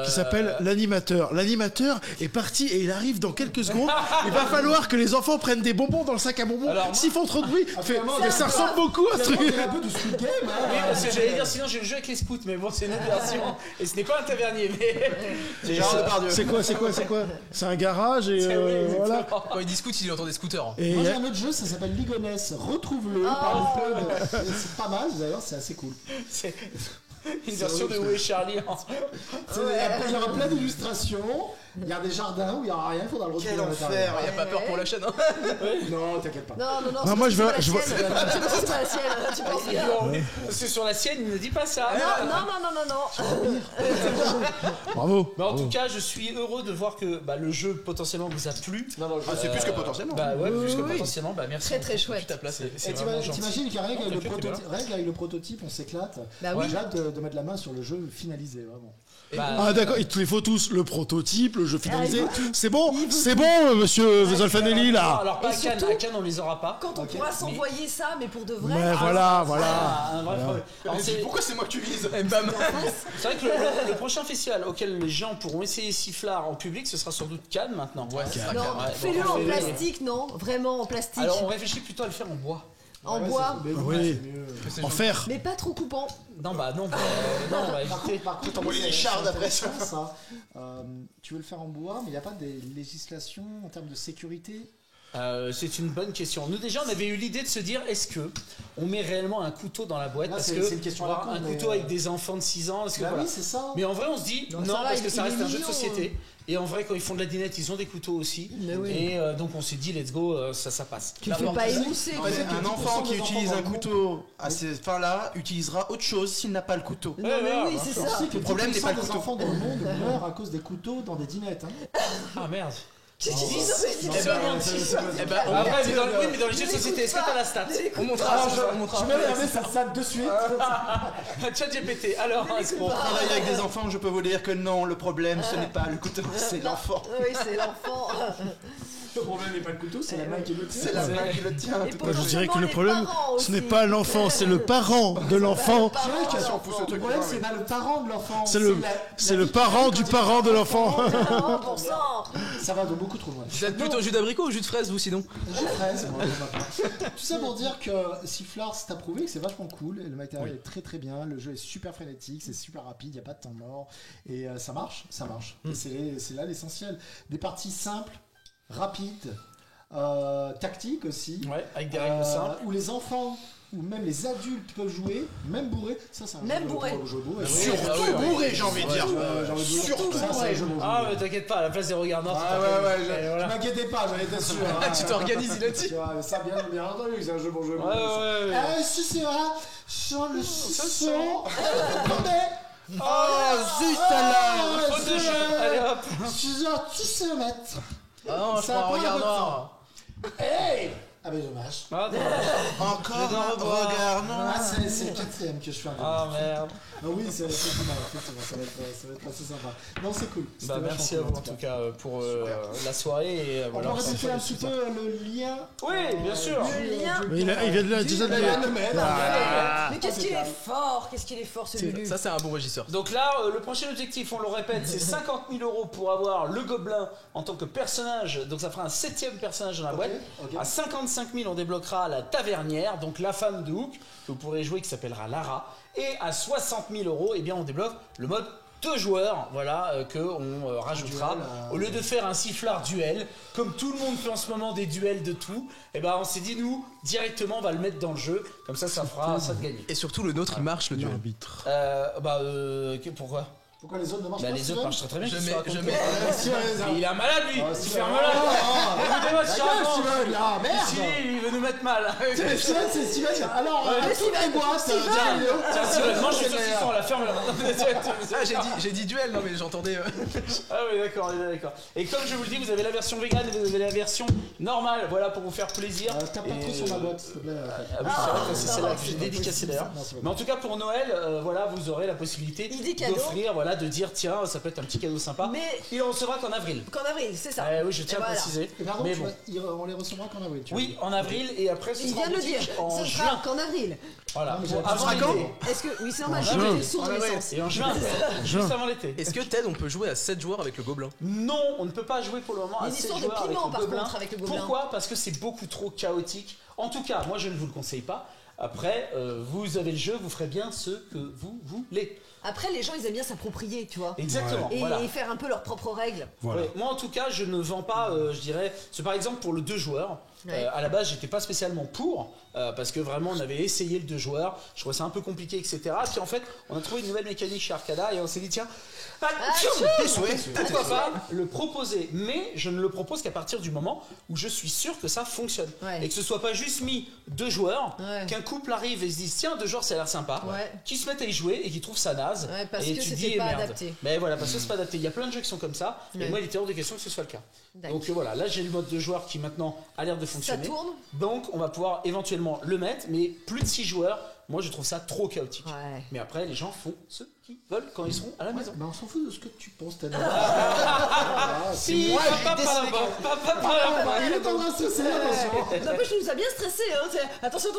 Qui s'appelle l'animateur. L'animateur est parti et il arrive dans quelques secondes. Il va falloir que les enfants prennent des bonbons dans le sac à bonbons. Alors, S'ils font trop de bruit, c'est ça ressemble beaucoup à ce truc. C'est un peu du Squid Game, hein. Oui, parce que j'allais dire, sinon j'ai le jeu avec les scouts, mais bon, c'est une autre version. Et ce n'est pas un tavernier, mais. c'est Gérard Depardieu. C'est quoi C'est un garage et voilà. Quand il discute, il entend des scooters. Et Moi il y j'ai a- un autre jeu, ça s'appelle Ligonesse. Retrouve-le par le club. C'est pas mal, d'ailleurs, c'est assez cool. C'est une version de Où est Charlie en... Il y aura plein d'illustrations. Il y a des jardins où il n'y aura rien, il faudra le retrouver. Quel à l'intérieur. enfer. Il n'y a pas peur pour la chaîne. Hein. Non, t'inquiète pas. Non, Non, moi, je vois- c'est je vois- pas la sienne. C'est pas la sienne, tu penses bien. Parce que sur la sienne, il ne dit pas ça. Non. Bravo. Mais en tout cas, je suis heureux de voir que bah, le jeu potentiellement vous a plu. Ah, c'est plus que potentiellement. Bah ouais, plus que oui. potentiellement, bah merci. Très, très beaucoup. chouette. Ta place, c'est Et vraiment gentil. t'imagines qu'avec avec le Très, très prototype, rien qu'avec le prototype, on s'éclate. Bah oui. J'ai hâte de mettre la main sur le jeu finalisé, vraiment. Bah, Ah d'accord, il te les faut tous, le prototype, le jeu finalisé. Ah, il faut C'est bon, monsieur Zolfanelli là. alors pas Et à Cannes, surtout- à Cannes on les aura pas. Quand on pourra s'envoyer ça, mais pour de vrai. Mais voilà. Ah, un vrai problème. Alors, c'est Pourquoi c'est moi que tu vises Bam. c'est vrai que le prochain festival auquel les gens pourront essayer Sifflard en public, ce sera sans doute Cannes maintenant. Ouais, c'est ça. Non, Ouais, fais-le bon, en fais-le. plastique, non Vraiment en plastique. Alors on réfléchit plutôt à le faire en bois. En Ouais, bois, c'est- mais Oui. c'est mieux. En fer. mais pas trop coupant. Non bah non, non on va éviter. Par contre, t'envoies les chardes après ça. Tu veux le faire en bois, mais il n'y a pas des législations en termes de sécurité. C'est une bonne question. Nous déjà on avait eu l'idée de se dire est-ce que on met réellement un couteau dans la boîte Là, parce c'est- que c'est une question à la con, un mais, couteau avec des enfants de 6 ans, est-ce que Bah voilà. oui, c'est ça. Mais en vrai on se dit Non, non, ça va, parce que ça il est reste un jeu de mignon. société. Et en vrai quand ils font de la dinette ils ont des couteaux aussi. Mais oui. Et donc on s'est dit let's go, ça passe. Tu le fais pas émousser. Ouais, quoi. un enfant qui 10% des utilise enfants un dans le couteau à ces fins-là utilisera autre chose s'il n'a pas le couteau. Non, mais Ouais, oui, ouais, c'est ouais. ça. Le problème n'est pas le des couteau. enfants dans le monde meurent à cause des couteaux dans des dinettes. Hein. Ah merde. Tu dis ça, mais c'est Eh ben, Eh ben, on Après, montre- mais dans les jeux de société, est-ce que t'as la stat on montrera. on montrera. Je vais regarder cette salle de suite. Chat GPT, alors, est-ce qu'on Pour travailler avec des enfants, je peux vous dire que non, le problème ce n'est pas le couteau, c'est l'enfant. Oui, c'est l'enfant. Le problème n'est pas le couteau, c'est la main qui le tient. C'est la main qui le tient. Et Moi, je dirais que potentiellement, le les problème, parents ce n'est aussi. pas l'enfant, c'est le parent de l'enfant. C'est vrai que Si on pousse le le truc problème, plus loin, c'est pas le parent de l'enfant. C'est le parent du parent de l'enfant. 40%. Ça va de beaucoup trop loin. Vous êtes plutôt jus d'abricot ou jus de fraise, vous, sinon? Tout ça pour dire que Sifflard, c'est approuvé, que c'est vachement cool. Et le matériel est très très bien. Le jeu est super frénétique, c'est super rapide, il n'y a pas de temps mort. Et ça marche. Et c'est là l'essentiel. Des parties simples, rapides, tactiques aussi. Ouais, avec des règles simples. Où les enfants ou même les adultes peuvent jouer, même bourré. Ça, c'est un Même jeu bourré. bourré. Surtout bourré, j'ai envie de dire. Surtout ça, c'est un jeu bourré. Ah, mais t'inquiète pas, à la place des regardants, Je m'inquiétais pas, j'en étais sûr. hein. Tu t'organises, il a dit. Tu vois, ça bien entendu, c'est un jeu bon jeu. Ouais. Si c'est vrai, sur le son. Oh, zut alors. Faute de jeu. Allez hop. Tu sais mettre. Ah non, je Ça prends un prend un regard peu de noir. Hey. Ah ben dommage. Ah, Encore un regard, non. Ah, c'est le quatrième que je fais un peu. Ah merde. Ah oui, c'est effectivement, ça va être assez sympa. Non, c'est cool. C'était Bah, vachement merci à cool, vous en tout cas pour la soirée. Et, On voilà, va répéter un petit peu le lien. Oui, bien sûr. Le lien. Mais il vient de là, déjà de le mettre. Mais qu'est-ce qu'il est fort, ce Lulu. Ça, c'est un bon régisseur. Donc là, le prochain objectif, on le répète, c'est 50 000 € pour avoir le gobelin en tant que personnage. Donc ça fera un 7e personnage dans la boîte. À 55 000, on débloquera la tavernière, donc la femme de Hook, que vous pourrez jouer, qui s'appellera Lara. Et à 60 000 €, eh bien, on débloque le mode 2 joueurs, voilà, qu'on rajoutera. Au lieu de faire un sifflard duel, comme tout le monde fait en ce moment des duels de tout, eh ben, on s'est dit, nous, directement, on va le mettre dans le jeu. Comme ça fera ça de gagner. Et surtout, le nôtre, il marche, le duel. Pourquoi? Pourquoi les autres ne marchent Bah, pas? les autres marchent très bien. Je qu'est-ce que tu mets- racontes, je mets- toi Il est malade, lui. Il se fait un Steven. malade. Écoutez-moi, ce qu'il raconte. Steven, là, merde. Ici, il veut nous mettre mal. Steven, c'est Steven. Alors, toutes les boîtes, Tiens, Steven, mange le saucisson, la ferme là. Ah, j'ai dit duel, non mais j'entendais. Ah oui, d'accord, on est d'accord. Et comme je vous le dis, vous avez la version vegan et vous avez la version normale, voilà, pour vous faire plaisir. Tape pas trop sur ma boîte, s'il te plaît. Ah oui, c'est vrai que c'est celle-là que j'ai dédicacée d'ailleurs. Non, c'est pas Mais en tout cas, pour Noël, voilà, vous aurez la possibilité Idée cadeau. d'offrir, voilà, de dire, tiens, ça peut être un petit cadeau sympa. Mais Il en recevra qu'en avril. qu'en avril, c'est ça. Oui, je tiens Et à voilà. préciser. Et pardon, Mais bon. on les recevra qu'en avril, tu Oui, en avril et après ce Il sera vient de le en boutique dire. en Ce juin. sera qu'en avril. Voilà. Non, mais Bon, ça avant sera quand l'été. Est-ce que oui, c'est normal. juin. J'étais sourd de naissance. Et en juin, juste avant l'été. Est-ce que Ted, on peut jouer à 7 joueurs avec le gobelin? Non, on ne peut pas jouer pour le moment Il y a à une 7 histoire de joueurs avec piment, le par gobelin. contre, avec le gobelin. Pourquoi? Parce que c'est beaucoup trop chaotique. En tout cas, moi je ne vous le conseille pas. Après, vous avez le jeu, vous ferez bien ce que vous voulez. Après, les gens, ils aiment bien s'approprier, tu vois. Exactement. Et Voilà. faire un peu leurs propres règles. Voilà. Ouais, moi en tout cas, je ne vends pas, je dirais, c'est par exemple pour le 2 joueurs. Ouais. À la base, j'étais pas spécialement pour, parce que vraiment on avait essayé le 2 joueurs, je trouvais ça un peu compliqué, etc. Puis en fait, on a trouvé une nouvelle mécanique chez Arcada et on s'est dit, tiens, pourquoi pas le proposer. Mais je ne le propose qu'à partir du moment où je suis sûr que ça fonctionne. Ouais. Et que ce soit pas juste mis 2 joueurs, Ouais. qu'un couple arrive et se dise, tiens, 2 joueurs ça a l'air sympa, Ouais. qui se mettent à y jouer et qui trouvent ça naze. Ouais, parce et que tu c'était dis, pas merde. adapté. Mais voilà, parce que c'est pas adapté. Il y a plein de jeux qui sont comme ça. Ouais. Et moi, il était hors de question que ce soit le cas. D'accord. Donc voilà, là j'ai le mode de joueur qui maintenant a l'air de Ça fonctionner. tourne. Donc on va pouvoir éventuellement le mettre, mais plus de 6 joueurs, moi je trouve ça trop chaotique. Ouais. Mais après, les gens font ce qu'ils veulent quand ils seront à la maison. Bah, on s'en fout de ce que tu penses, Ted. Si, moi, papa, j'ai décidé papa, Il est en train de se serrer, attention. N'empêche, tu nous as bien stressé. Hein. Attention. Ah,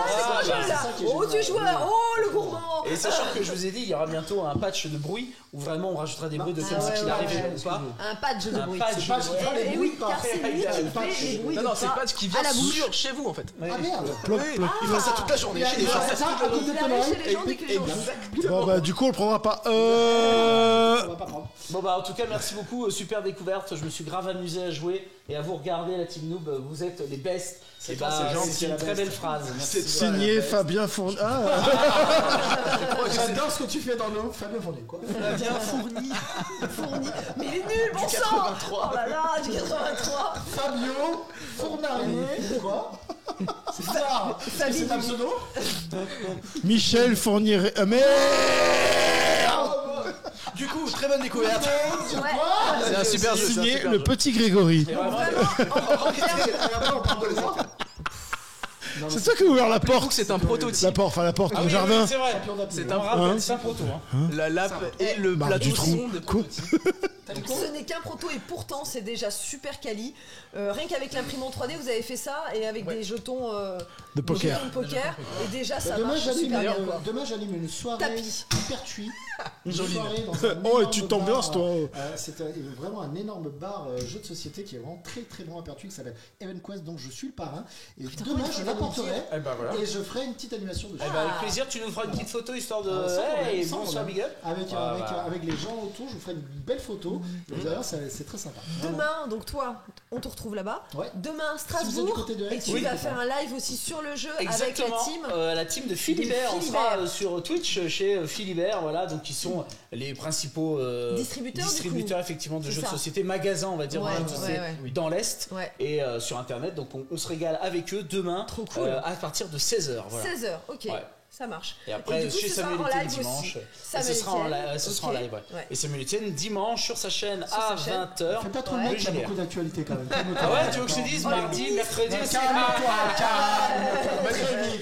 c'est quoi le bah, jeu c'est là? ça qui est Oh, génial. tu joueur. Oh, le gourmand. Et sachant que je vous ai dit, il y aura bientôt un patch de bruit où vraiment on rajoutera des bruits de comme ouais, ce qu'il ouais, arrive ouais. ou pas. Un patch de Un bruit. patch C'est pas de ce bruit. qui fait les Eh bruits, oui, pas. car c'est lui C'est qui pas fait les bruits Non, de non, c'est pas pas ce qui à la vient bouche. sur chez vous en fait. Ah merde. Oui, il fait ça toute la journée chez les gens. Ça, à côté de Il ton arrive oreille. chez les gens dès que les gens jouent. Bon, bah, du coup, on le prendra pas. On va pas prendre. Bon bah en tout cas merci beaucoup, super découverte, je me suis grave amusé à jouer et à vous regarder la team noob, vous êtes les best. C'est gentil, une la très best. belle phrase. Merci. Signé Fabien Fournier. Ah, J'adore ce que tu fais dans l'eau. Fabien Fournier, quoi. Bien fourni. Fourni. Mais il est nul, bon sang. Oh là là, du 83. Fabio Fournarier. Quoi? C'est bizarre. Fabien. C'est un pseudo? Michel Fournier. Merde. Du coup, très bonne découverte. Ouais. C'est un super jeu. c'est un Signé super le jeu. petit Grégory. Et vraiment, Et après, on parle de ça. C'est toi qui as ouvert la porte. C'est un prototype. La porte, Ah au oui, jardin. oui, c'est vrai. C'est On un rappelle, c'est un proto. Hein. La lappe et le Marc plateau Dutroux. sont des prototypes. Ce n'est qu'un proto et pourtant c'est déjà super quali. Rien qu'avec l'imprimante 3D, vous avez fait ça et avec des jetons De poker. jetons de poker. Et déjà ça Demain, marche super bien. quoi. j'anime une soirée Tapis. hypertue. Une Jolie. soirée dans un Oh, et énorme tu t'ambiances, bar, toi. C'est vraiment un énorme bar jeu de société qui est vraiment très très bon à Pertuis qui s'appelle EvenQuest, dont je suis le parrain. Et demain, je l'apporterai Eh ben voilà. et je ferai une petite animation dessus. Eh ben, avec plaisir, tu nous feras une petite photo histoire de. Sans problème, Hey, sans bonsoir, problème. big up. Avec les gens autour, je vous ferai une belle photo. Et vous allez voir, c'est très sympa. Demain, donc toi, on te retrouve là-bas. Ouais. Demain, Si vous êtes du Strasbourg. côté de Et Aix, tu oui, vas c'est faire ça. un live aussi sur le jeu Exactement. avec La team de Philibert. On Philibert. sera sur Twitch chez Philibert, voilà, donc qui sont les principaux Distributeurs, effectivement de C'est jeux de ça. société, magasins, on va dire, Ouais, de jeux de société ouais. dans l'Est la team. Ouais. et sur Internet. Donc on se régale avec eux demain Trop cool. à partir de 16h. Voilà. 16h, ok. Ouais. Ça marche. Et après, du coup, chez ce sera Samuel en Etienne live dimanche. aussi. Et ce sera en live, ce sera en Ok. live, ouais. Ouais. Et Samuel Etienne dimanche sur sa chaîne Sur à sa chaîne. 20h. Fais pas trop le Ouais. mec, il y a Juliette. beaucoup d'actualité quand même. Ah ouais, tu veux que je te dise mardi, mercredi aussi.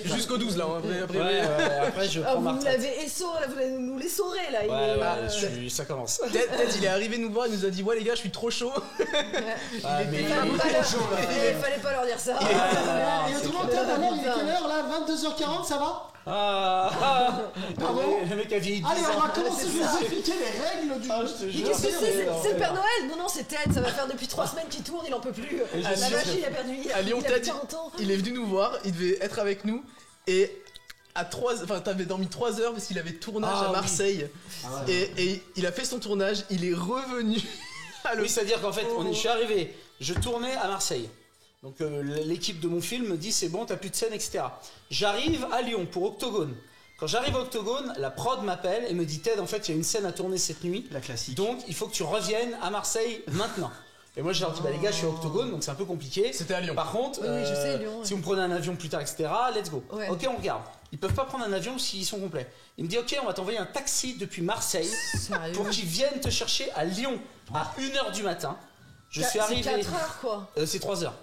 Jusqu'au 12 là. Après, Ouais, après je Ah, prends ma vous retraite. l'avez essoré, là, vous allez nous l'essorer là. il Ouais, est, ouais, ça commence. Ted, il est arrivé nous voir, il nous a dit ouais les gars, je suis trop chaud. Ah, mais Il fallait pas leur dire ça. Et autrement, Ted, alors, il est quelle heure là 22h40, ça va Pardon. Le mec a vieilli 10 Allez, on va ans. commencer, je vais vous expliquer les règles du jeu. Je te Mais jure. qu'est-ce que c'est le Père Noël? Non, non, c'est Ted, ça va faire depuis 3 semaines qu'il tourne, il en peut plus. La Lyon, machine, il a perdu hier. À Lyon, il a Ted, 40 ans. il est venu nous voir, il devait être avec nous et à 3 enfin t'avais dormi 3 heures parce qu'il avait tournage Ah, à oui. Marseille et il a fait son tournage, il est revenu à Oui, c'est-à-dire qu'en fait, je suis arrivé, je tournais à Marseille. Donc l'équipe de mon film me dit c'est bon, t'as plus de scène, etc. J'arrive à Lyon pour Octogone. Quand j'arrive à Octogone, la prod m'appelle et me dit Ted, en fait, il y a une scène à tourner cette nuit. La classique. Donc il faut que tu reviennes à Marseille maintenant. Et moi je leur dis bah les gars, je suis à Octogone, donc c'est un peu compliqué. C'était à Lyon. Par contre, Oui, je sais, Lyon, ouais. si vous me prenez un avion plus tard, etc., let's go. Ouais. Ok, on regarde. Ils peuvent pas prendre un avion s'ils sont complets. Il me dit ok, on va t'envoyer un taxi depuis Marseille Sérieux. pour qu'ils viennent te chercher à Lyon à 1h du matin. Je suis C'est arrivé. 4 heures quoi. C'est 3 heures.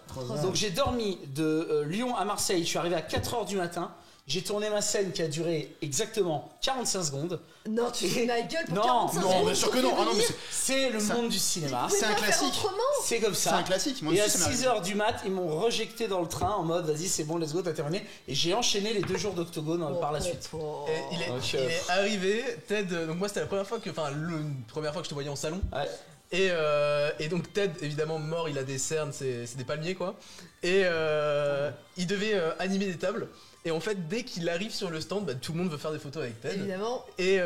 Donc j'ai dormi de Lyon à Marseille, je suis arrivé à 4h du matin. J'ai tourné ma scène qui a duré exactement 45 secondes. Non, tu fais ma gueule pour Non, 45 Non, secondes bien sûr que pour non. Ah non, mais venir. C'est le monde du cinéma. Vous c'est pouvez un pas faire classique. autrement. C'est comme ça. C'est un classique, moi Et à aussi, ça m'est 6h du mat, ils m'ont rejeté dans le train en mode vas-y, c'est bon, let's go, t'as terminé. Et j'ai enchaîné les 2 jours d'Octogone par la suite. Et il est, Donc, il est arrivé, Ted, donc moi c'était la première fois que je te voyais en salon. Ouais. Et donc Ted, évidemment mort, il a des cernes, c'est des palmiers quoi. Et il devait animer des tables. Et en fait, dès qu'il arrive sur le stand, bah, tout le monde veut faire des photos avec Ted. Évidemment. Et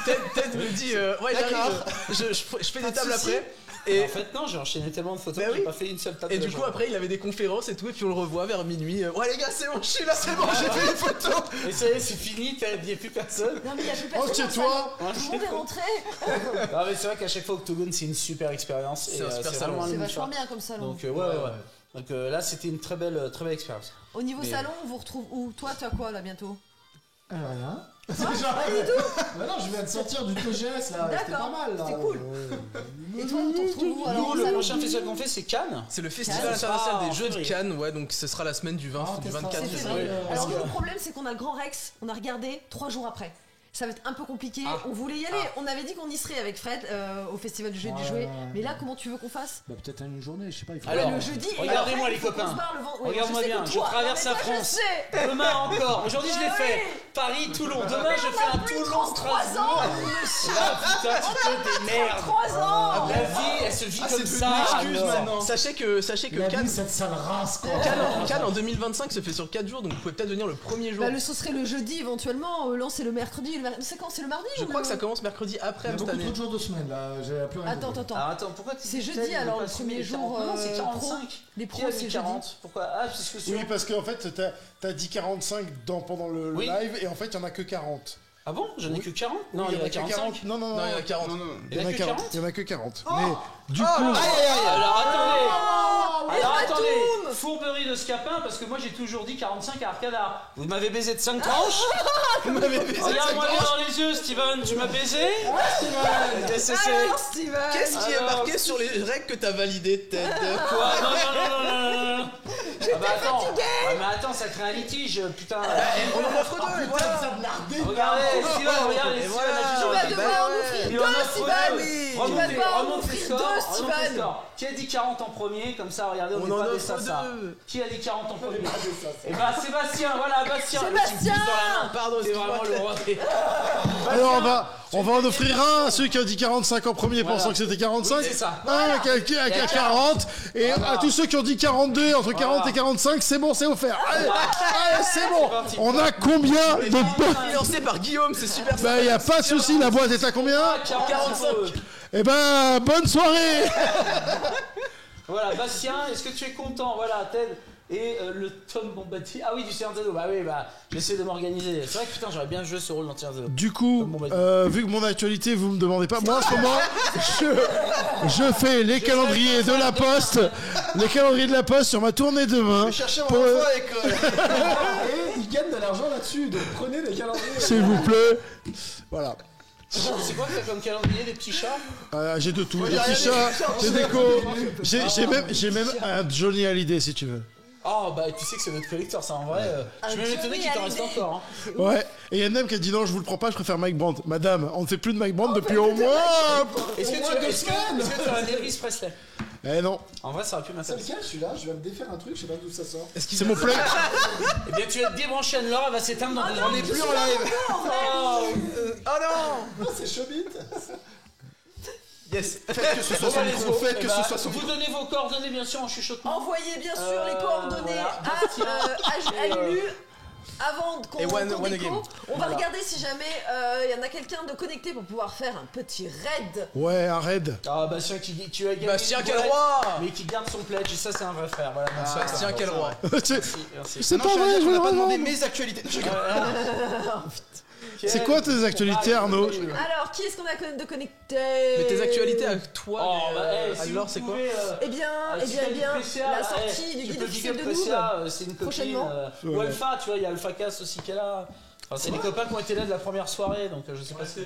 Ted me dit ouais j'arrive, je fais des tables après. Et En fait, non, j'ai enchaîné tellement de photos Bah que j'ai oui. pas fait une seule table. Et de la du coup, journée. après, il avait des conférences et tout, et puis on le revoit vers minuit. Ouais, les gars, c'est bon, je suis là, c'est bon, j'ai fait les photos. Et ça y est, c'est fini, il n'y a plus personne. Non mais il y a plus personne. chez dans le toi. salon. Tout le monde est rentré. Non, mais c'est vrai qu'à chaque fois, Octogone, c'est une super expérience. C'est un super salon. vraiment C'est une vachement chouette. bien comme salon. Donc, ouais. Donc là, c'était une très belle expérience. Au niveau Mais- salon, on vous retrouve où? Toi, tu as quoi là bientôt? Rien. Pas du tout. Bah non, je viens de sortir du TGS là, c'était pas D'accord, mal là. c'était cool. Et toi, on te retrouve où alors? Nous, au le salon prochain festival qu'on fait, c'est Cannes. C'est le Festival Cannes, international ah, des jeux de février. Cannes, ouais, donc ce sera la semaine du 20, Ah, du ça sera- 24 C'est c'est février. vrai. Alors Parce nous, le problème, c'est qu'on a le Grand Rex, on a regardé 3 jours après. Ça va être un peu compliqué. Ah. On voulait y aller. On avait dit qu'on y serait avec Fred au festival du jeu et du Ouais, jouet. ouais. Mais là, comment tu veux qu'on fasse? Bah peut-être une journée, je sais pas. Il faut... Alors, Le jeudi. et regardez-moi, après, les il faut qu'on copains. se barre le vent- ouais, Regarde-moi je sais bien, que je toi- traverse non, la mais toi, France. je sais. Demain encore. Aujourd'hui, je l'ai Ah fait. oui. Paris, Toulon. Demain, je fais un Toulon, 33 ans, Strasbourg. monsieur. Ah putain, tu te démerdes. 3 ans. La vie, elle se vit Ah, comme c'est devenu ça. une excuse alors. maintenant. Sachez que La vie, Cannes, cette sale race quoi. Cannes en 2025 se fait sur 4 jours, donc vous pouvez peut-être venir le premier jour. Bah, ce serait le jeudi éventuellement. Là, c'est le mercredi. C'est quand? C'est le mardi Je ou crois le- que ça commence mercredi après Il y a beaucoup cette année. trop de jours de semaine là, j'ai plus rien. Attends. Alors attends, pourquoi tu C'est dis jeudi, tel, alors, pas le premier les jour, 40? Non, c'est pro. 45. Les Qui pros, a c'est dit jeudi. 40? Pourquoi? Ah, parce que sur... Oui, parce qu'en fait, t'as dit 45 pendant le Oui. live et en fait, il y en a que 40. Ah bon? J'en ai que 40? Non, Oui, il y en a que 45. Non, Non, il y en a 40. Il y en a 40. Il y en a que 40. Mais du Oh, coup, alors attendez. Alors Ratoum. attendez, fourberie de Scapin, parce que moi j'ai toujours dit 45 à Arcada. Vous m'avez baisé de 5 tranches. Vous m'avez baisé. Regarde-moi bien dans les yeux, Steven, tu m'as baisé. Qu'est-ce que c'est? Alors, Steven. Qu'est-ce qui est Alors- marqué sur les règles que t'as validées, Ted? Quoi? Non. Ah bah attends, ouais, mais attends, ça crée un litige, putain. On en offre deux, et voilà. Regardez, Steven, regardez, Steven a Tu vas dit devoir en offrir il en deux, offre Steven. deux. Tu vas devoir en Remonte les offrir scores, deux, remonte les Steven. scores. Qui a dit 40 en premier, comme ça, regardez, on On n'est en pas des offre sassas. deux. Qui a dit 40 en premier? Et bah Sébastien, voilà, Bastien. Sébastien. Pardon, C'est vraiment le roi. Alors on va en offrir un à ceux qui ont dit 45 en premier pensant que c'était 45. Oui, c'est ça. Un qui a 40. Et à tous ceux qui ont dit 42, entre 40 et 45, c'est bon, c'est offert. Allez, c'est bon. On a combien de bonnes... Financé par Guillaume, c'est super. Bah y a pas de souci, la boîte est à combien? 45. Eh ben, bonne soirée. Voilà, Bastien, est-ce que tu es content? Voilà, Ted et le Tom Bombadil. Ah oui, du Seigneur des Anneaux. Bah oui, bah j'essaie de m'organiser. C'est vrai que putain, j'aurais bien joué ce rôle dans Seigneur des Anneaux. Du coup, vu que mon actualité, vous me demandez pas, moi en ce moment, je fais les calendriers de la Poste, les calendriers de la Poste sur ma tournée demain. Je cherchais mon enfant à l'école. Et ils gagnent de l'argent là-dessus, donc prenez les calendriers. S'il vous plaît. Voilà. C'est quoi que t'as comme calendrier, des petits chats? J'ai de tout, des petits chats, des décos. J'ai même un Johnny Hallyday si tu veux. Oh bah tu sais que c'est notre collector, ça en vrai. Je suis même étonné qu'il t'en reste encore. Hein. Ouais, et il y a une dame qui a dit non, je vous le prends pas, je préfère Mike Brandt. Madame, on ne fait plus de Mike Brandt depuis au moins. Est-ce que tu as un Elvis Presley? Eh non. En vrai, ça aurait pu C'est m'intéresser. lequel celui-là? Je vais me défaire un truc, je sais pas d'où ça sort. C'est mon play. Eh bien, tu vas te débrancher Anne-Laure, elle va s'éteindre dans 2 ans. On n'est plus en live. Oh Oh non. C'est Chobit. Yes. Faites que ce soit son micro. Faites que ce soit son Vous micro. donnez vos coordonnées, bien sûr, en chuchotement. Envoyez bien sûr les coordonnées voilà. à Lulu avant qu'on Et one déco. again. On va regarder si jamais il y en a quelqu'un de connecté pour pouvoir faire un petit raid. Ouais, un raid. Ah, Bastien qui dit tu as gagné. Bastien, une quel boîte, roi. mais qui garde son pledge, et ça, c'est un vrai frère. Voilà, Bastien, quel roi. C'est Non, pas vrai, je on vais n'a pas le demandé revendre. mes actualités. Je rigole. C'est quoi tes actualités, Arnaud? Alors, qui est-ce qu'on a de connecté? Mais tes actualités à toi, Oh, bah, si alors vous c'est quoi? pouvez, Eh bien, la sortie du guide officiel de Noob. c'est une copine. Prochainement. Ou Alpha, tu vois, il y a Alpha Cass aussi qui est là. Enfin, c'est les copains qui ont été là de la première soirée, donc je sais pas si.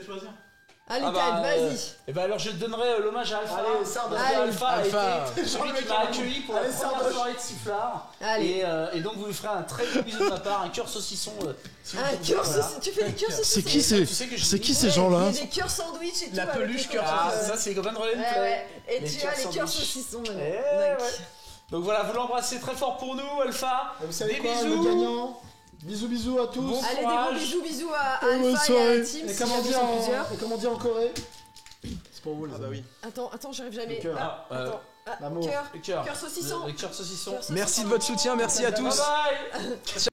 Allez, Ah bah, Tad, vas-y. Et bah alors je donnerai l'hommage à Alpha. Allez, Sardes. Parce que Allez. Alpha a Alpha. été celui qui m'a accueilli pour la Allez, première Sardes. soirée de Sifflard. Allez. Et donc vous lui ferez un très gros bisou de ma part, un cœur saucisson. Si vous Un voulez, cœur voilà. saucisson. Tu fais des cœurs saucissons. C'est qui ces, Tu sais que je c'est dis- qui ces Ouais, gens-là? il y a des cœurs sandwich et tout. La avec peluche les cœur Ah, saucisson. ça c'est les copains de Relais Ouais, ouais. Et Les tu as cœurs les cœurs sandwich. saucissons maintenant. Eh, Donc, ouais. Donc voilà, vous l'embrassez très fort pour nous, Alpha. Vous savez Des quoi, bisous. le gagnant? Bisous, bisous à tous. Bon allez, des gros courage. bisous à bonne Alpha et à soirée. la team. Et si comment jamais dire ils sont plusieurs. comment dire en Corée? C'est pour vous, les Ah bah amis. oui. Attends, j'arrive jamais. Le cœur. Ah, attends. Ah, L'amour. cœur. Le cœur. Cœur saucisson. Le cœur saucisson. Cœur saucisson. Merci de votre soutien, merci à tous. Bye bye.